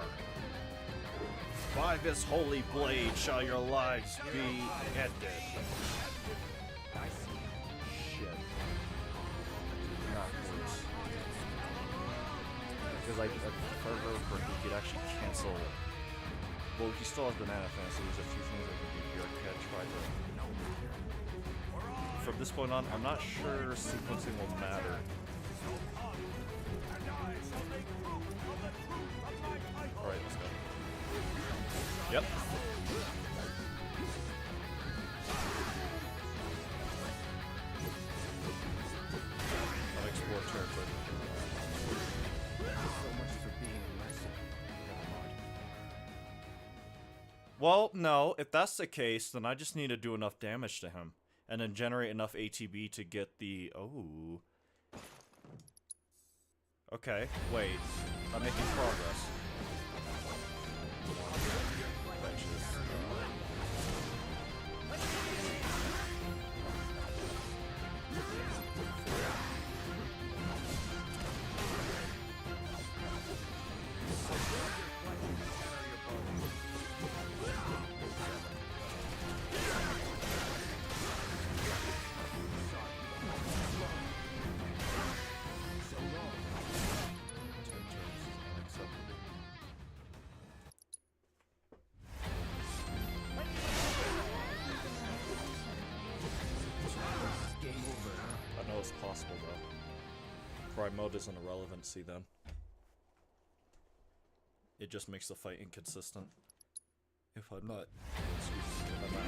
By this holy blade shall your lives be ended. Shit. Not close. Because I prefer for he could actually cancel. Well, he still has Banana Fan, so there's a few things I can do here. I could try to. From this point on, I'm not sure sequencing will matter. Alright, let's go. Yep. I'll explore territory. So much for being merciful. Well, no, if that's the case, then I just need to do enough damage to him. And then generate enough ATB to get the... Oh. Okay, wait. I'm making progress. Possible though. Prime mode isn't a relevancy then. It just makes the fight inconsistent. If I'm not. If I'm not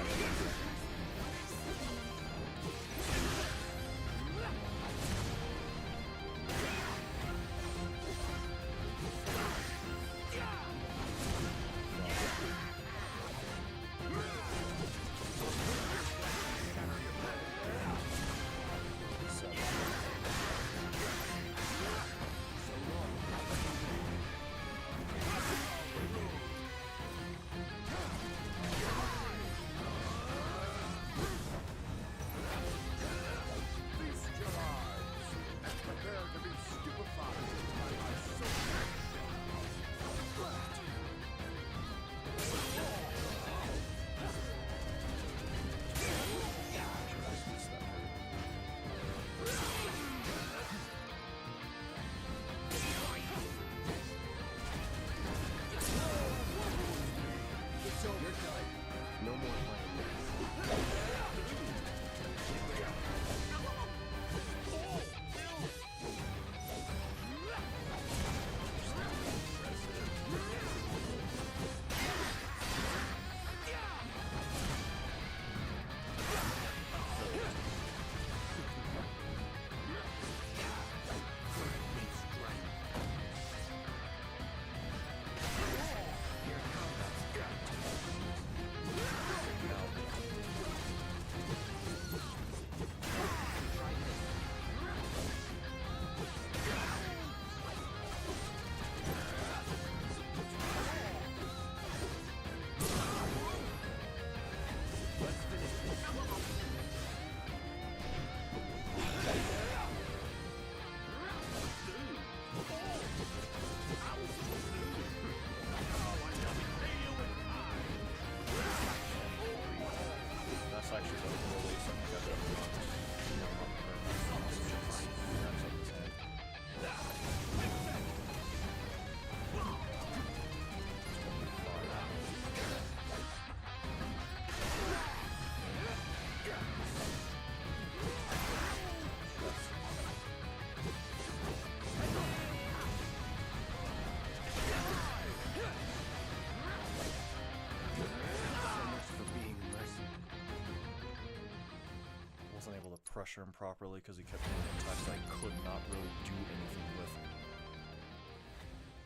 pressure him properly because he kept doing attacks that I could not really do anything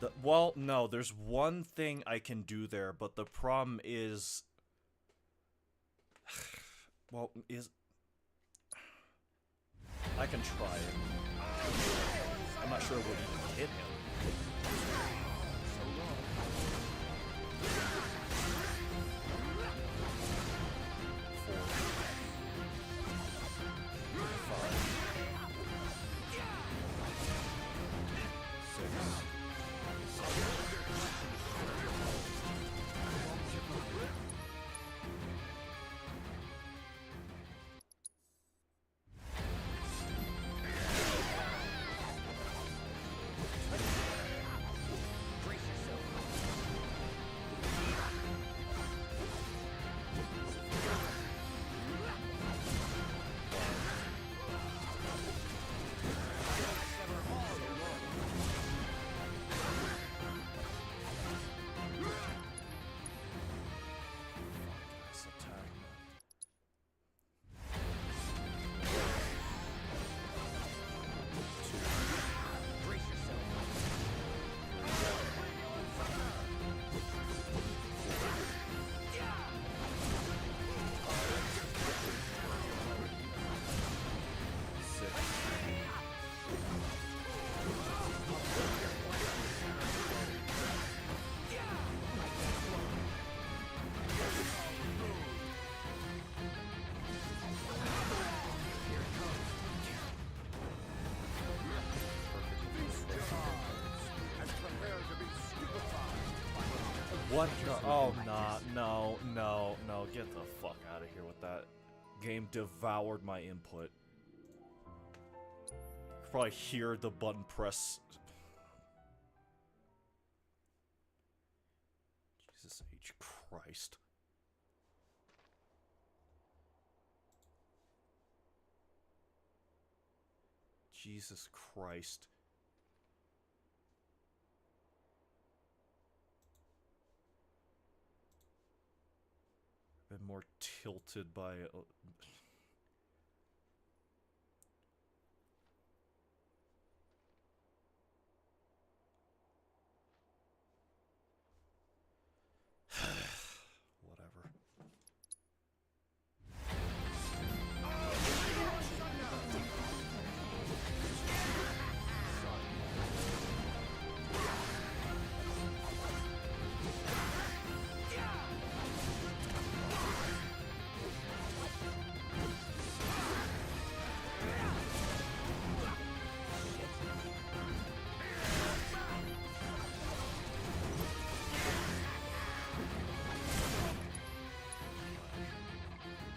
with. Well, no, there's one thing I can do there, but the problem is... Well, I can try it. I'm not sure it would even hit him. What? No, oh, no. Get the fuck out of here with that. Game devoured my input. Probably hear the button press. Jesus H. Christ. Jesus Christ. Been more tilted by whatever.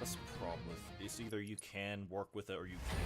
That's the problem with it's either you can work with it or you can't.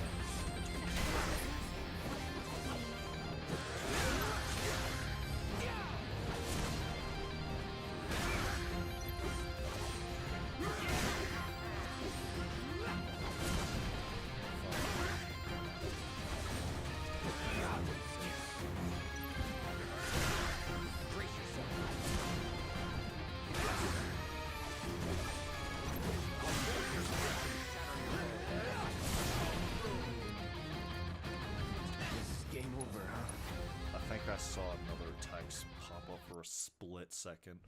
I think I saw another text pop up for a split second.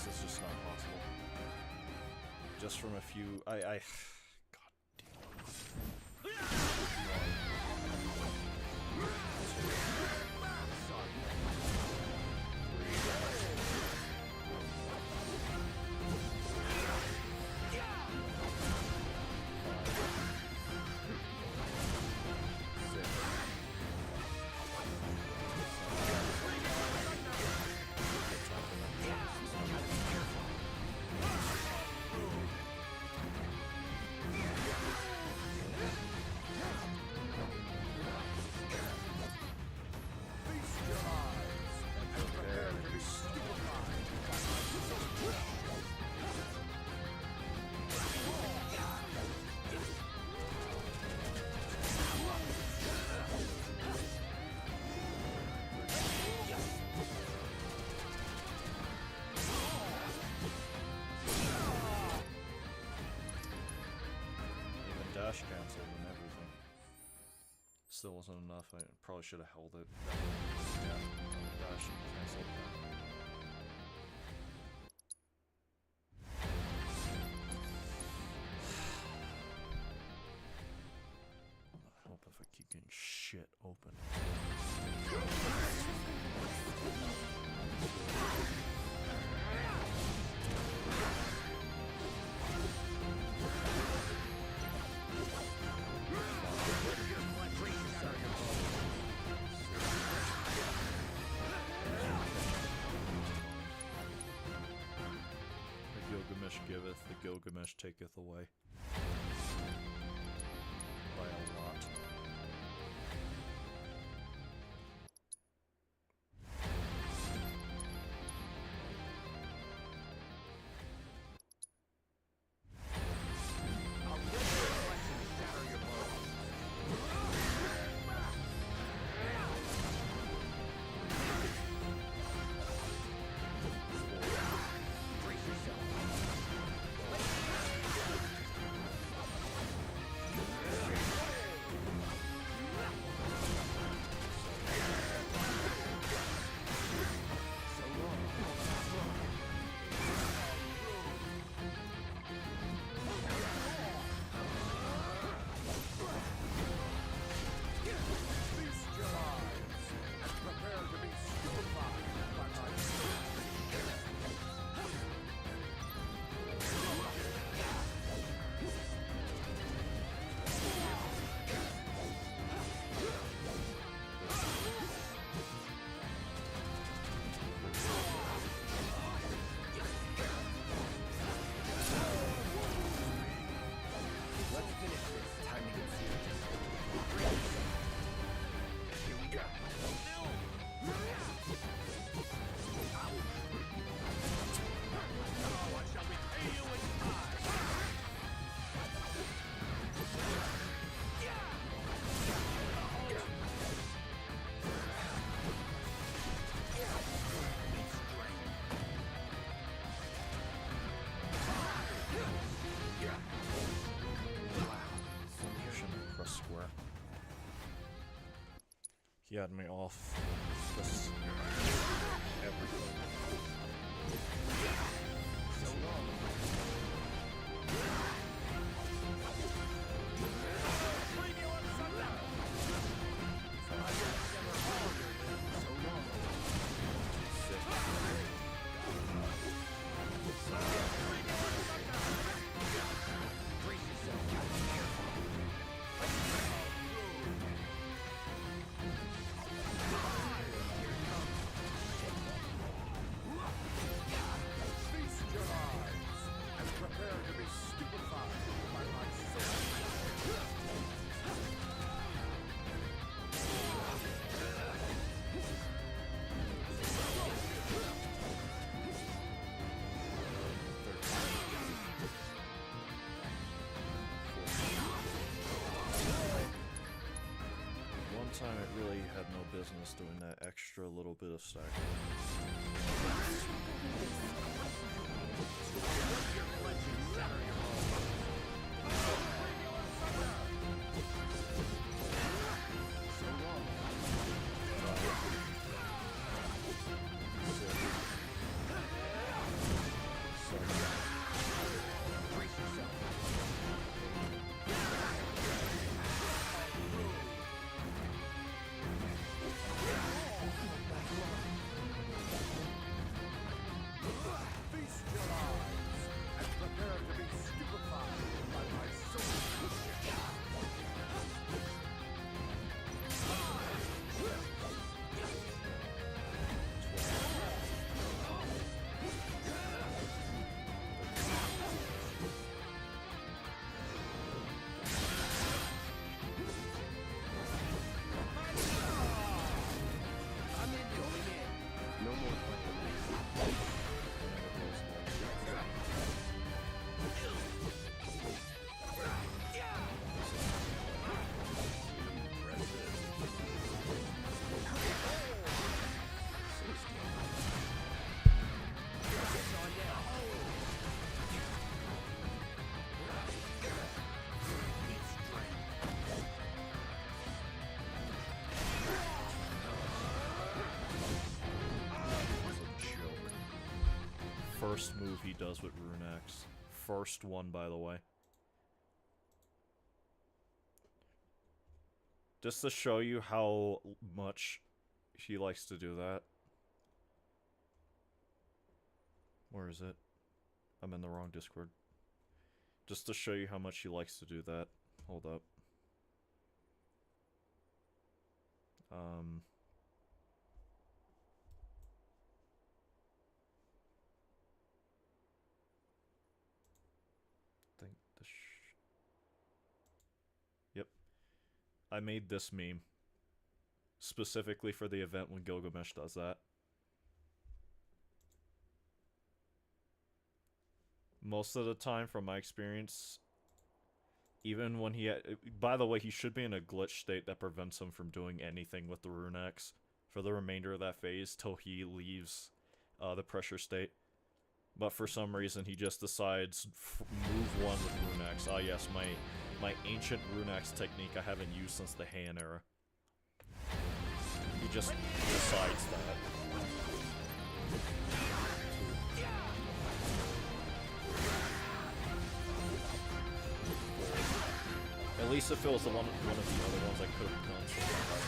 it's just not possible. Just from a few, God damn. Dash canceled and everything. Still wasn't enough. I probably should have held it. Yeah, dash canceled. I hope if I keep getting shit open. Gilgamesh giveth, the Gilgamesh taketh away. By a lot. He had me off this everything. So long. Time it really had no business doing that extra little bit of stacking. move he does with Rune Axe. First one, by the way. Just to show you how much he likes to do that. Where is it? I'm in the wrong Discord. Just to show you how much he likes to do that. Hold up. Think this. Yep. I made this meme specifically for the event when Gilgamesh does that. Most of the time, from my experience, even when he had... By the way, he should be in a glitch state that prevents him from doing anything with the Rune Axe for the remainder of that phase till he leaves the pressure state. But for some reason, he just decides, move one with Rune Axe. Ah yes, my ancient Rune Axe technique I haven't used since the Heian era. He just decides that. At least if it was the one of the other ones I could have done something.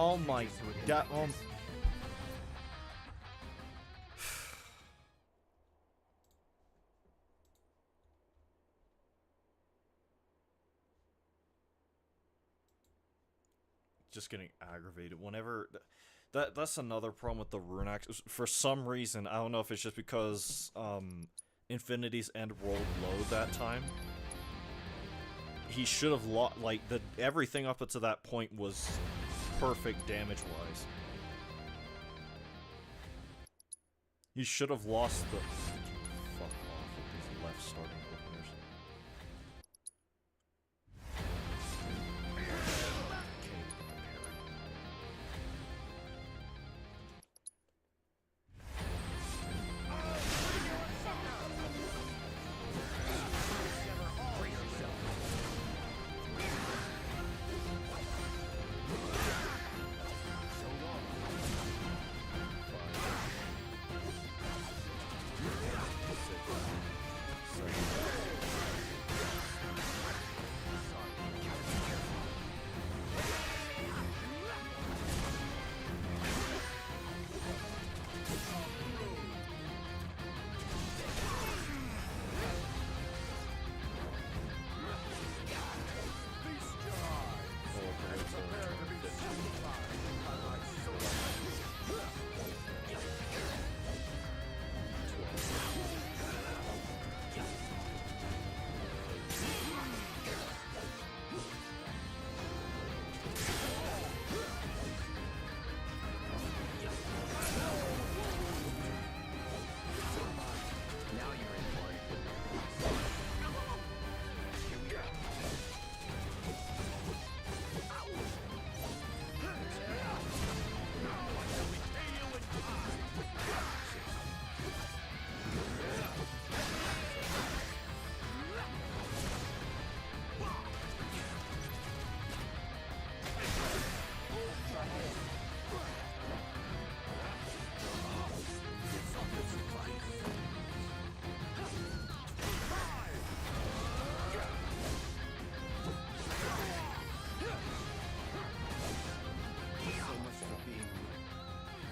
Oh my god. Just getting aggravated whenever that's another problem with the rune axe. For some reason, I don't know if it's just because Infinity's End rolled low that time. He should have lost, like, everything up to that point was perfect damage wise. He should have lost the fuck off with these left starting openers.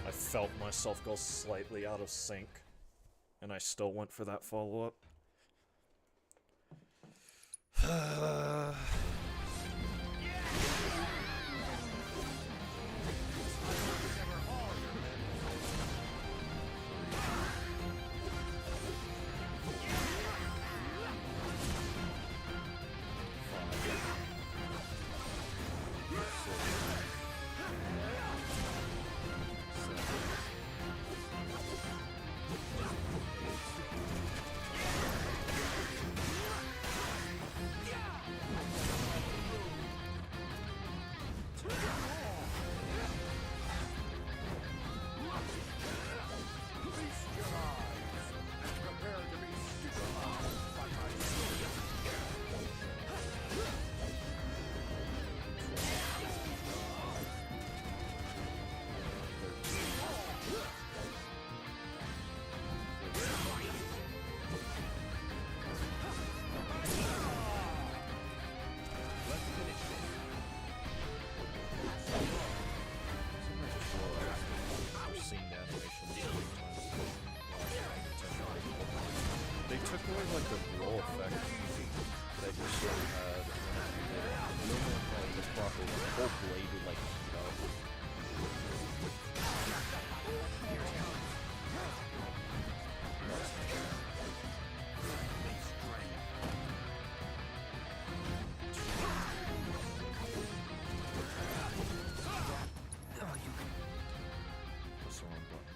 I felt myself go slightly out of sync, and I still went for that follow-up. Like the roll effect that you sort of had no more like this properly. The whole blade would like heat up. That's the wrong button.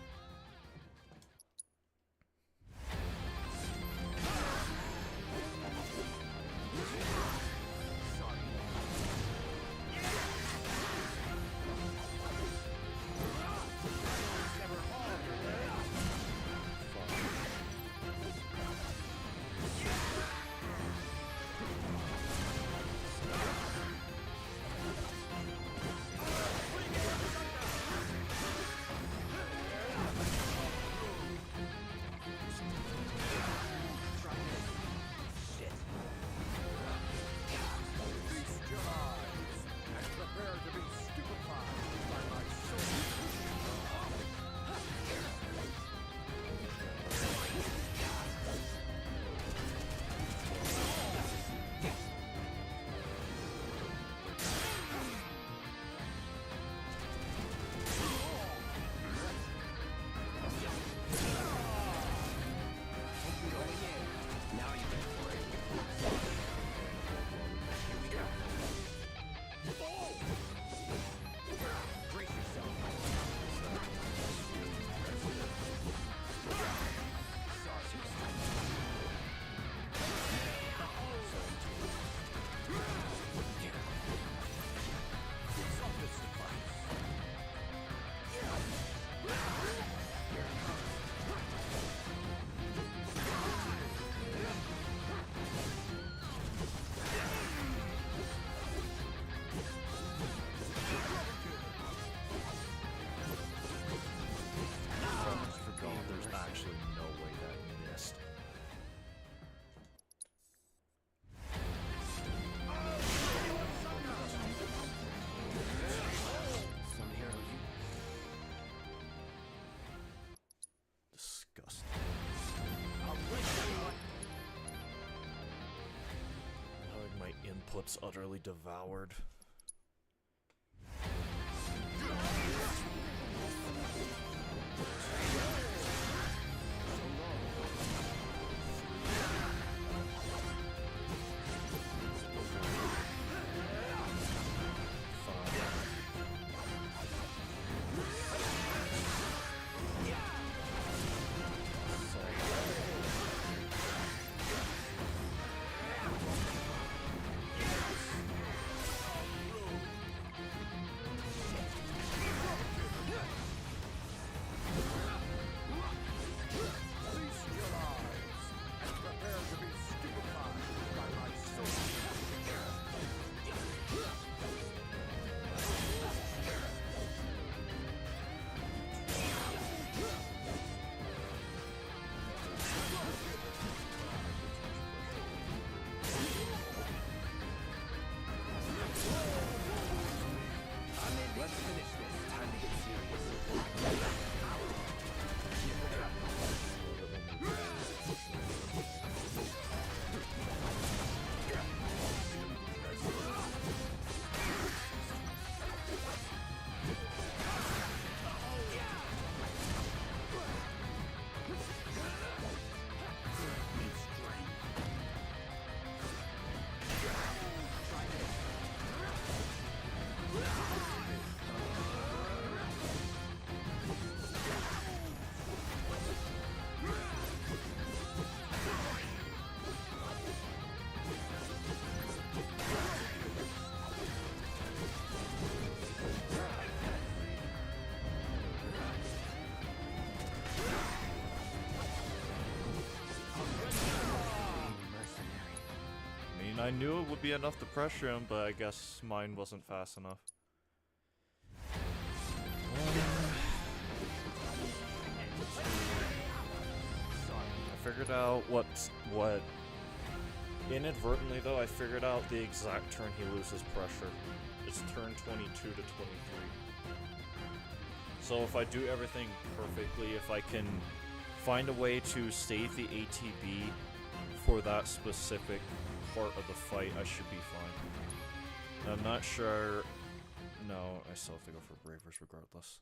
it's utterly devoured. I knew it would be enough to pressure him, but I guess mine wasn't fast enough. I figured out what inadvertently though, I figured out the exact turn he loses pressure. It's turn 22 to 23. So if I do everything perfectly, if I can find a way to save the ATB for that specific part of the fight, I should be fine. I'm not sure. No, I still have to go for Bravers regardless.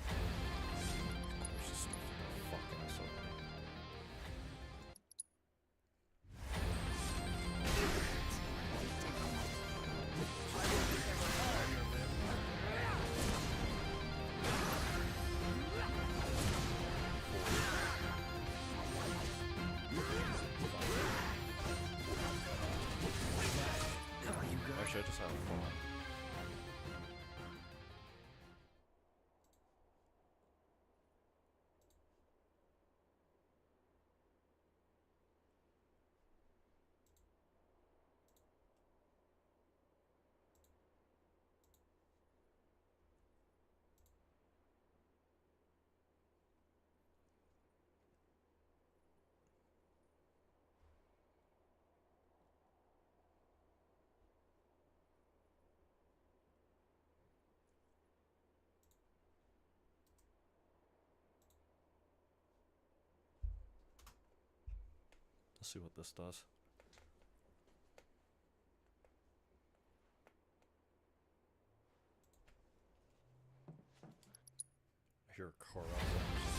There's just fucking us up. Actually, I just have fun. Let's see what this does. I hear a car outside.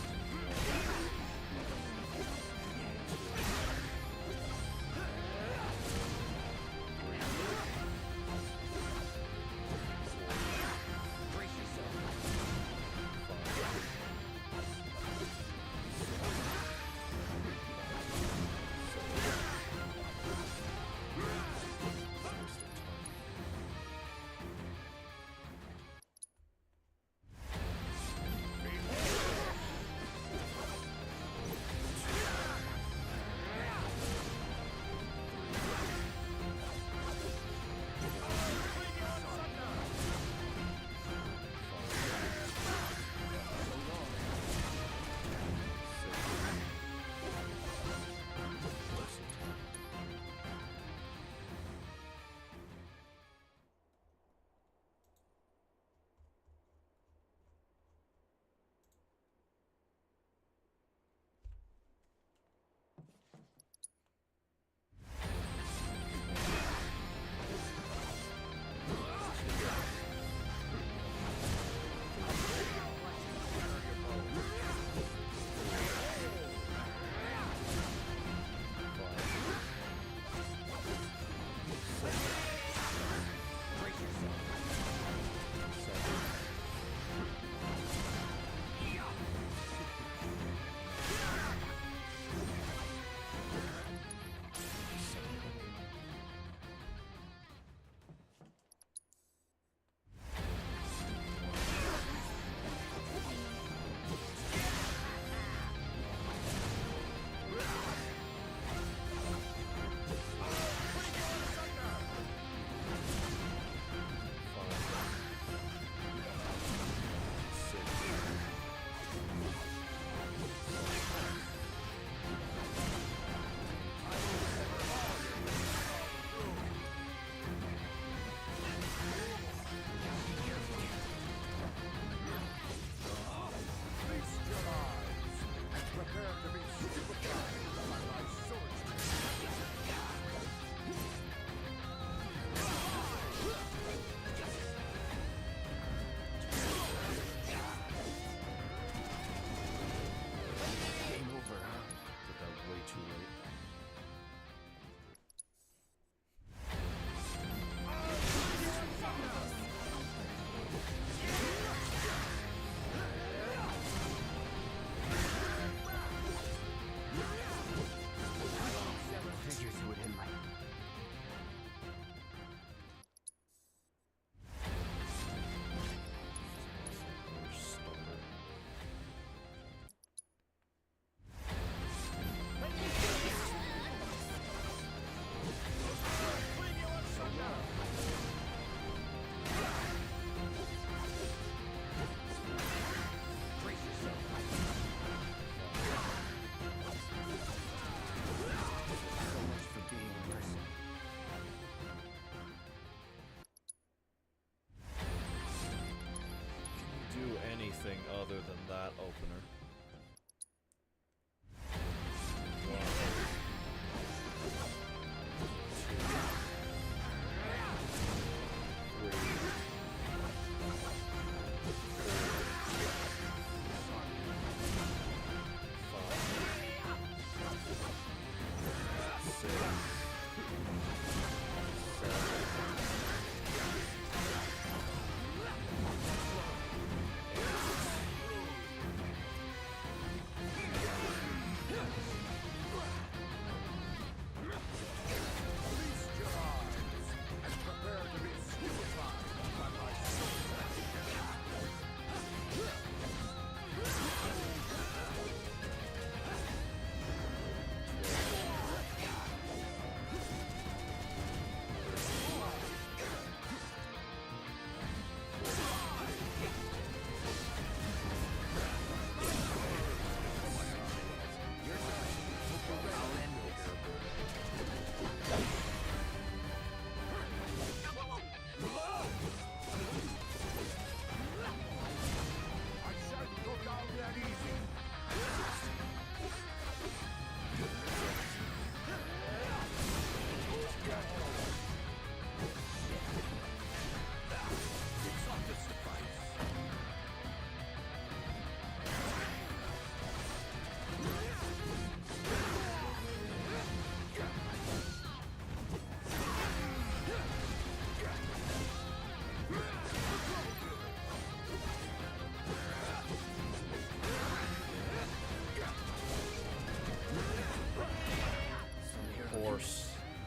anything other than that opener.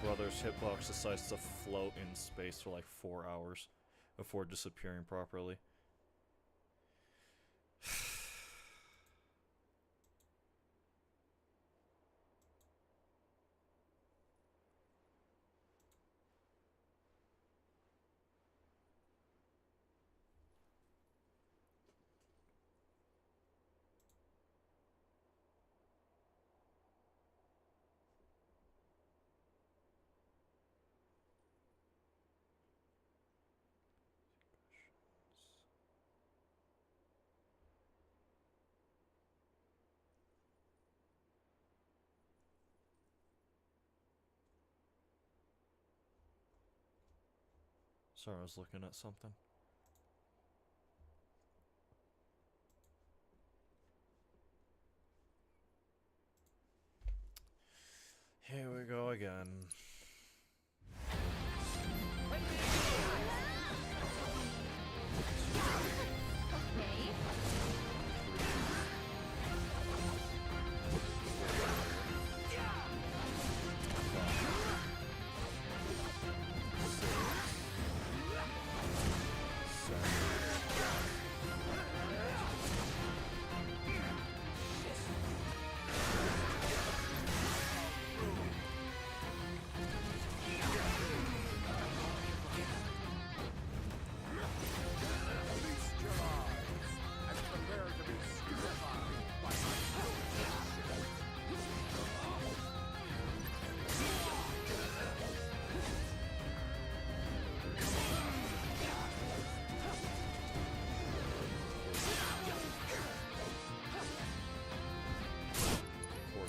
Brother's hitbox decides to float in space for like 4 hours before disappearing properly. Sorry, I was looking at something. Here we go again.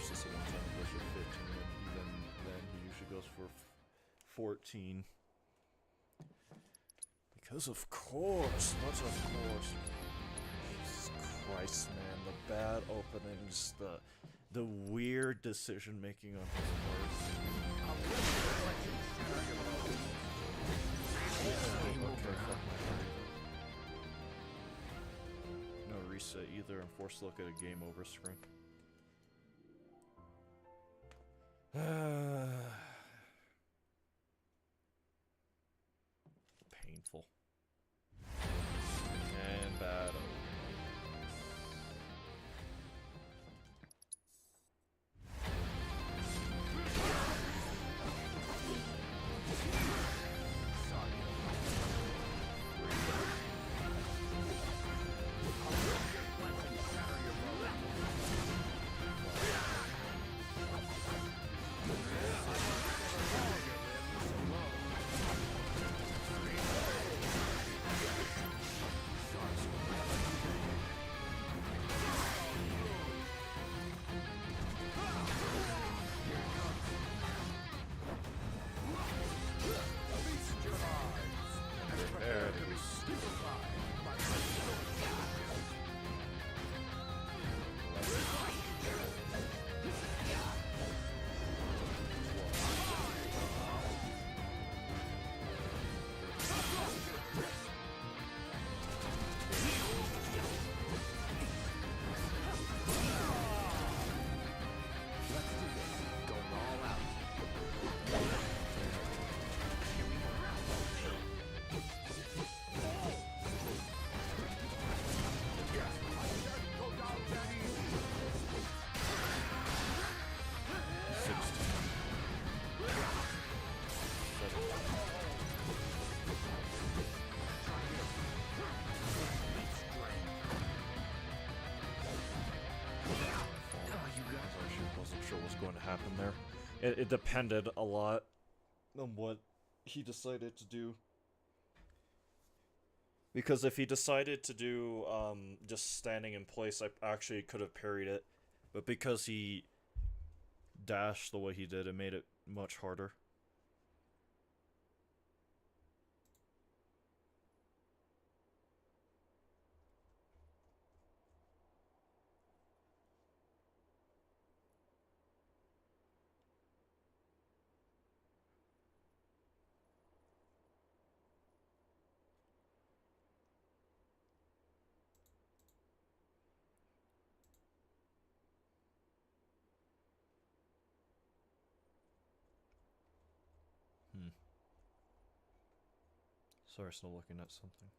Is a one-time push of 15, and even then he usually goes for 14. Because of course, but of course. Jesus Christ, man, the bad openings, the weird decision making on his part. Okay, fuck my heart. No reset either, and forced to look at a game over screen. Painful. And bad. going to happen there. It depended a lot on what he decided to do. Because if he decided to do just standing in place, I actually could have parried it. But because he dashed the way he did, it made it much harder. Sorry, still looking at something.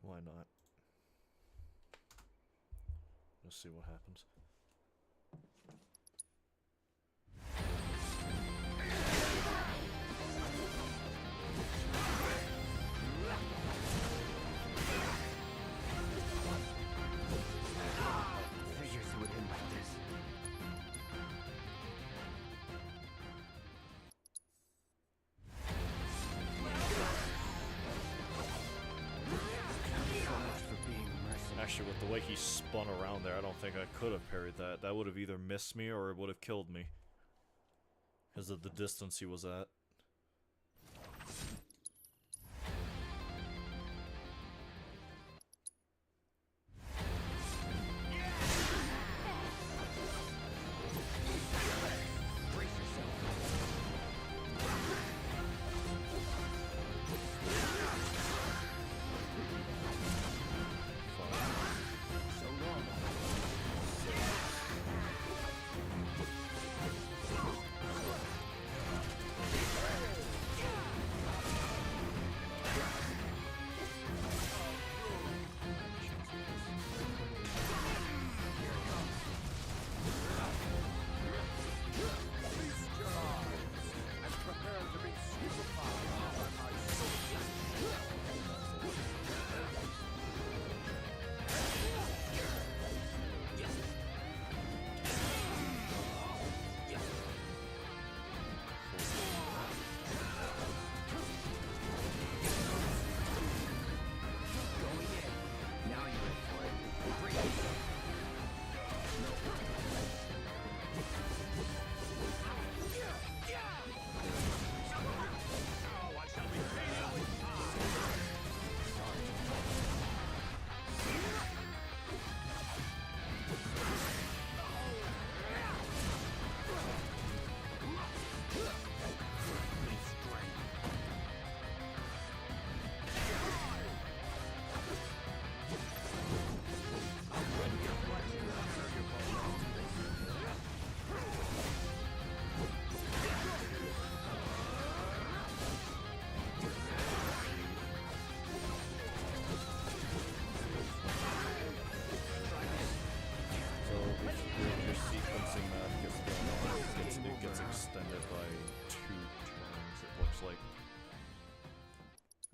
Why not? Let's see what happens. Figures who would end like this. Actually, with the way he spun around there, I don't think I could have parried that. That would have either missed me or it would have killed me. Because of the distance he was at.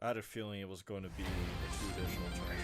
I had a feeling it was going to be 2 additional turns.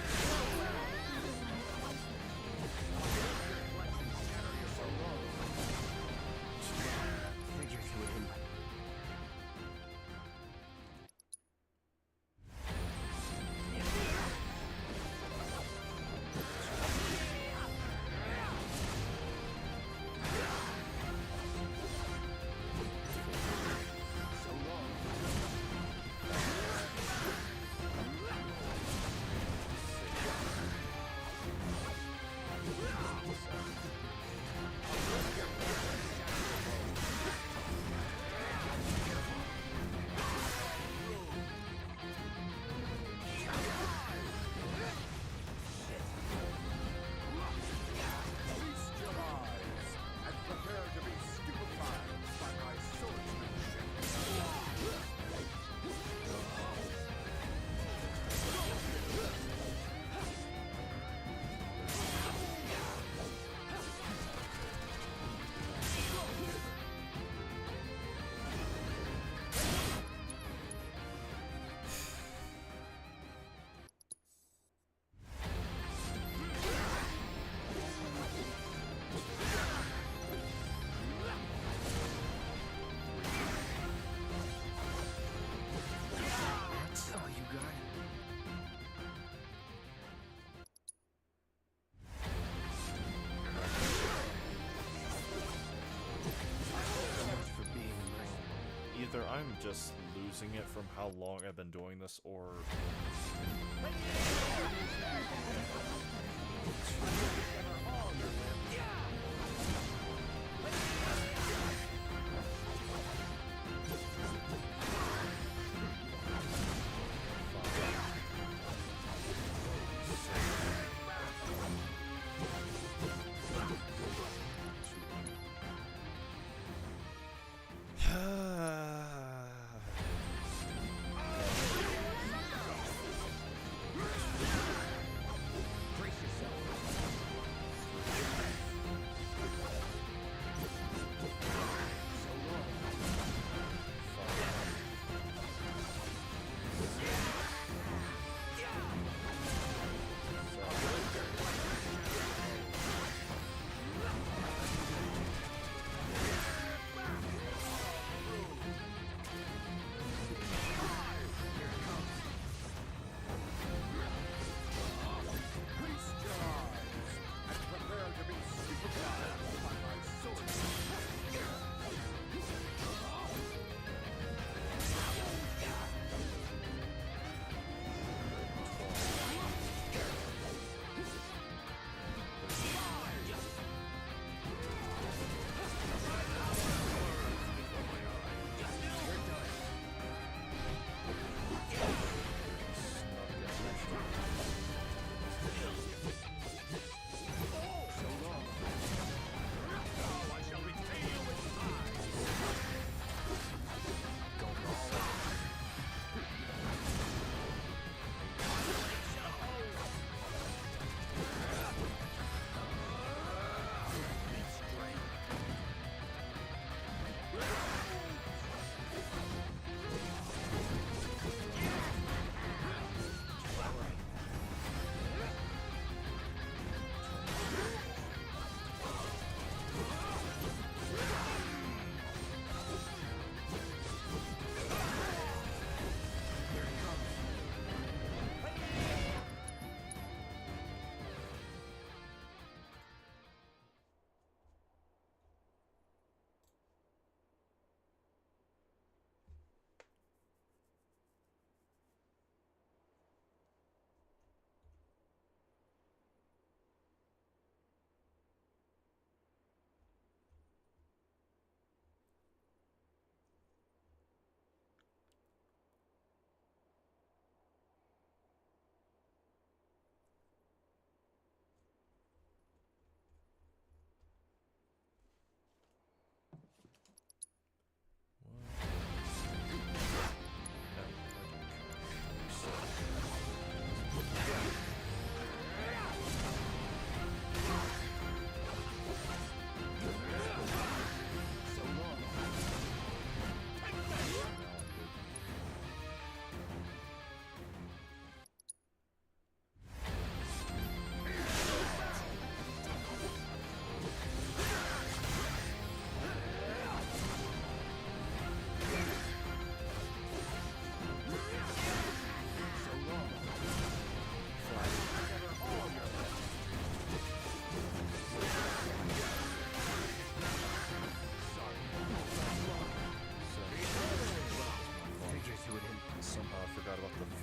I'm just losing it from how long I've been doing this, or...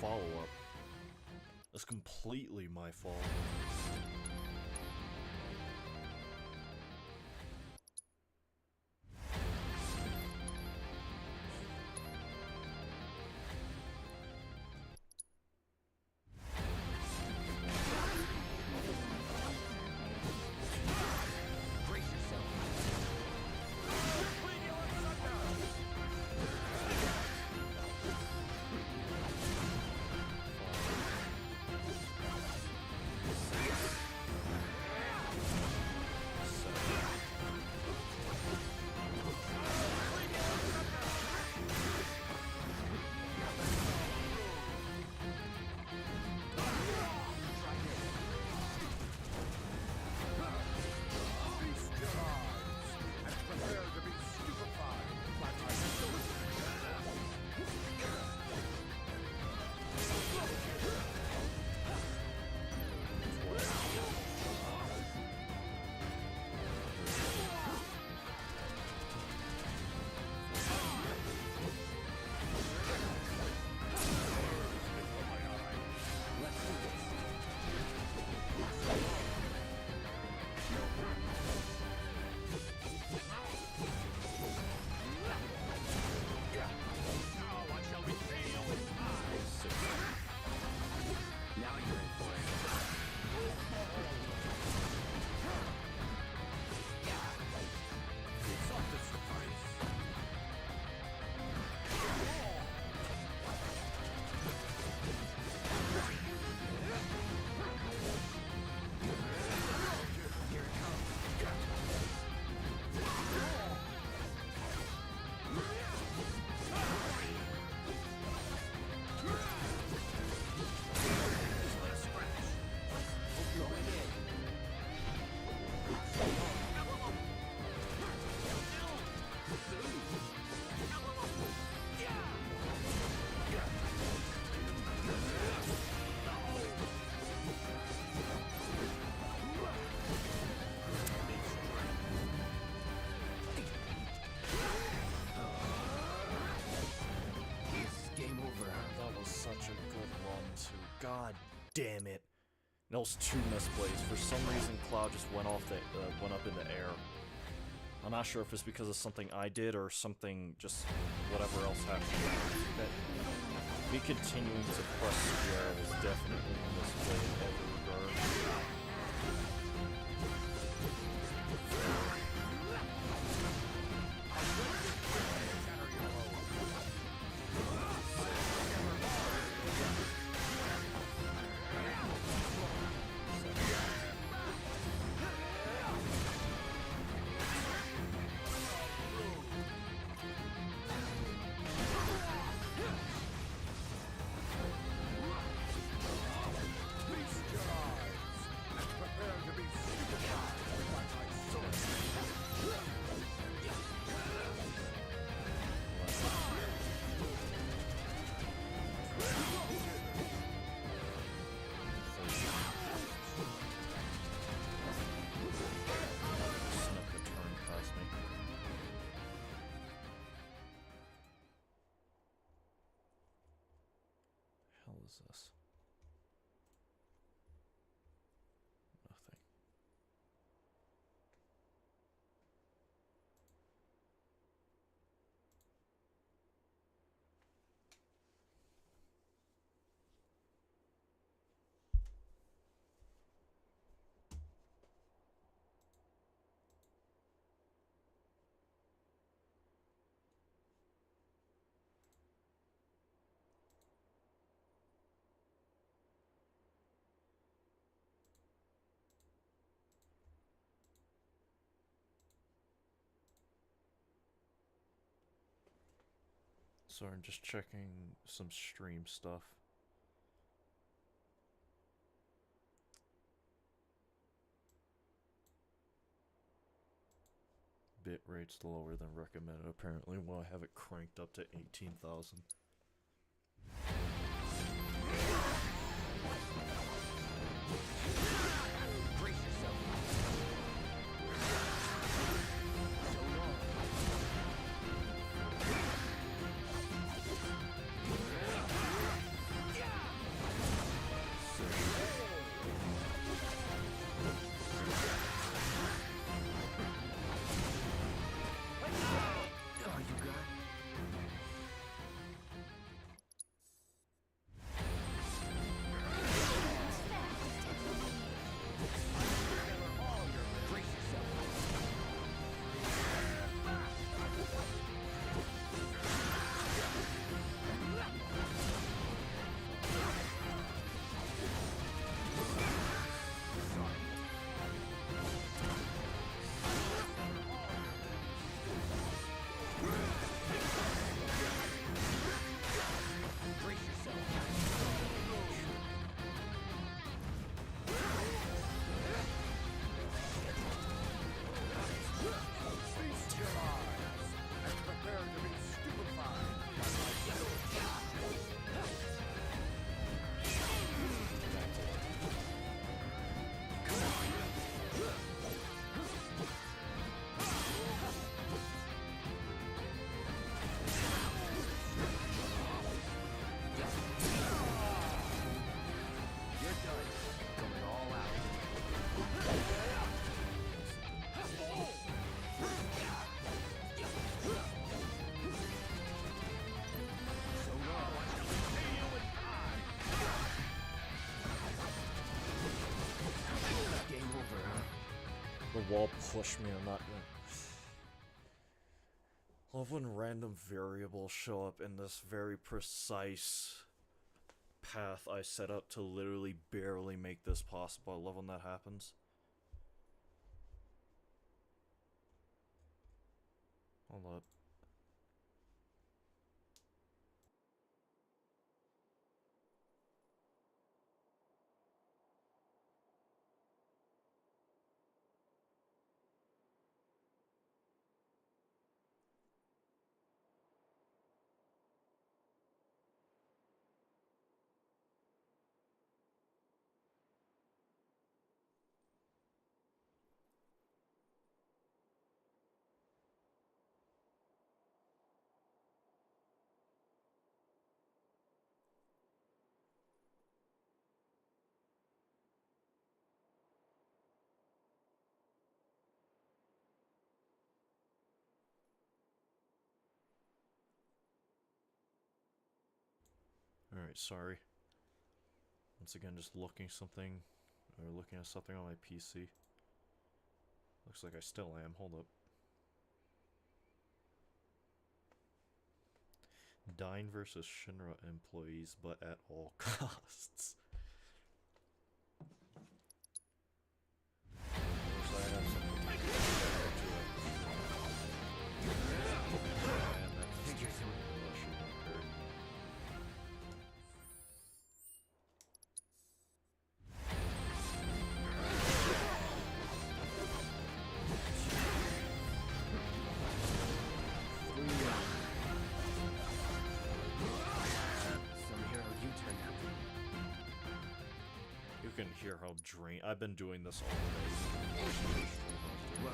follow-up. That's completely my fault. damn it. And those 2 misplays. For some reason, Cloud just went off the went up in the air. I'm not sure if it's because of something I did or something, just whatever else happened. But me continuing to press square was definitely a misplay in every regard. Is this? Nothing. Sorry, I'm just checking some stream stuff. Bit rate's lower than recommended apparently. Well, I have it cranked up to 18,000. The wall pushed me, I'm not gonna... Love when random variables show up in this very precise path I set up to literally barely make this possible. I love when that happens. Hold up. Alright, sorry. Once again, just looking at something on my PC. Looks like I still am. Hold up. Dine versus Shinra employees, but at all costs. You can hear how drained. I've been doing this all day. Well,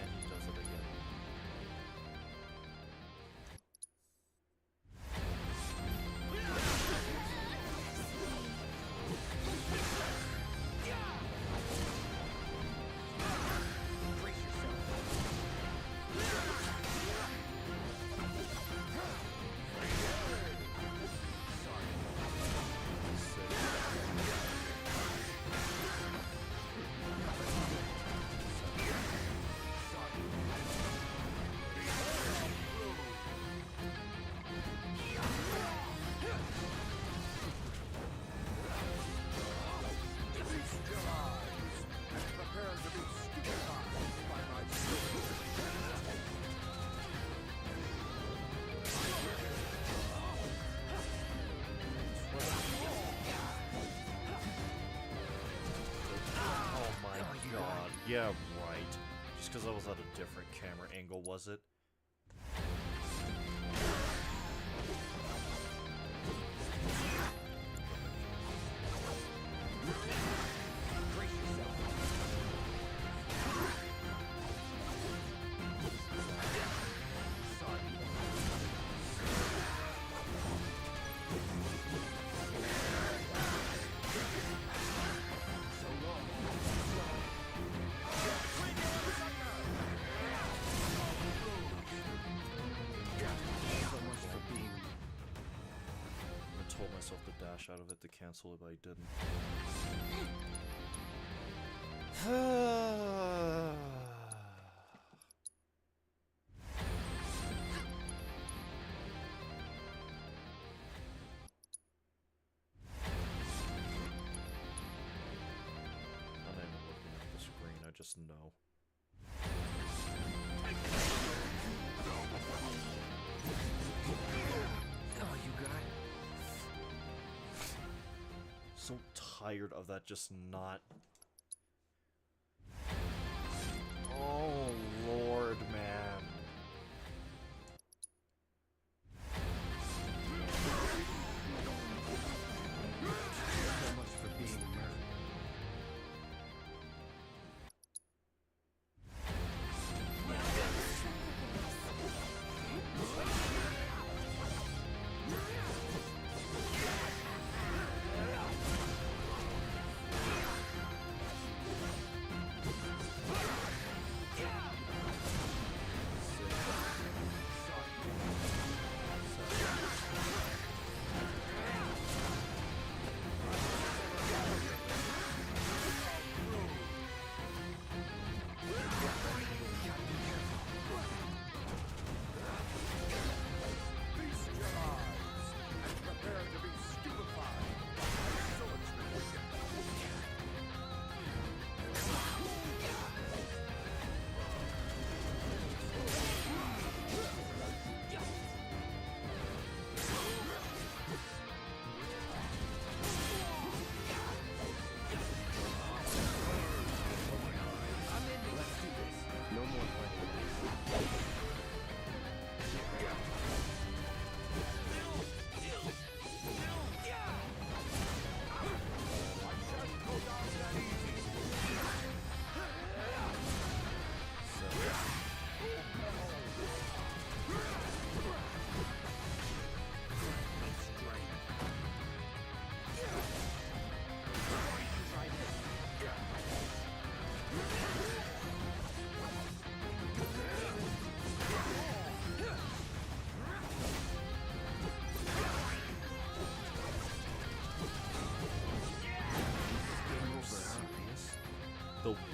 And he does it again. Yeah, right. Just because I was at a different camera angle, was it? I told myself to dash out of it to cancel it, but I didn't. I'm not even looking at the screen, I just know. oh, you got it. So tired of that just not. Oh Lord, man. So much for being a nerd.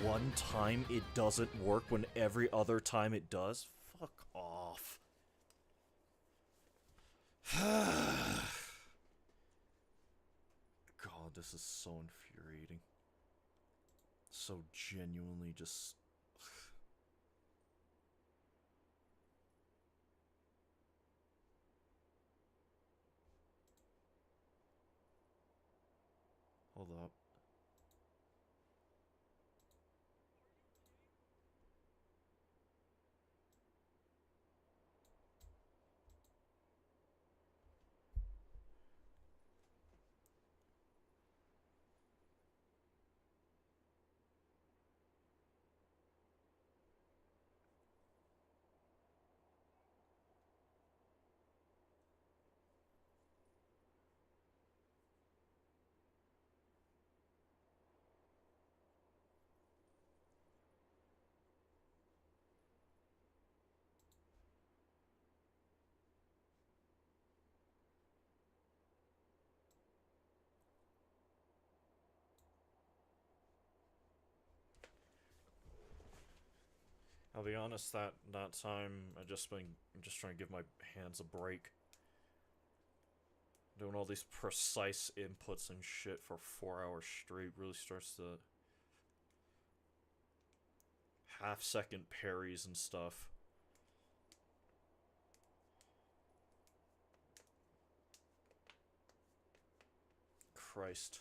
one time it doesn't work when every other time it does? Fuck off. God, this is so infuriating. So genuinely just... Hold up. I'll be honest, that time I'm just trying to give my hands a break. Doing all these precise inputs and shit for 4 hours straight really starts to... half-second parries and stuff. Christ.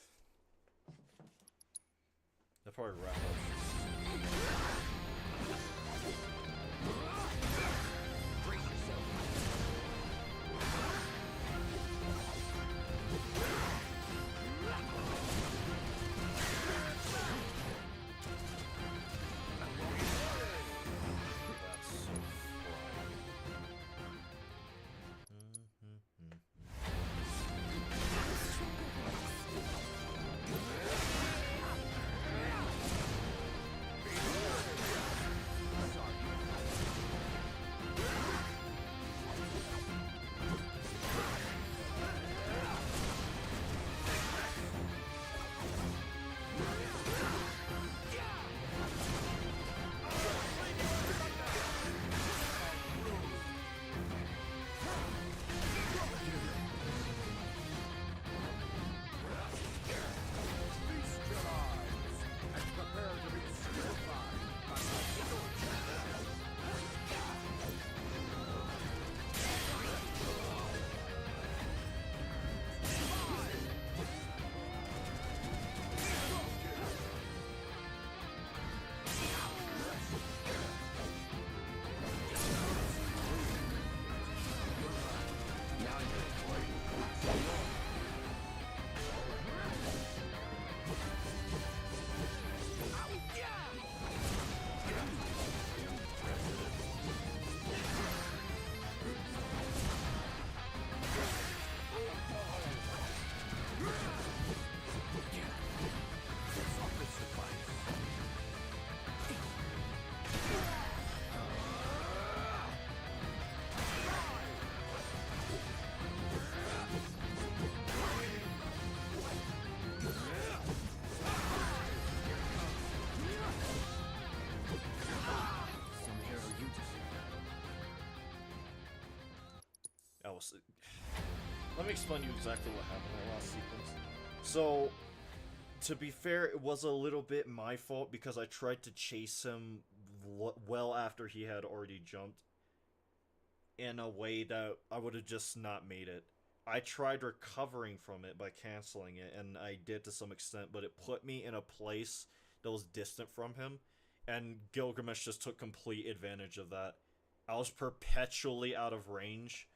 They'll probably wrap up. Let me explain to you exactly what happened in that last sequence. So, to be fair, it was a little bit my fault because I tried to chase him well after he had already jumped in a way that I would have just not made it. I tried recovering from it by canceling it, and I did to some extent, but it put me in a place that was distant from him, and Gilgamesh just took complete advantage of that. I was perpetually out of range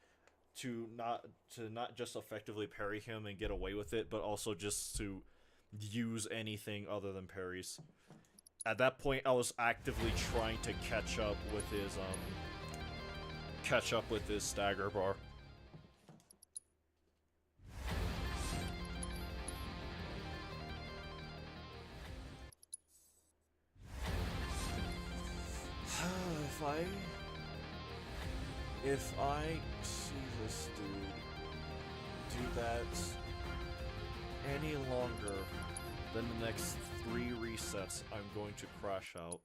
to not just effectively parry him and get away with it, but also just to use anything other than parries. At that point, I was actively trying to catch up with his stagger bar. If I see this dude do that any longer, Then the next 3 resets, I'm going to crash out.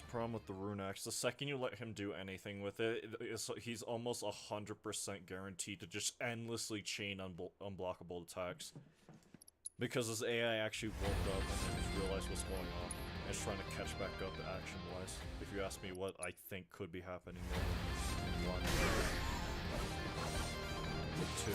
Problem with the rune axe, the second you let him do anything with it, he's almost 100% guaranteed to just endlessly chain unblockable attacks. Because his AI actually woke up and then realized what's going on, and is trying to catch back up action-wise. If you ask me what I think could be happening there. 1, 2.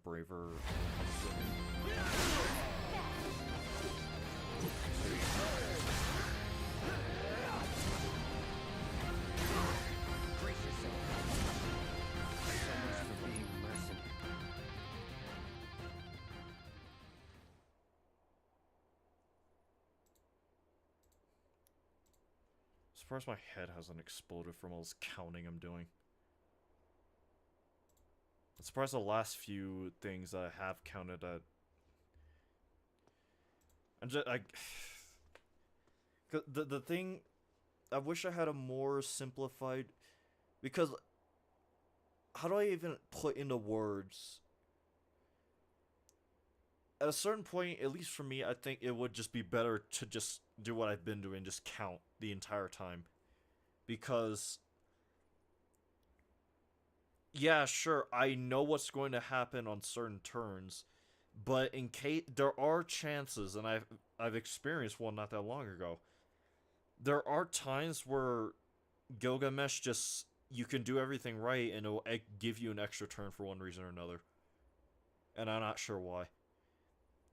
braver. Brace yourself. So much for being a mercenary. Surprised my head hasn't exploded from all this counting I'm doing. I'm surprised the last few things I have counted at. The thing, I wish I had a more simplified, because how do I even put into words? At a certain point, at least for me, I think it would just be better to just do what I've been doing, just count the entire time. Because, yeah, sure, I know what's going to happen on certain turns, but in case there are chances, and I've experienced one not that long ago. There are times where Gilgamesh just, you can do everything right and it'll give you an extra turn for one reason or another. And I'm not sure why.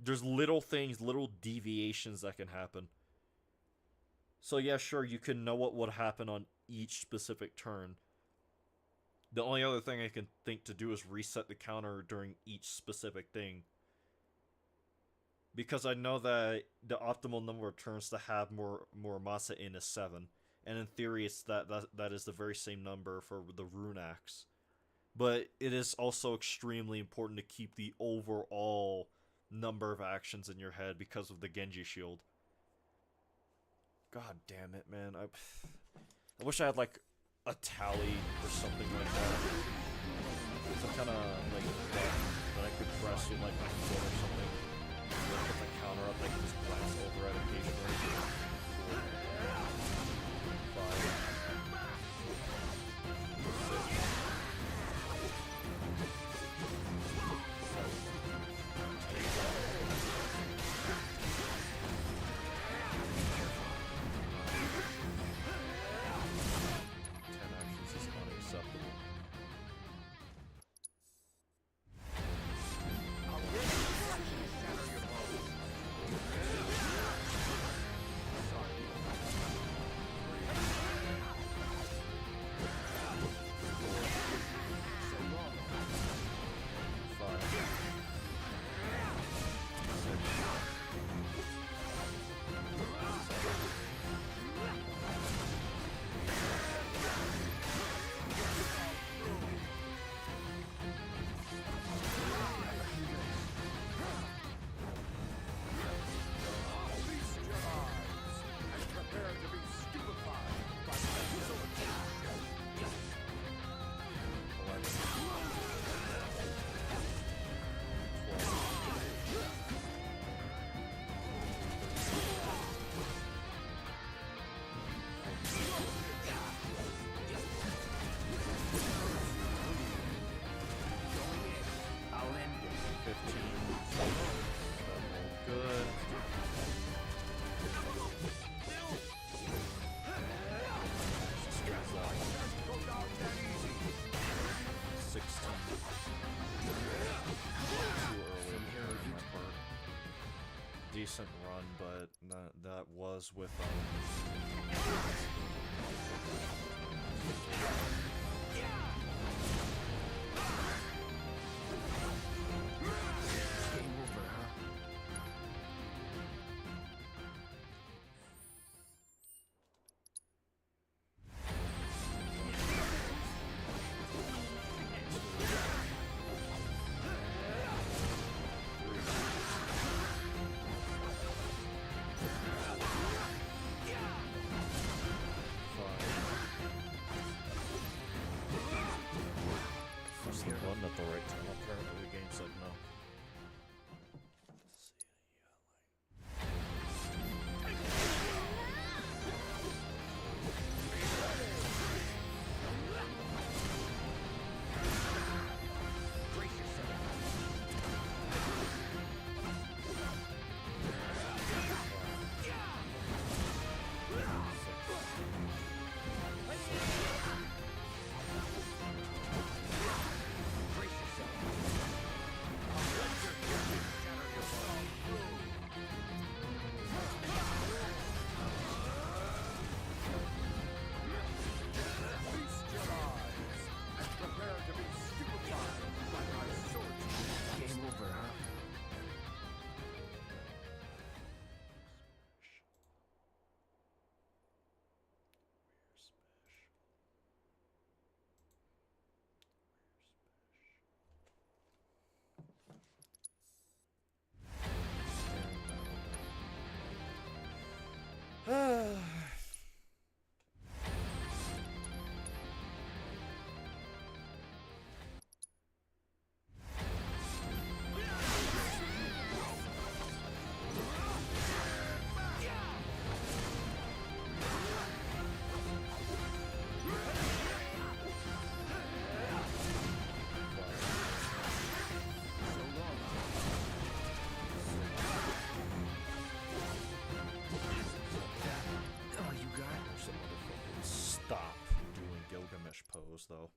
There's little things, little deviations that can happen. So yeah, sure, you can know what would happen on each specific turn. The only other thing I can think to do is reset the counter during each specific thing. Because I know that the optimal number of turns to have more masa in is 7. And in theory, it's that is the very same number for the rune axe. But it is also extremely important to keep the overall number of actions in your head because of the Genji shield. God damn it, man. I wish I had, like, a tally or something like that. Some kind of, like, that I could press with, like, my foot or something. Put the counter up, I can just glance over it occasionally. 4, 5, 6, 10 actions is unacceptable. Decent run, but that was with Game over, huh? the one that pose, though.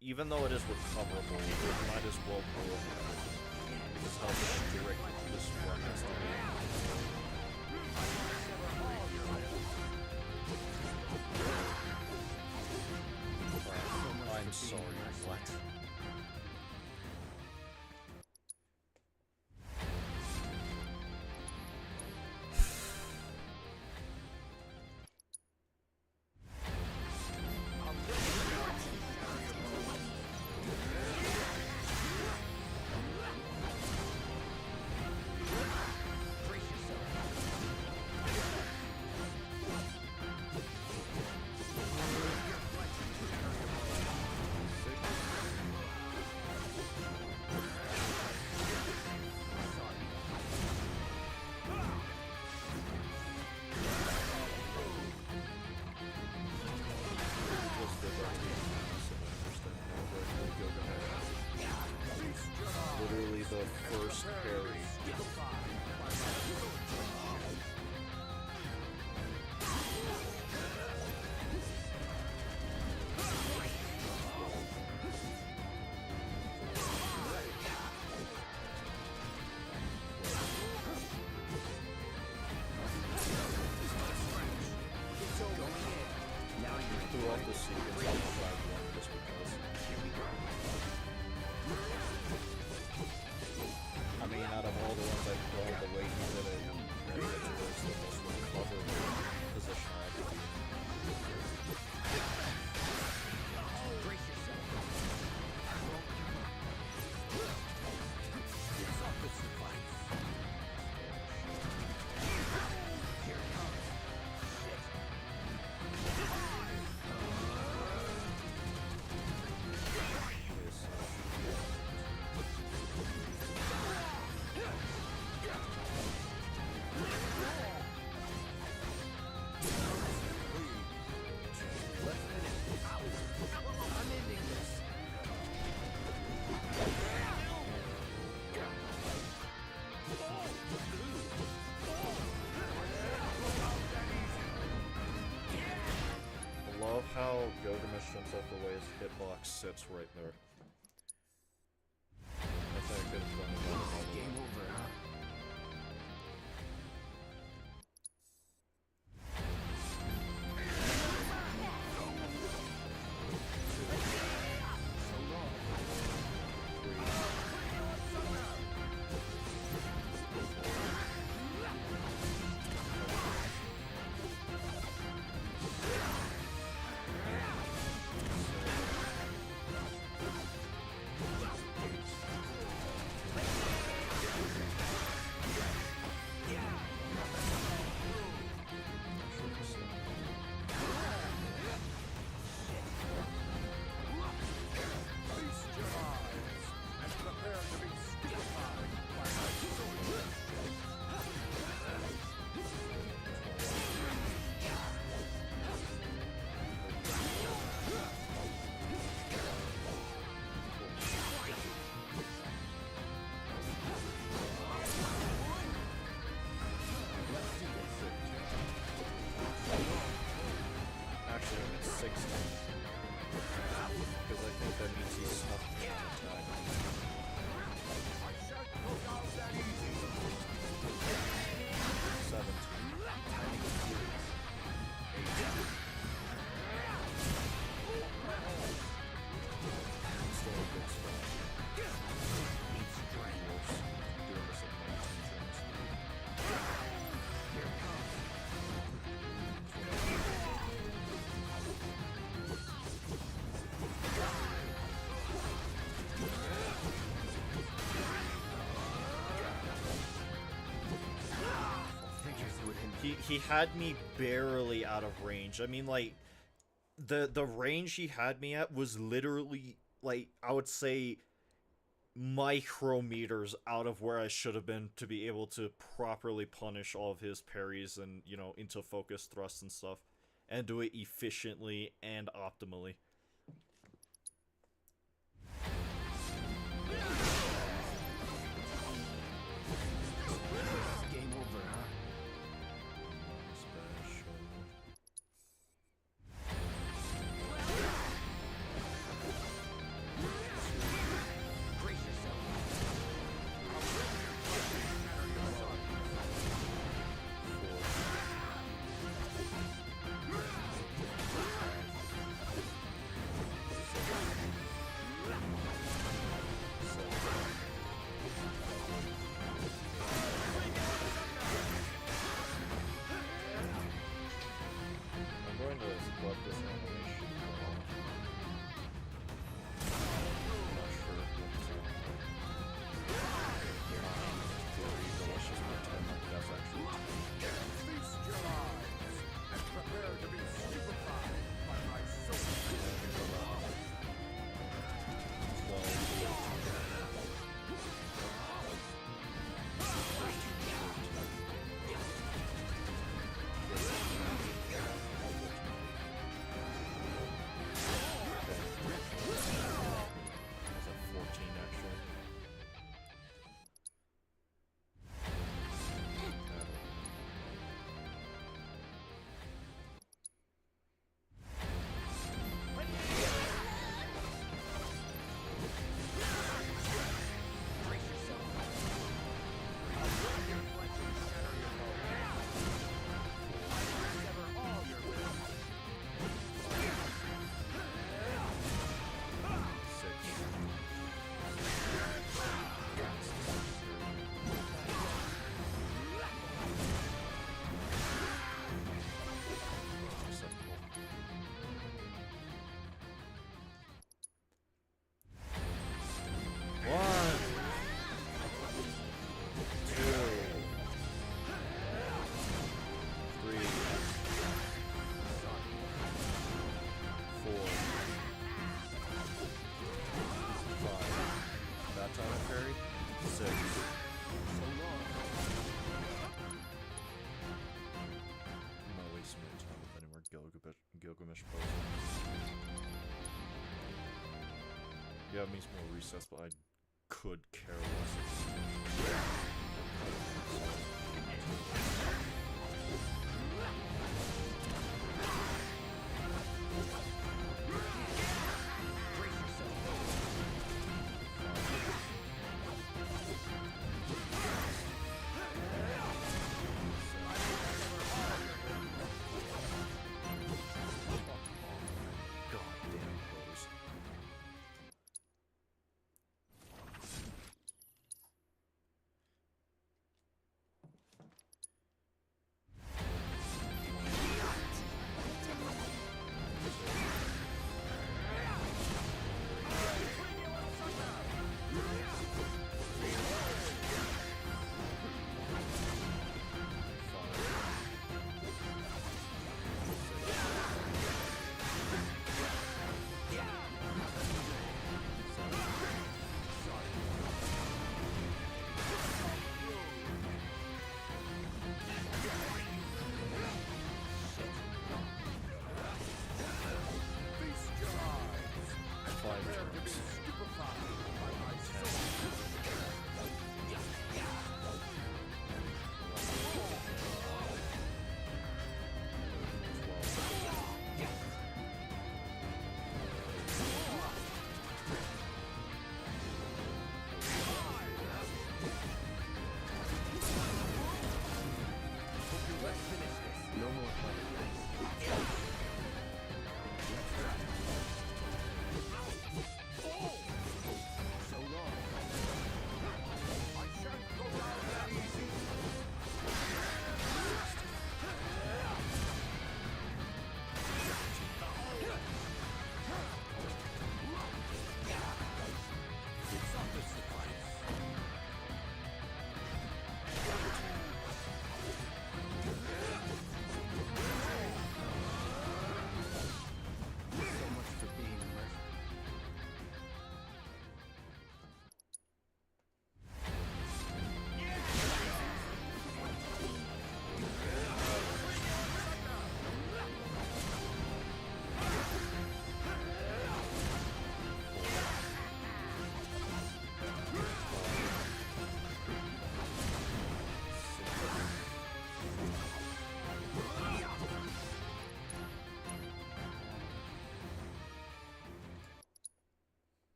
Even though it is recoverable, you might as well pull it because how strict this one has to be. I'm sorry, what? Literally the first parry. Through all the sequence, I'll try one just because. I mean, out of all the ones I've thrown, the way he did it, it's the most recoverable position I could be. Brace yourself. It's up this device. Here it comes. I love how Gilgamesh jumps out the way his hitbox sits right there. I think I could have done it all. Game over, huh? he had me barely out of range. I mean, like, the range he had me at was literally, like, I would say micrometers out of where I should have been to be able to properly punish all of his parries and, you know, into focus thrusts and stuff, and do it efficiently and optimally. Game over, huh? I'm going to let this animation go on. I'm not sure if it's theory, but let's just pretend like that's actually Feast your eyes and prepare to be stupefied by my sword. 14 actually. Gilgamesh pose. Yeah, it means more recess, but I could care less.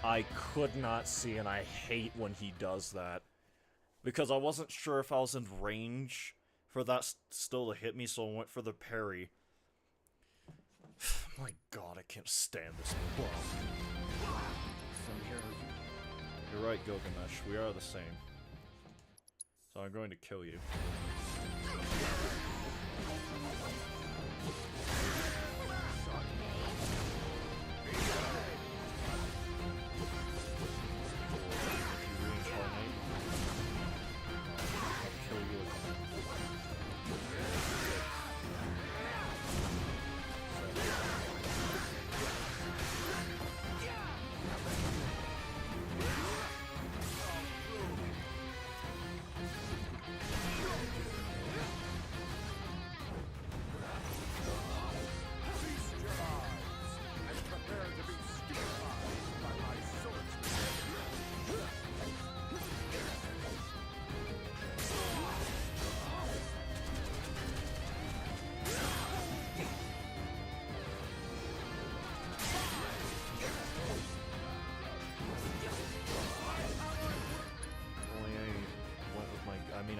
I could not see, and I hate when he does that. Because I wasn't sure if I was in range for that still to hit me, so I went for the parry. My god, I can't stand this bum. From here, You're right, Gilgamesh, we are the same. So I'm going to kill you.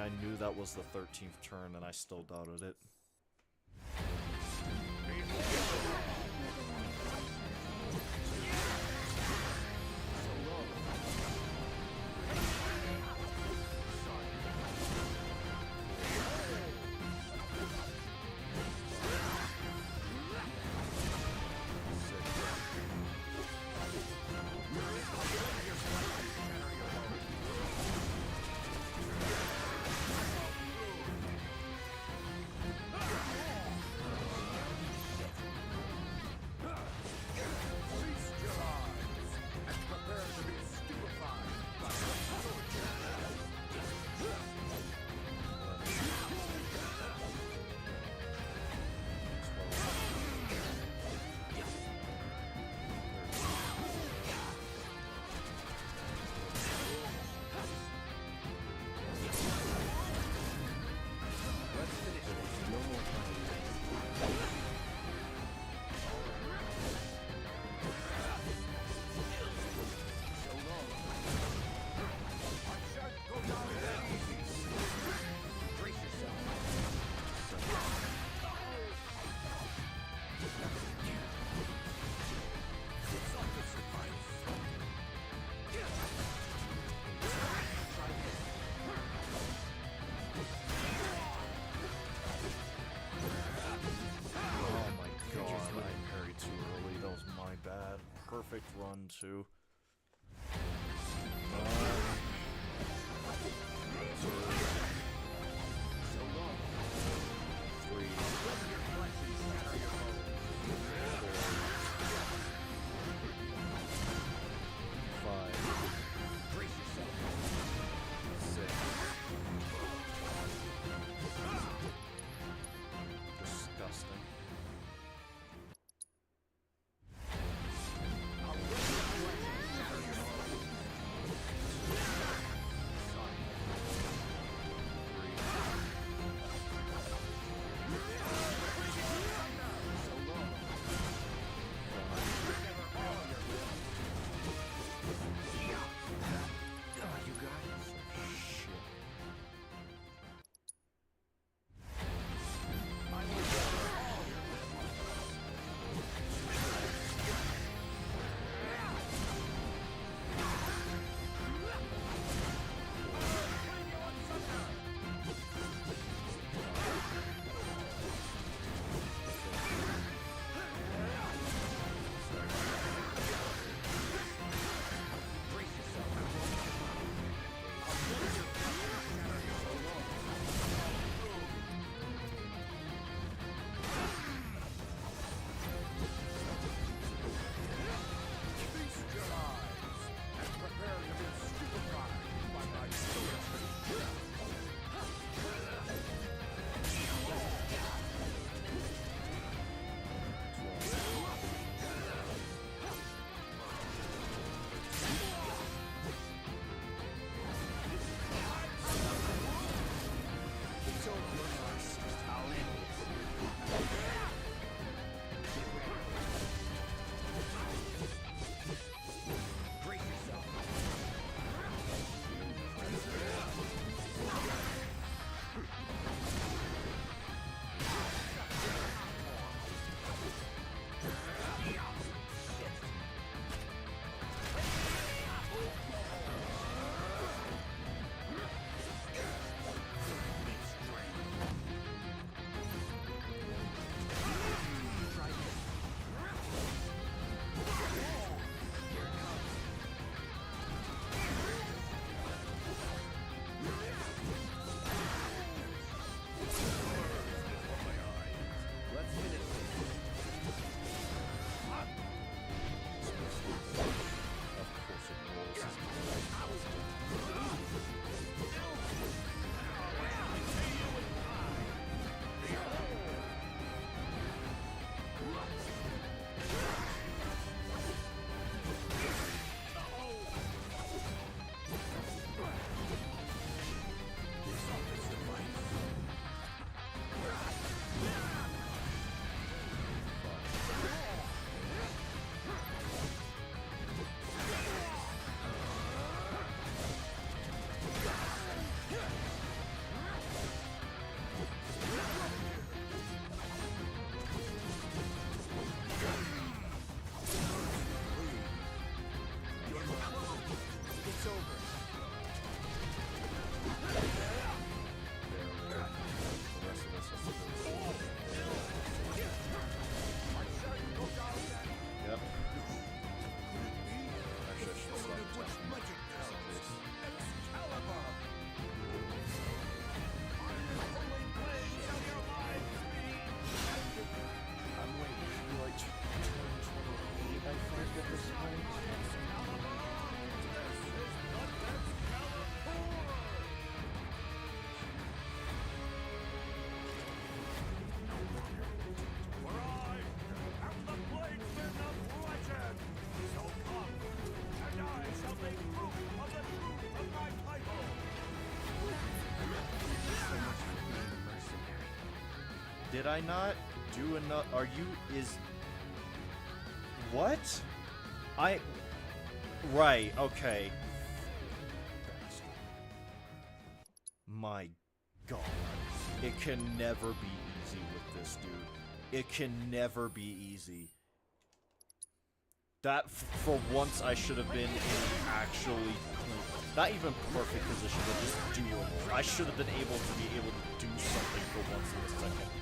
I knew that was the 13th turn, and I still doubted it. Perfect run, too. Did I not do enough? Are you... is... What? Right, okay. My god. It can never be easy with this dude. It can never be easy. That, for once, I should have been in actually... not even perfect position, but just doable. I should have been able to do something for once in a second.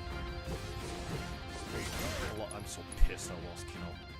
I'm so pissed I lost Kino.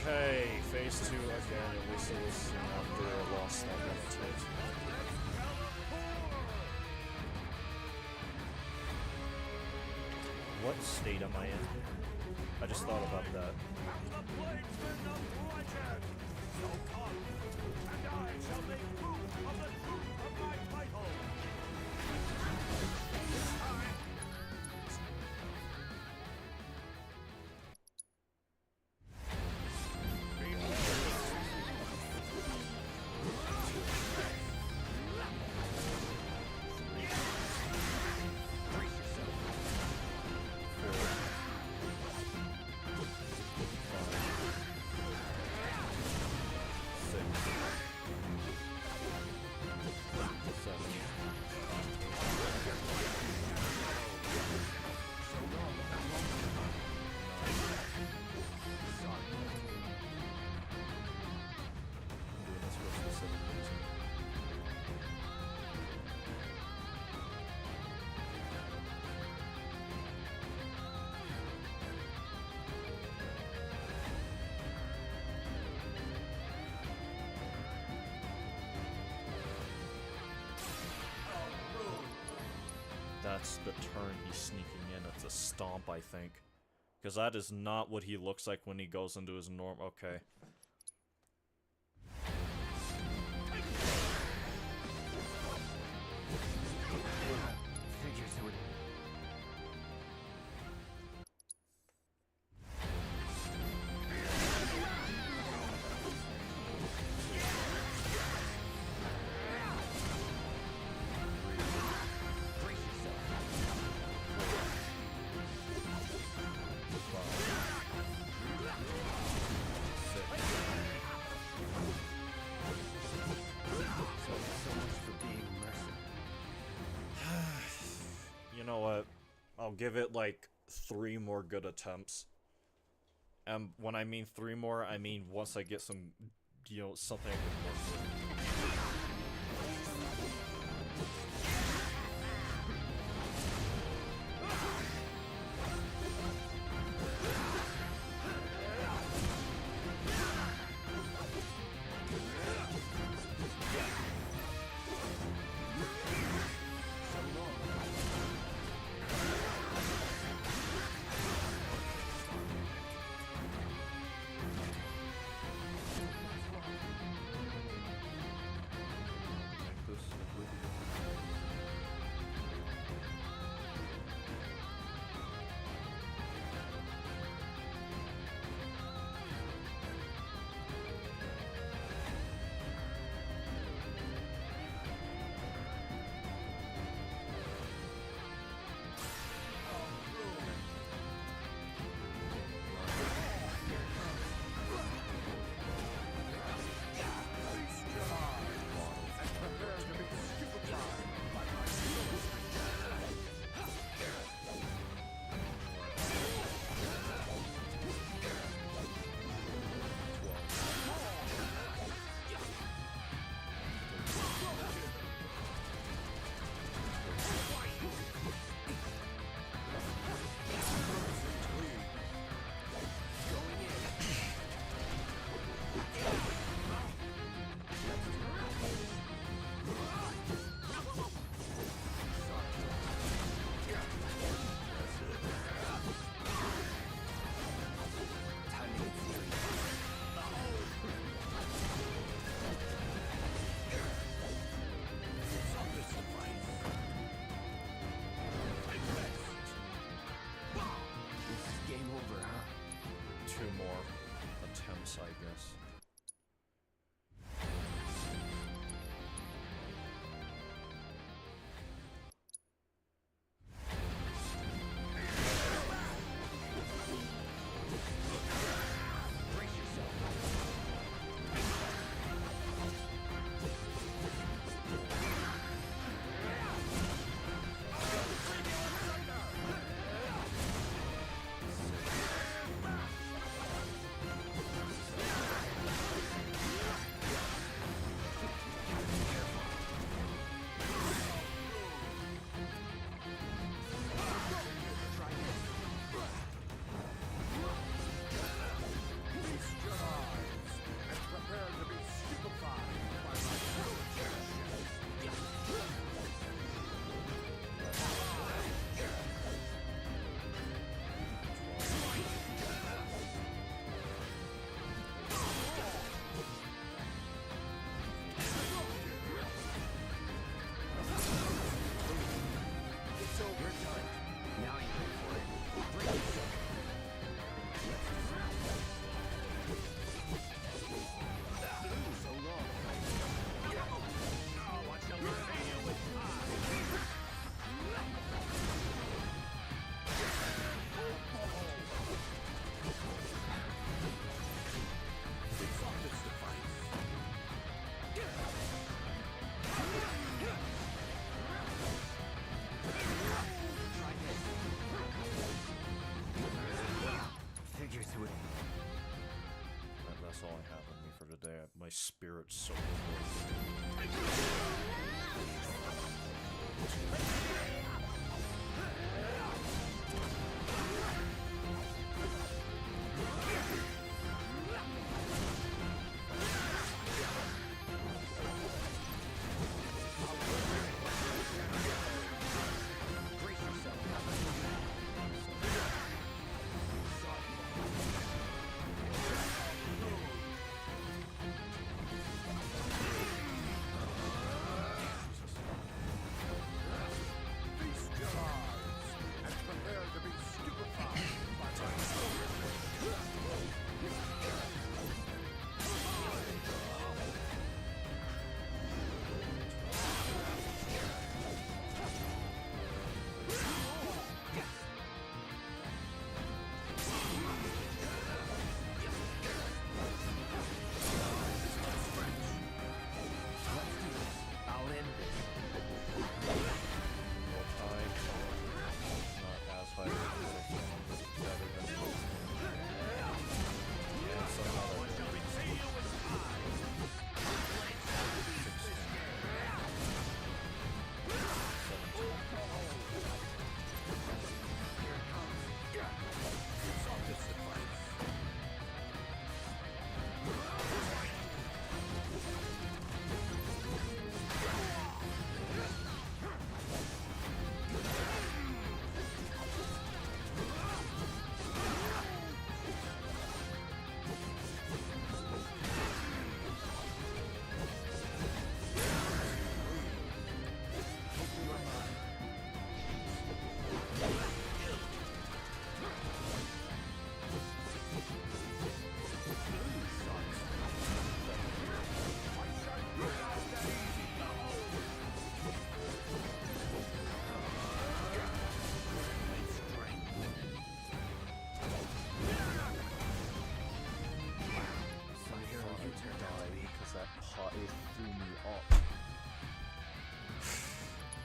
Okay, phase 2 again, at least it was after a loss that meditate. What state am I in? I just thought about that. that's the turn he's sneaking in. It's a stomp, I think. Because that is not what he looks like when he goes into his norm. Okay. Figures who would You know what? I'll give it like 3 more good attempts. And when I mean 3 more, I mean once I get some, you know, something I can work with. I guess. That's all I have on me for today. My spirit's so full.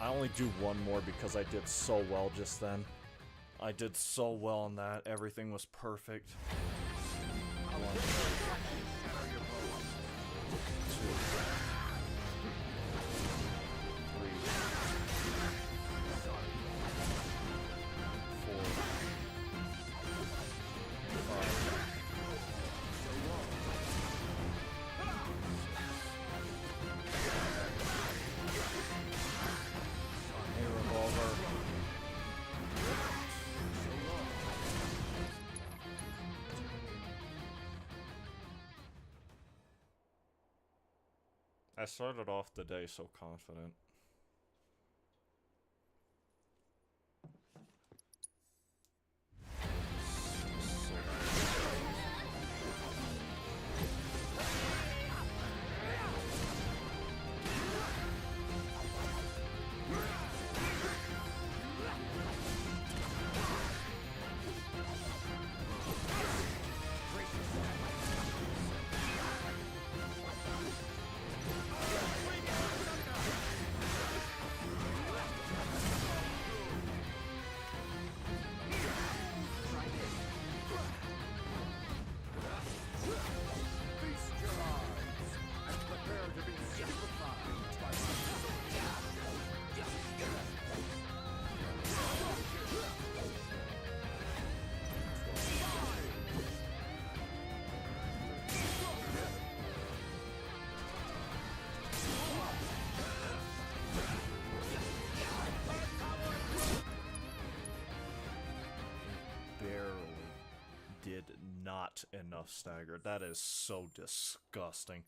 only do one more because I did so well just then. I did so well on that. Everything was perfect. One, two, 3, 4, 5. A revolver. I started off the day so confident. Did not enough stagger. That is so disgusting.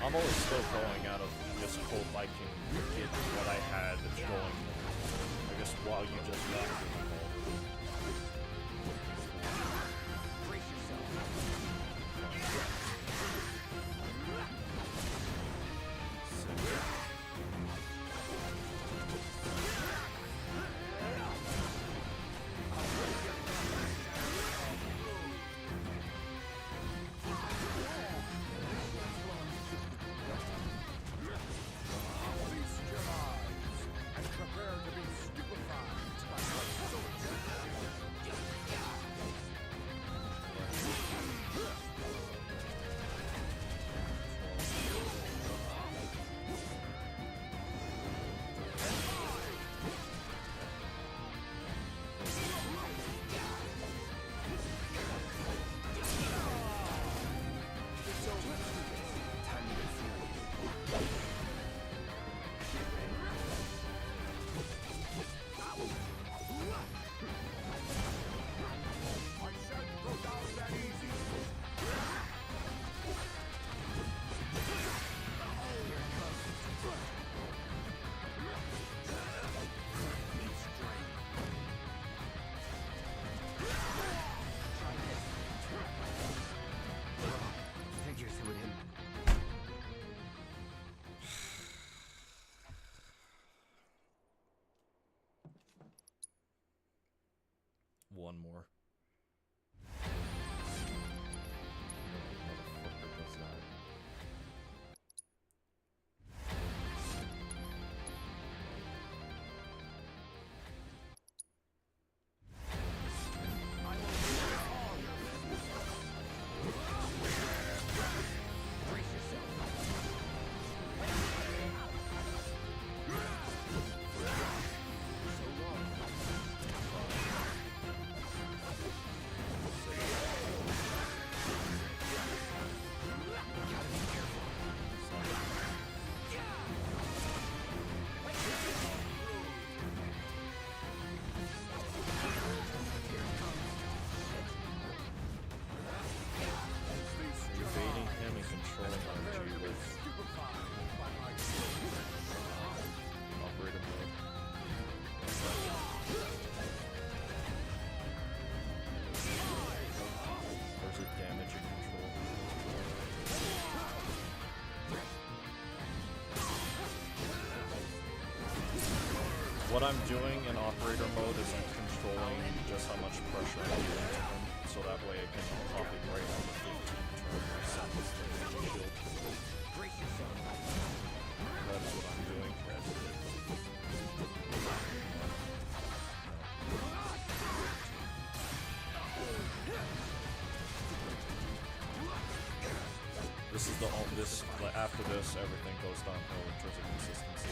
I'm always still going out of just hope I can get what I had going. I guess while you just got the revolver. Brace One more. Motherfucker does that. Evading him and controlling energy with operator mode. Or is it damage and control? What I'm doing in operator mode is I'm controlling just how much pressure I'm giving to him, so that way I can copy right on the 15 turn shield. Brace yourself. That is what I'm doing. This is after this, everything goes downhill in terms of consistency.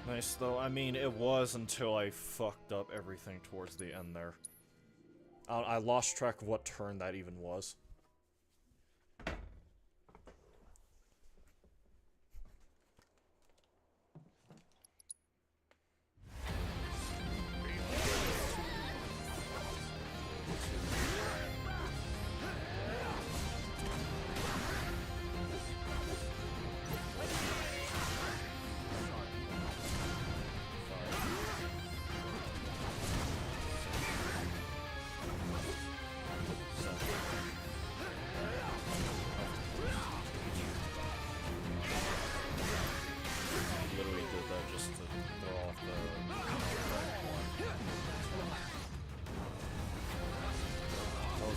Nice, though. I mean, it was until I fucked up everything towards the end there. I lost track of what turn that even was.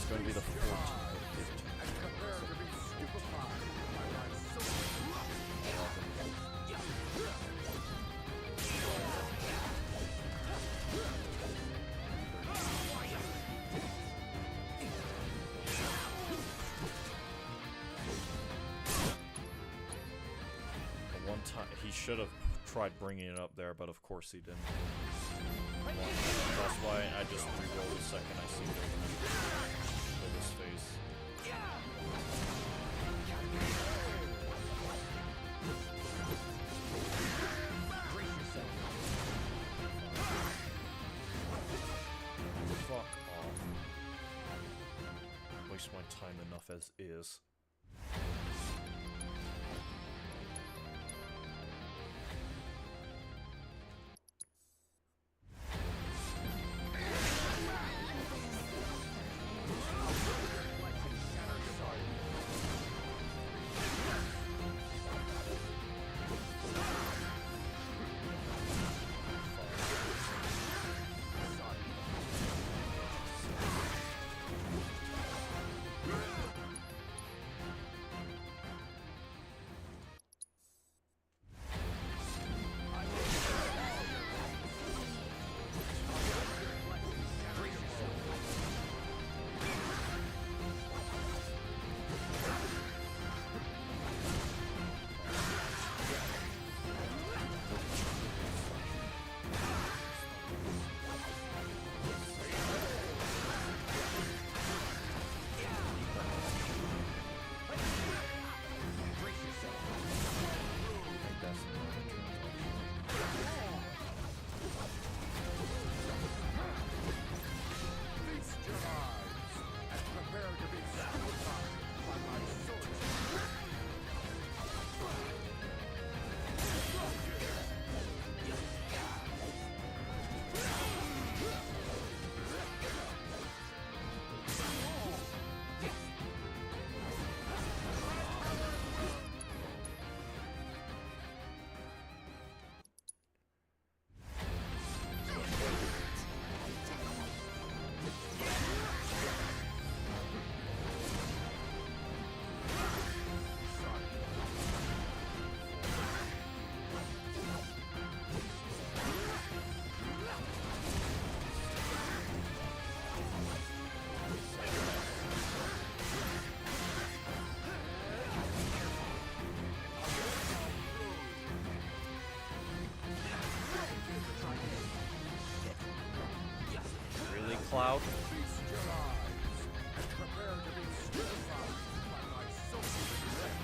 Going to be the 14th or 15th. One time he should have tried bringing it up there, but of course he didn't. That's why I just re-roll the second I see it. This phase. Fuck off. Waste my time enough as is. Cloud. Feast your eyes and prepare to be stupefied by my social wreck.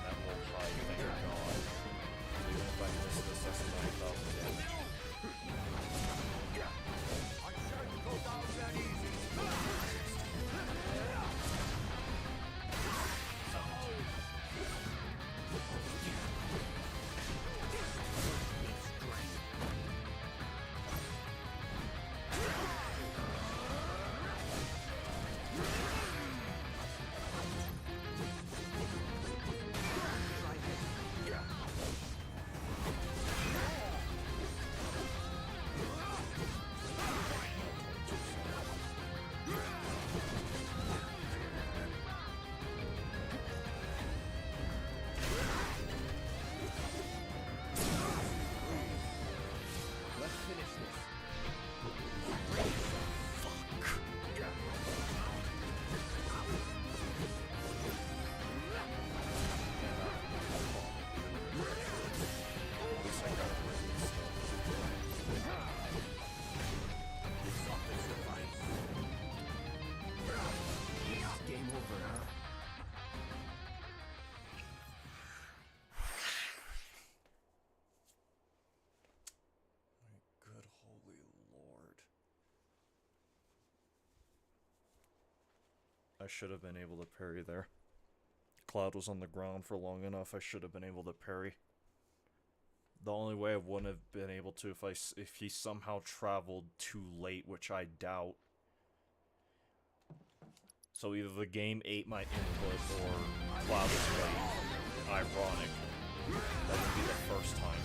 That will hide, thank God. Even if I miss this, that's 9,000 damage. I shan't go down that easy. Let's finish this. At least I got it written still. Game over, huh? My good holy lord. I should have been able to parry there. Cloud was on the ground for long enough, I should have been able to parry. The only way I wouldn't have been able to if he somehow traveled too late, which I doubt. So either the game ate my input or Cloud was late. Ironic. That would be the first time.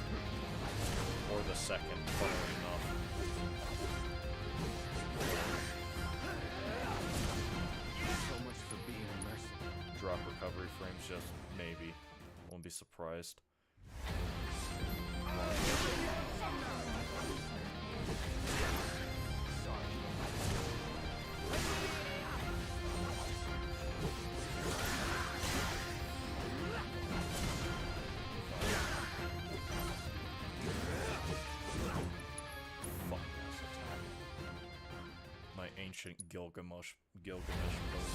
Or the second, funnily enough. So much for being a mercenary. Drop recovery frames, just maybe. Won't be surprised. Fuck this attack. My ancient Gilgamesh build that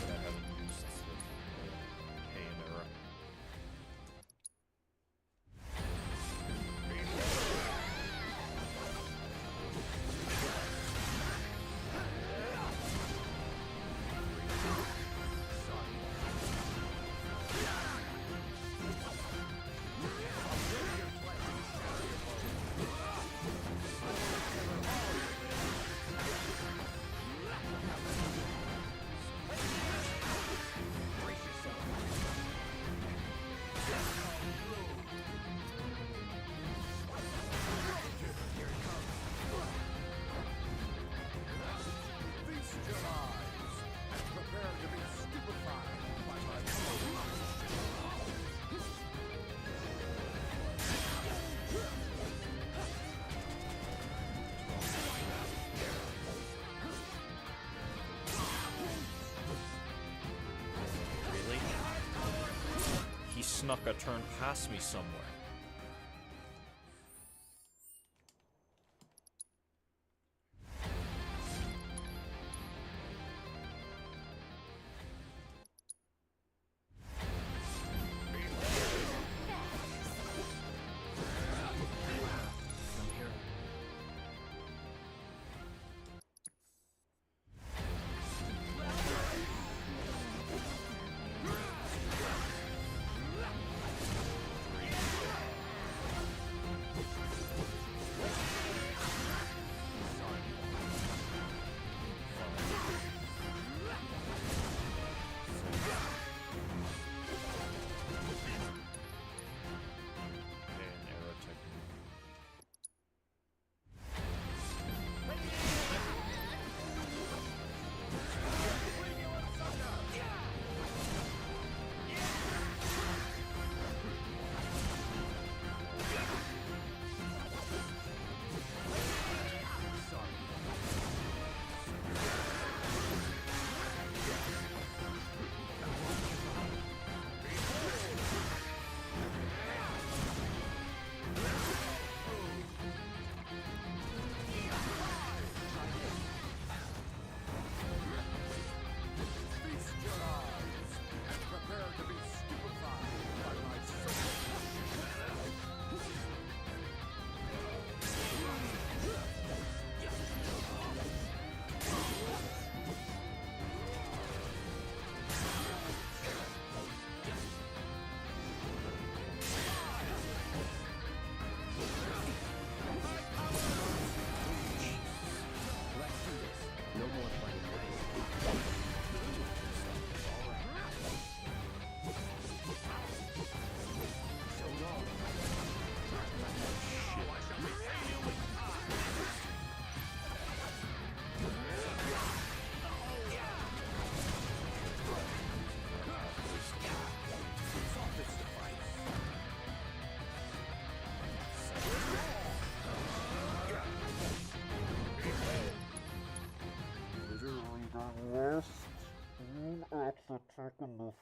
I haven't used since the Heian era. Feast your eyes and prepare to be stupefied by my Really? He snuck a turn past me somewhere. From here.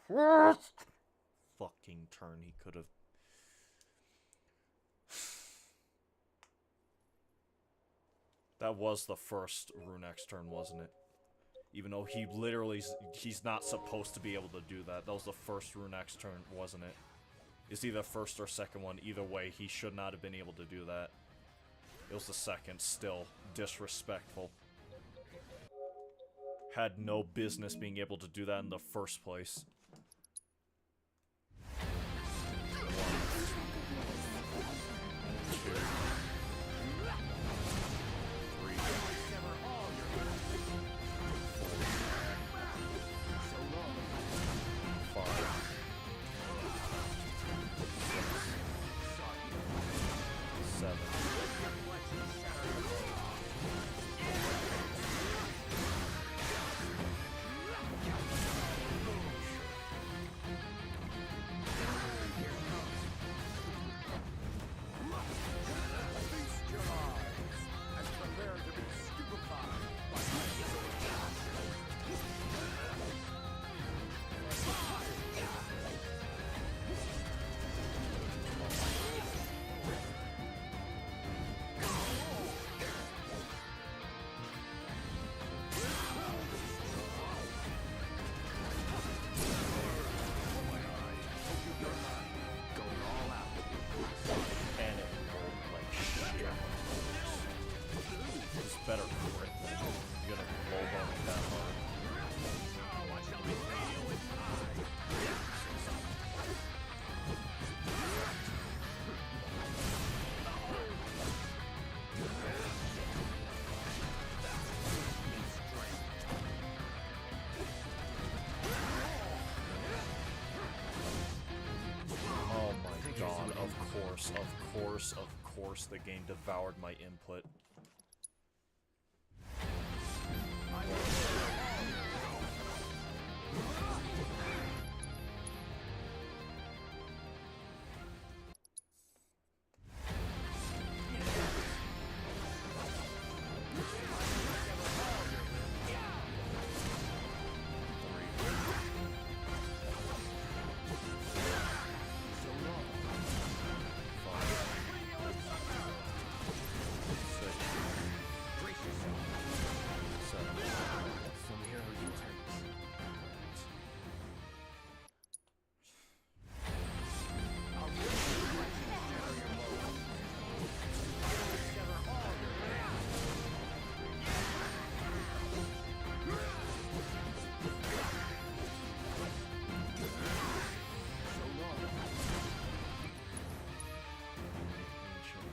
worst fucking turn he could have. That was the first Rune X turn, wasn't it? Even though he literally, he's not supposed to be able to do that. That was the first Rune X turn, wasn't it? It's either first or second one. Either way, he should not have been able to do that. It was the second, still disrespectful. Had no business being able to do that in the first place. Better crit. You're gonna blow on that hard. Oh my god, of course the game devoured my input.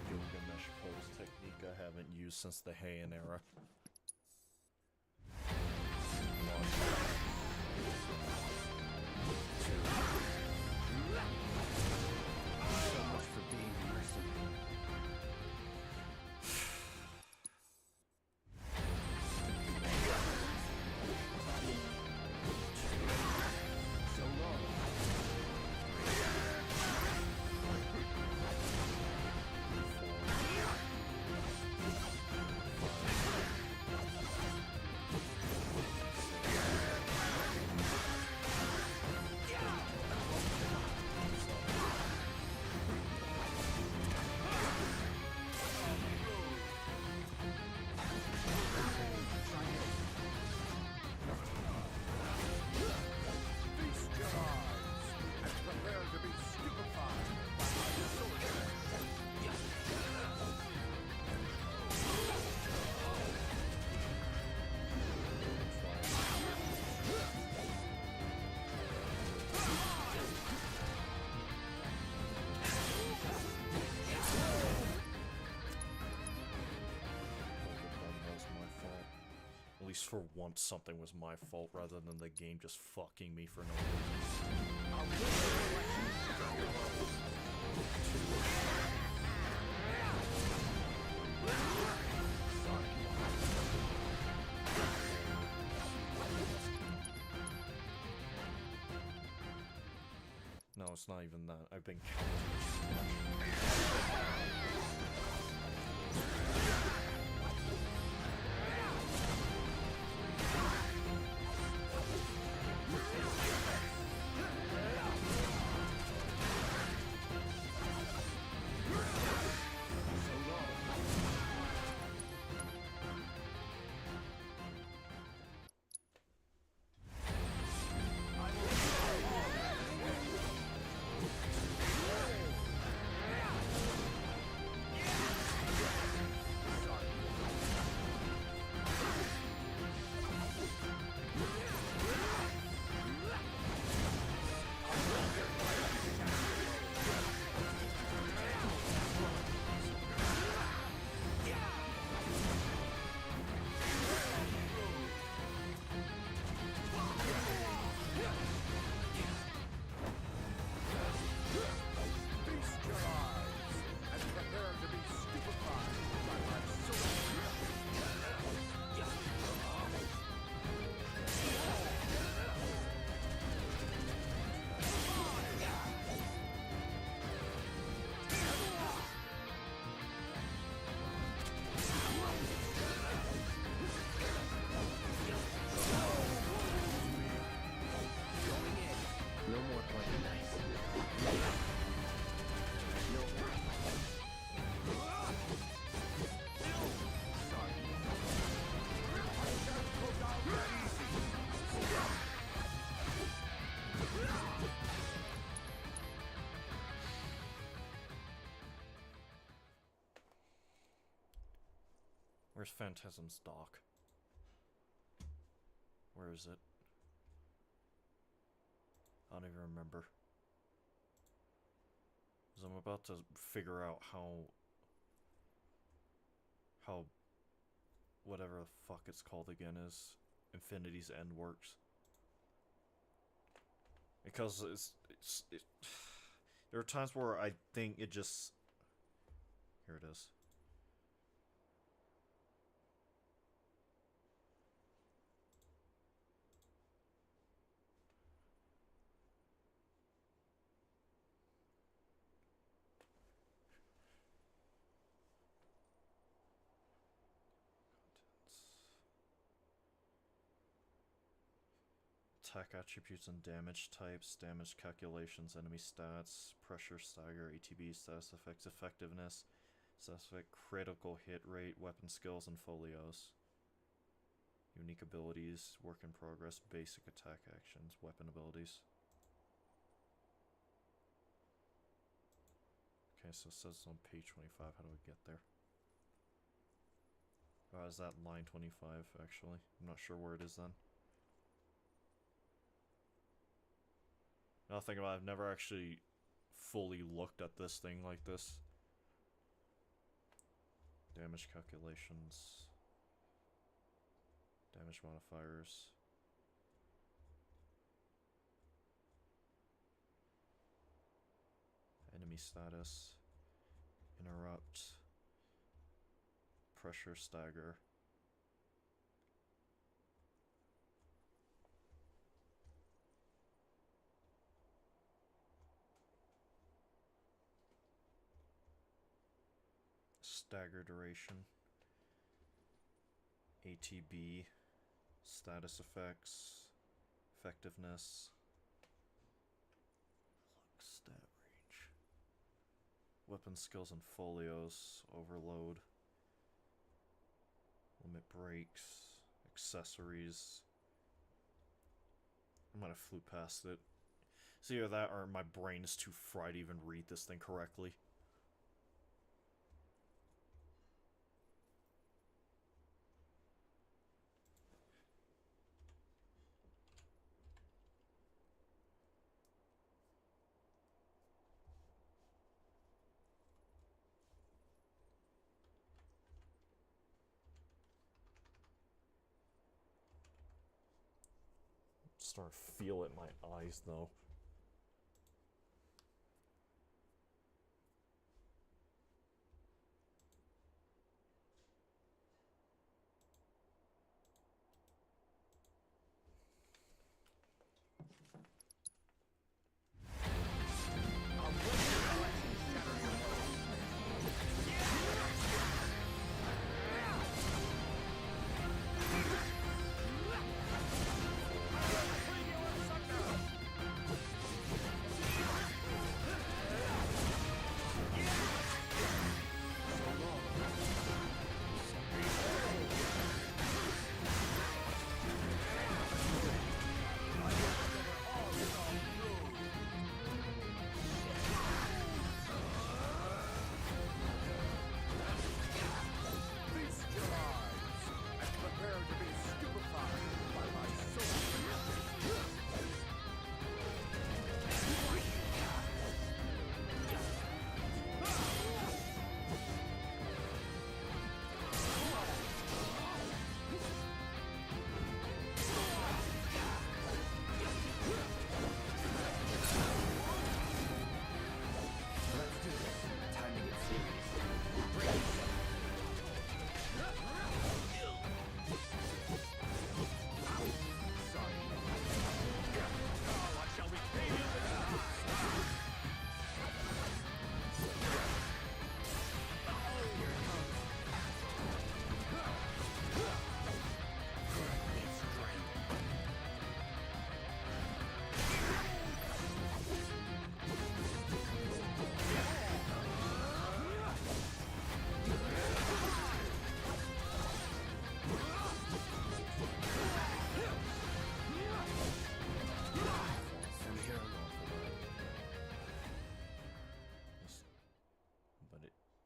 Gilgamesh pose technique I haven't used since the Heian era. So much for being mercenary. So long. At least for once something was my fault rather than the game just fucking me for no reason. No, it's not even that. I've been counting too much. Where's Phantasm's dock? Where is it? I don't even remember. Because I'm about to figure out how whatever the fuck it's called again is Infinity's End works. Because there are times where I think it just... Here it is. Attack attributes and damage types, damage calculations, enemy stats, pressure stagger, ATB, status effects, effectiveness, status effect, critical hit rate, weapon skills, and folios. Unique abilities, work in progress, basic attack actions, weapon abilities. Okay, so it says on page 25, how do we get there? Is that line 25, actually? I'm not sure where it is then. Now think about it, I've never actually fully looked at this thing like this. Damage calculations. Damage modifiers. Enemy status. Interrupt. Pressure stagger. Stagger duration, ATB, status effects, effectiveness, stat range, weapon skills and folios, overload, limit breaks, accessories. I might have flew past it. It's either that or my brain is too fried to even read this thing correctly. Start to feel it in my eyes though.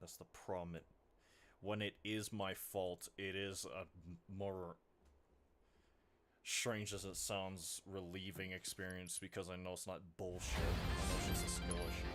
That's the problem. when it is my fault, it is a more, strange as it sounds, relieving experience because I know it's not bullshit. I know it's just a skill issue.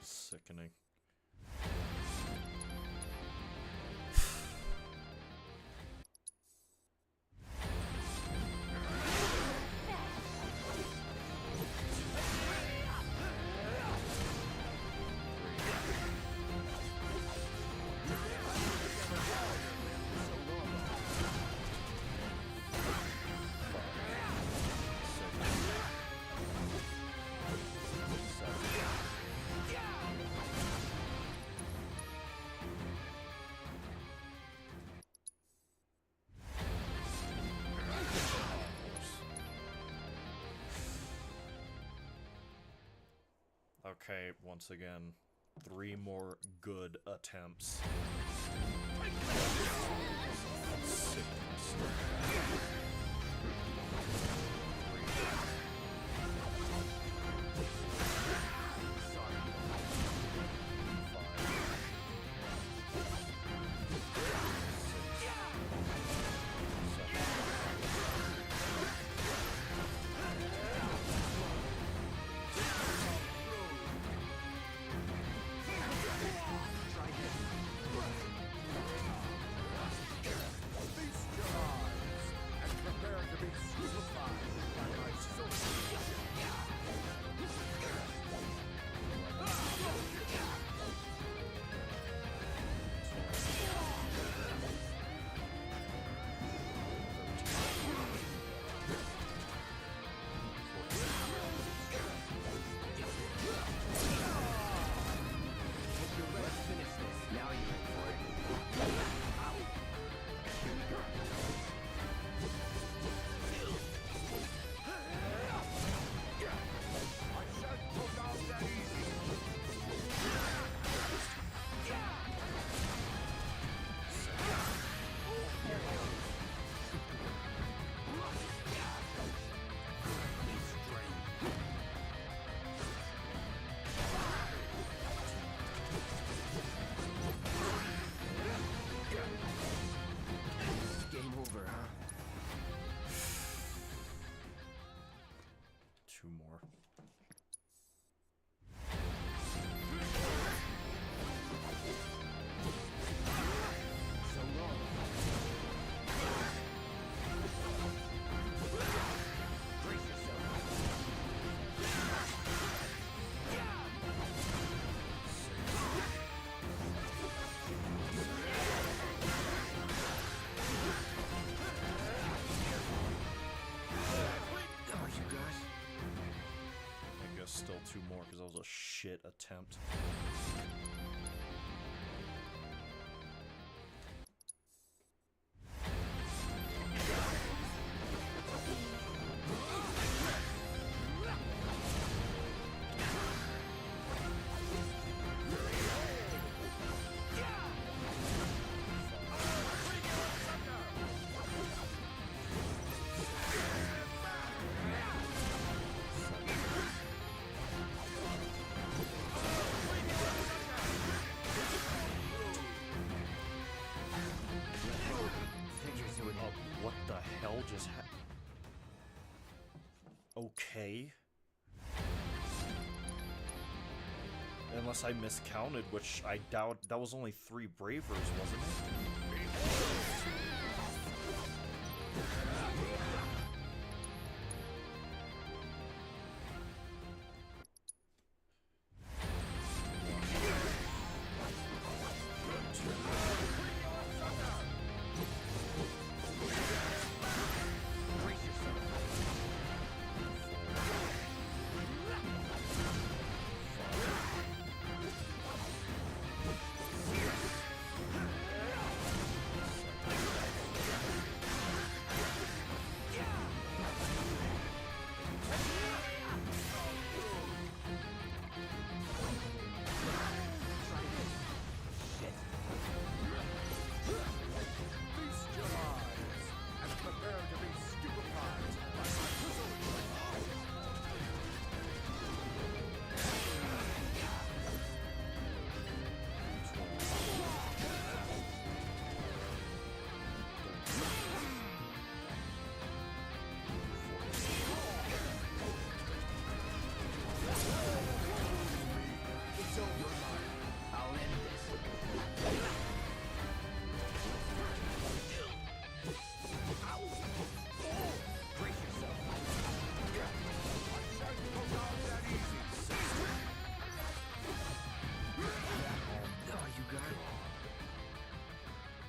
Sickening. Okay, once again, 3 more good attempts. Still 2 more because that was a shit attempt. Unless I miscounted, which I doubt. That was only 3 Bravers, wasn't it?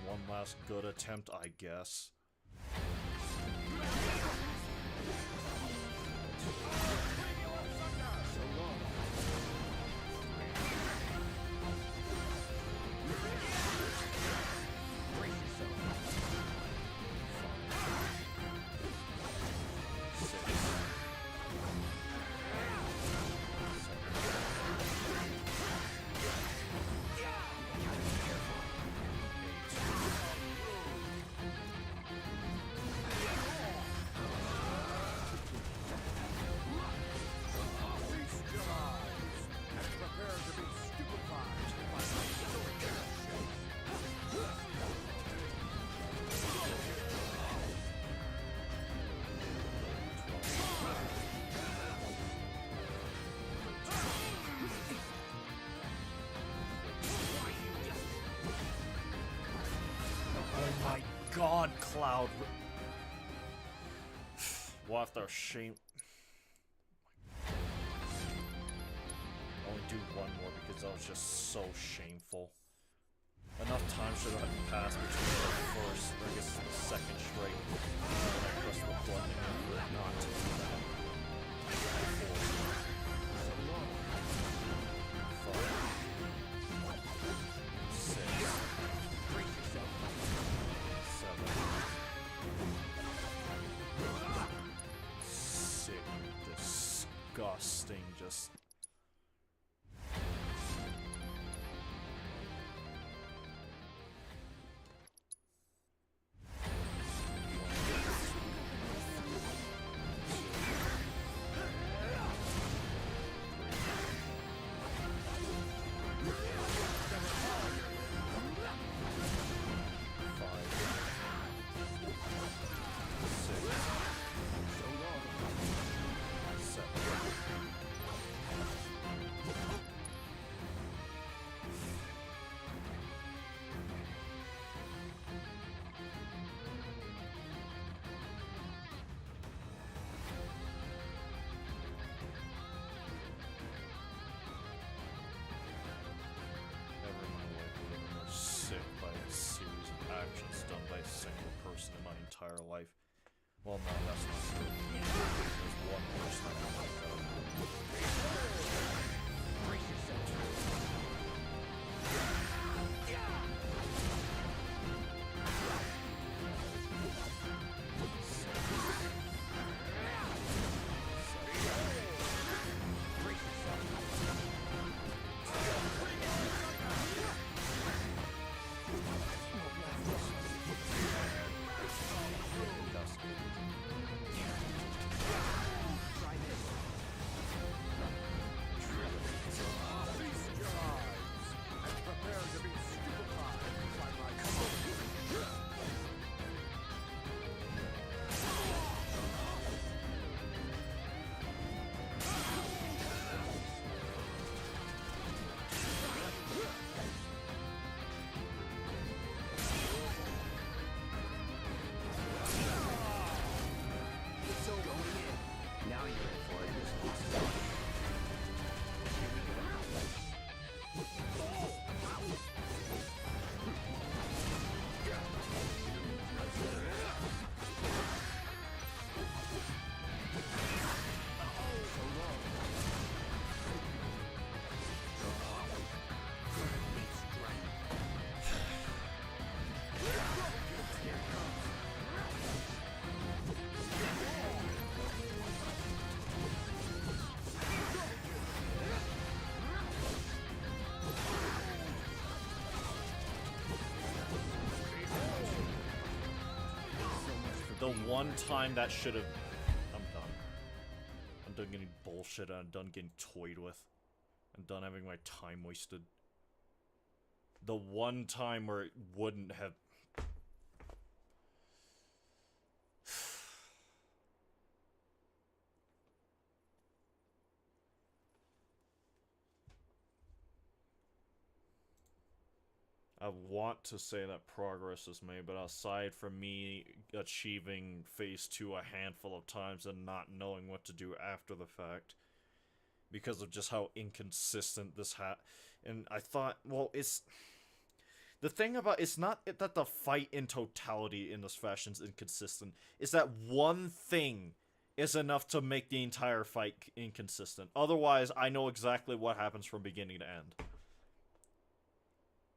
One last good attempt, I guess. God, Cloud. We'll have to shame. Only do one more because that was just so shameful. Enough time should have passed between the first, or I guess the second straight. When I pressed the button for it not to do that. 4, 5, 6. Sick, disgusting, just. Actions done by a single person in my entire life. Well, no, that's not true. There's one person I don't like that. Brace yourself. the one time that should have... I'm done. I'm done getting bullshit, and I'm done getting toyed with. I'm done having my time wasted. The one time where it wouldn't have... I want to say that progress is made, but aside from me achieving Phase 2 a handful of times and not knowing what to do after the fact, because of just how inconsistent this and I thought, well, it's... The thing about it's not that the fight in totality in this fashion is inconsistent, it's that one thing is enough to make the entire fight inconsistent. Otherwise, I know exactly what happens from beginning to end.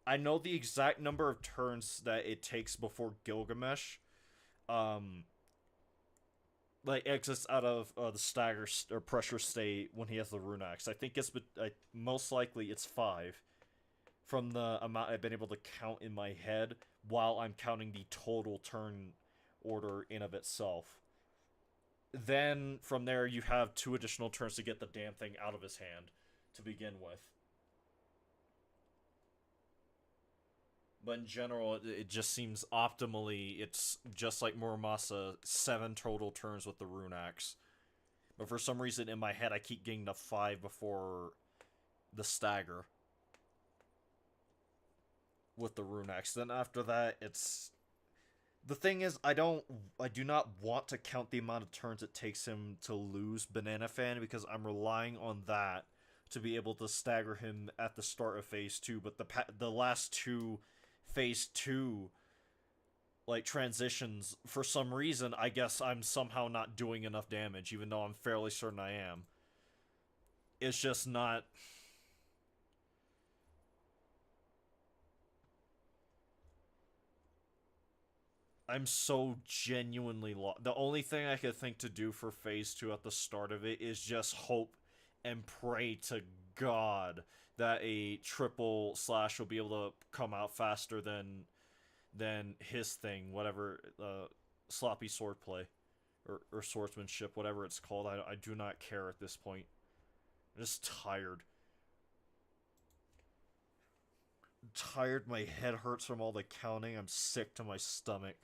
I know the exact number of turns that it takes before Gilgamesh, like, exits out of the stagger or pressure state when he has the rune axe. I think it's most likely it's 5, from the amount I've been able to count in my head while I'm counting the total turn order in of itself. Then from there you have 2 additional turns to get the damn thing out of his hand to begin with. But in general, it just seems optimally, it's just like Muramasa, 7 total turns with the rune axe. But for some reason in my head, I keep getting to 5 before the stagger with the rune axe. Then after that, it's... The thing is, I do not want to count the amount of turns it takes him to lose Banana Fan, because I'm relying on that to be able to stagger him at the start of Phase 2. But the last 2... Phase 2, like, transitions, for some reason, I guess I'm somehow not doing enough damage, even though I'm fairly certain I am. It's just not... I'm so genuinely lost. The only thing I could think to do for Phase 2 at the start of it is just hope and pray to God that a triple slash will be able to come out faster than his thing, whatever, sloppy swordplay, or swordsmanship, whatever it's called. I do not care at this point. I'm just tired. My head hurts from all the counting. I'm sick to my stomach.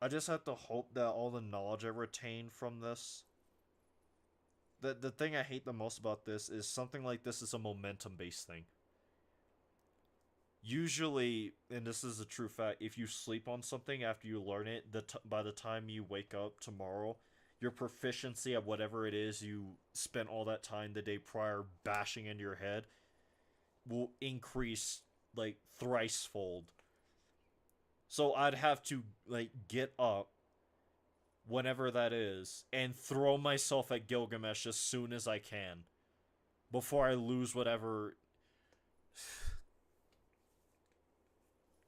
I just have to hope that all the knowledge I retain from this... The thing I hate the most about this is something like this is a momentum-based thing. Usually, and this is a true fact, if you sleep on something after you learn it, by the time you wake up tomorrow, your proficiency at whatever it is you spent all that time the day prior bashing into your head will increase, like, thrice-fold. So I'd have to, like, get up, whenever that is, and throw myself at Gilgamesh as soon as I can, before I lose whatever...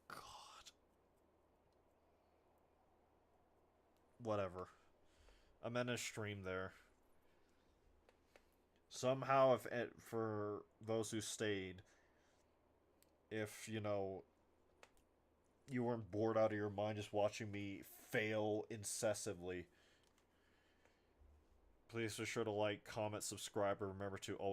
God. Whatever. I'm in a stream there. Somehow, for those who stayed, if, you know, you weren't bored out of your mind just watching me fail incessantly, please be sure to like, comment, subscribe, and remember to always